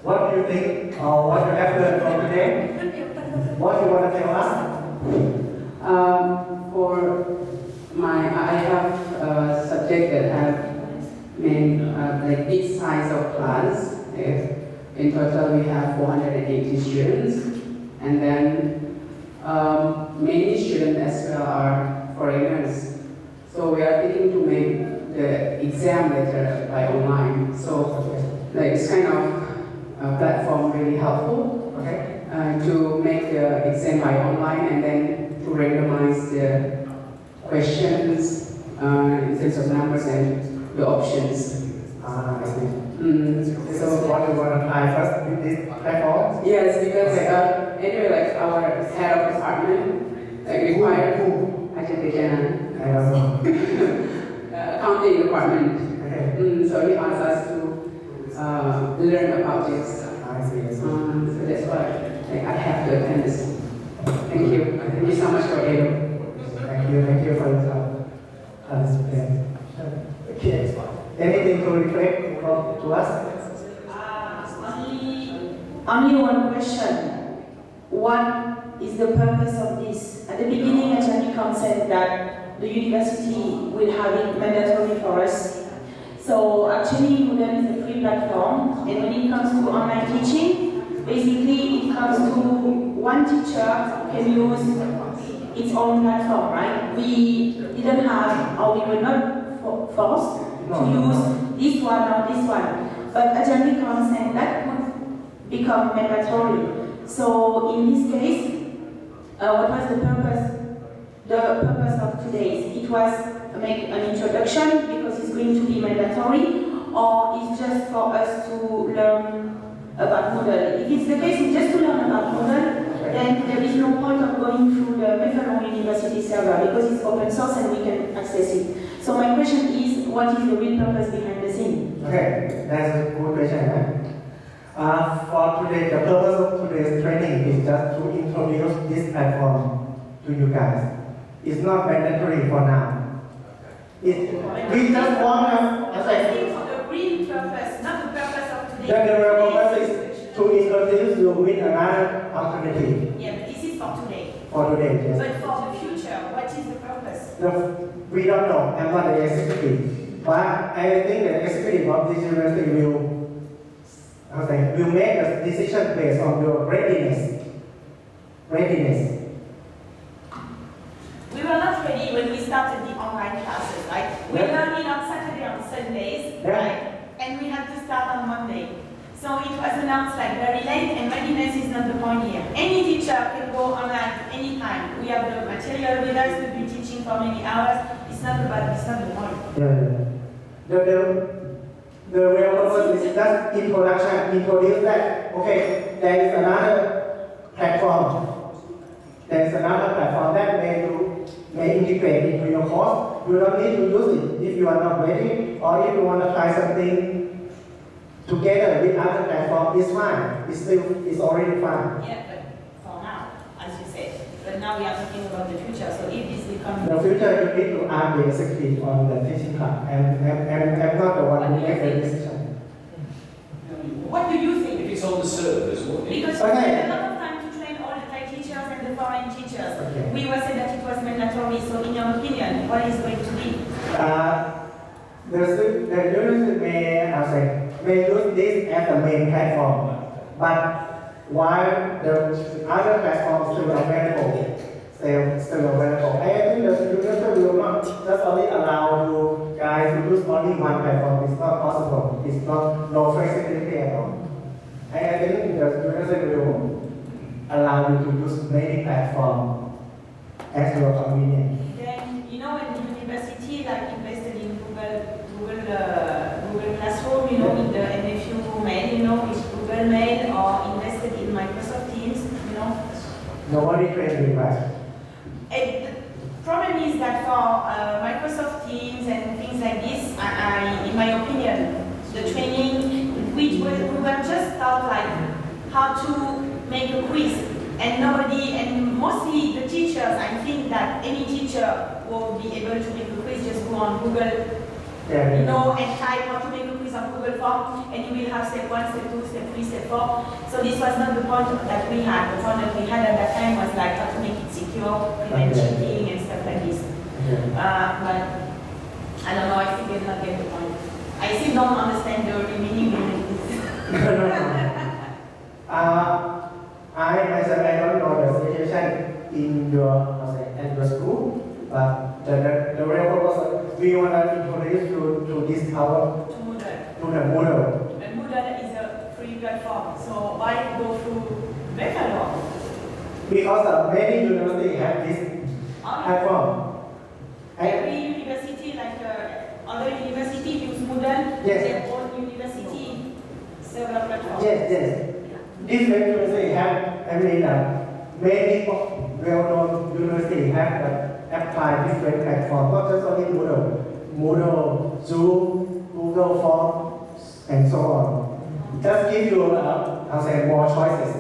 Speaker 1: What do you think or what you have learned from today? What do you want to tell us?
Speaker 10: For I have subject that have like big size of class. In total, we have 480 students, and then many students as well are foreigners. So we are thinking to make the exam later by online. So like it's kind of platform really helpful to make the exam by online and then to randomize the questions in terms of numbers and the options.
Speaker 1: I see.
Speaker 10: So
Speaker 1: What you want to try first with this platform?
Speaker 10: yes, because anyway, like our head of department required Ajay
Speaker 1: I don't know.
Speaker 10: accounting department.
Speaker 1: Okay.
Speaker 10: So he asked us to learn about this.
Speaker 1: I see.
Speaker 10: So that's why I have to attend this. Thank you. Thank you so much for it.
Speaker 1: Thank you for your participation. Okay. Anything to reflect to us?
Speaker 3: Only one question. What is the purpose of this? At the beginning, Ajay said that the university will have it mandatory for us. So actually, Moodle is a free platform, and when it comes to online teaching, basically it comes to one teacher can use its own platform, right? We didn't have, or we were not forced to use this one or this one. But Ajay said that would become mandatory. So in this case, what was the purpose? The purpose of today's? It was make an introduction because it's going to be mandatory, or it's just for us to learn about Moodle. If it's the case, it's just to learn about Moodle, then there is no point of going through the Buffalo University server because it's open source and we can access it. So my question is, what is the real purpose behind the scene?
Speaker 1: Okay, that's a good question. For today, the purpose of today's training is just to introduce this platform to you guys. It's not mandatory for now. We just want to, as I
Speaker 3: think for the real purpose, not the purpose of today.
Speaker 1: the real purpose is to introduce you with another alternative.
Speaker 3: Yeah, but this is for today.
Speaker 1: For today, yes.
Speaker 3: But for the future, what is the purpose?
Speaker 1: We don't know. I'm not the executive, but I think the executive of this university will make a decision based on your readiness.
Speaker 3: We were not ready when we started the online classes, right? We learned it on Saturday, on Sundays, right? And we had to start on Monday. So it was announced like very late, and readiness is not the point here. Any teacher can go online anytime. We have the material with us, we'll be teaching for many hours. It's not the point.
Speaker 1: The real purpose is just introduce that, okay, there is another platform. There is another platform that may integrate into your course. You don't need to use it if you are not ready, or if you want to try something together with other platform, it's fine. It's already fine.
Speaker 3: Yeah, but for now, as you said. But now we are talking about the future. So if this becomes
Speaker 1: the future, you need to ask the executive on the teaching club, and I'm not the one who makes the decision.
Speaker 3: What do you think?
Speaker 11: If it's on the servers, what?
Speaker 3: Because we had a lot of time to train all the Thai teachers and the foreign teachers.
Speaker 1: Okay.
Speaker 3: We were said that it was mandatory. So in your opinion, what is going to be?
Speaker 1: The university may use this as the main platform, but while the other platforms still available, I think the university will not just only allow you guys to use only one platform. It's not possible. It's not no flexibility at all. I think the university will allow you to use many platforms as your convenience.
Speaker 3: Then when the university invested in Google Classroom, in the NFU mail, which Google made, or invested in Microsoft Teams,
Speaker 1: Nobody trained you guys.
Speaker 3: The problem is that for Microsoft Teams and things like this, in my opinion, the training, we were just taught how to make a quiz, and mostly the teachers, I think that any teacher will be able to make a quiz. Just go on Google, and type how to make a quiz on Google Form, and you will have step 1, step 2, step 3, step 4. So this was not the point that we had. The point that we had at that time was how to make it secure, prevent cheating and stuff like this. But I don't know, I think
Speaker 1: we want to introduce you to this our
Speaker 3: To Moodle.
Speaker 1: to the Moodle.
Speaker 3: And Moodle is a free platform. So why go through Bangalore?
Speaker 1: Because many universities have this platform.
Speaker 3: Every university, like other university, use Moodle.
Speaker 1: Yes.
Speaker 3: Their own university, several platforms.
Speaker 1: Yes, yes. Different universities have, many well-known universities have applied different platforms, not just only Moodle, Zoom, Google Forms, and so on. Just give you, more choices.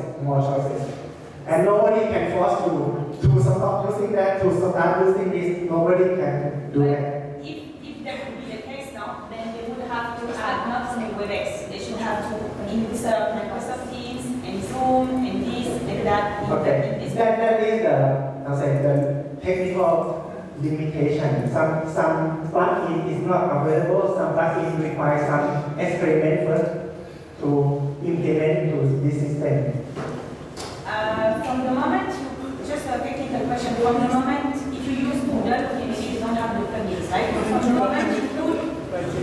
Speaker 1: And nobody can force you to stop using that, to start using this. Nobody can do that.
Speaker 3: If that would be the case now, then they would have to add not only WebEx. They should have to insert Microsoft Teams and Zoom and this and that.
Speaker 1: Okay, that is the technical limitation. Some plugin is not available. Some plugin require some experiment first to implement into this system.
Speaker 3: From the moment just a technical question. From the moment if you use Moodle, okay, maybe you don't have the plugins, right? But from the moment you put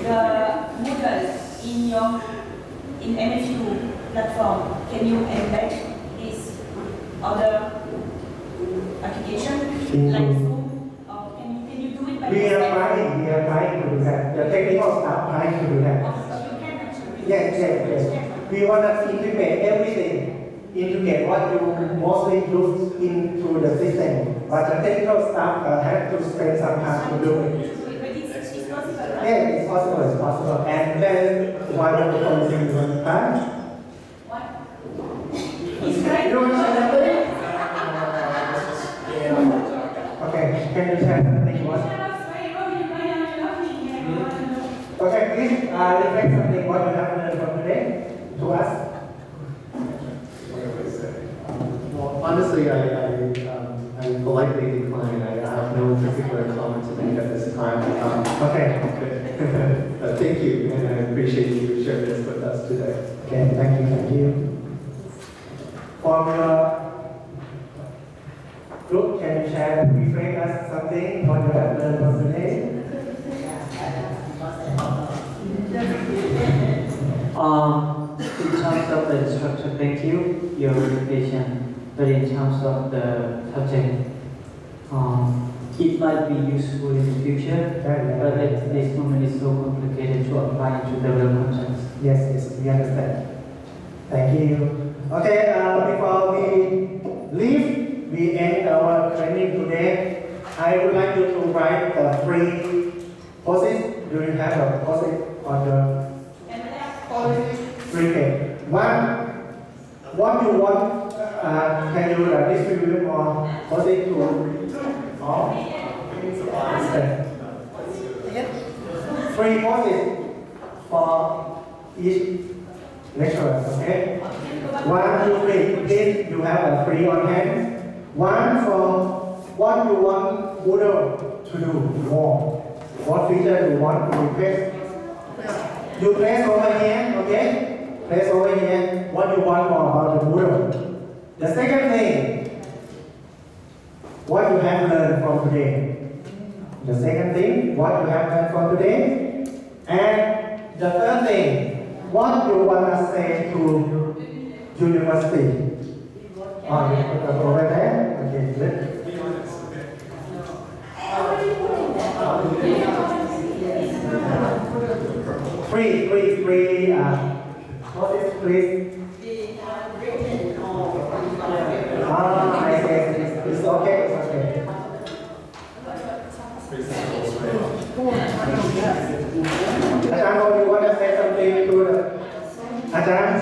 Speaker 3: the Moodle in MFU platform, can you embed this other application like Zoom? Or can you do it by
Speaker 1: We
Speaker 3: yourself?
Speaker 1: are trying to do that. The technical staff trying to do that.
Speaker 3: You can actually.
Speaker 1: Yes. We want to integrate everything. Integrate what you mostly use into the system. But the technical staff have to spend some time to do it.
Speaker 3: But it's possible, right?
Speaker 1: Yeah, it's possible. And then why don't you continue on time?
Speaker 3: What? It's great.
Speaker 1: You want to say something? Okay, can you share something? Okay, please reflect something what you have learned from today to us.
Speaker 4: Well, honestly, I politely decline. I have no particular comment to make at this time.
Speaker 1: Okay.
Speaker 4: Thank you, and I appreciate you sharing this with us today.
Speaker 1: Okay, thank you. From your group, can you share, reflect us something what you have learned from today?
Speaker 11: In terms of the structure, thank you, your invitation. But in terms of the subject, it might be useful in the future, but at this moment it's so complicated to apply into the real context.
Speaker 1: Yes, we understand. Thank you. Okay, before we leave, we end our training today. I would like you to write the 3 posts. Do you have a post on the 3 page? 1, what you want, can you distribute more posts to all? 3 posts for each lecturer, okay? 1, 2, 3. Please, you have a 3 on hand. 1 for what you want Moodle to do more. What feature you want to request. You place over here, okay? Place over here what you want more about the Moodle. The second thing, what you have learned from today. The second thing, what you have learned from today. And the third thing, what you want to say to university. Over there? Okay, good. 3, what is 3? I see. It's okay. Ajahn, you want to say something to the Ajahn?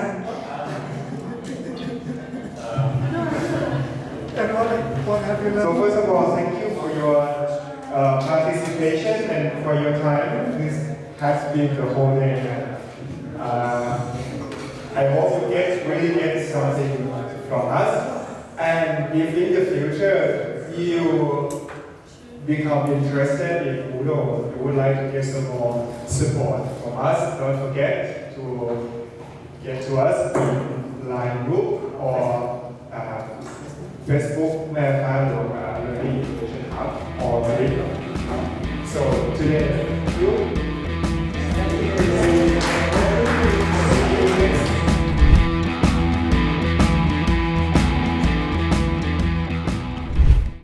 Speaker 5: So first of all, thank you for your participation and for your time. This has been the whole day. I hope you really get something from us. And if in the future you become interested in Moodle, you would like to get some more support from us, don't forget to get to us in Line group or Facebook แม่ค้าหรือ Learning Education Hub or So today, thank you.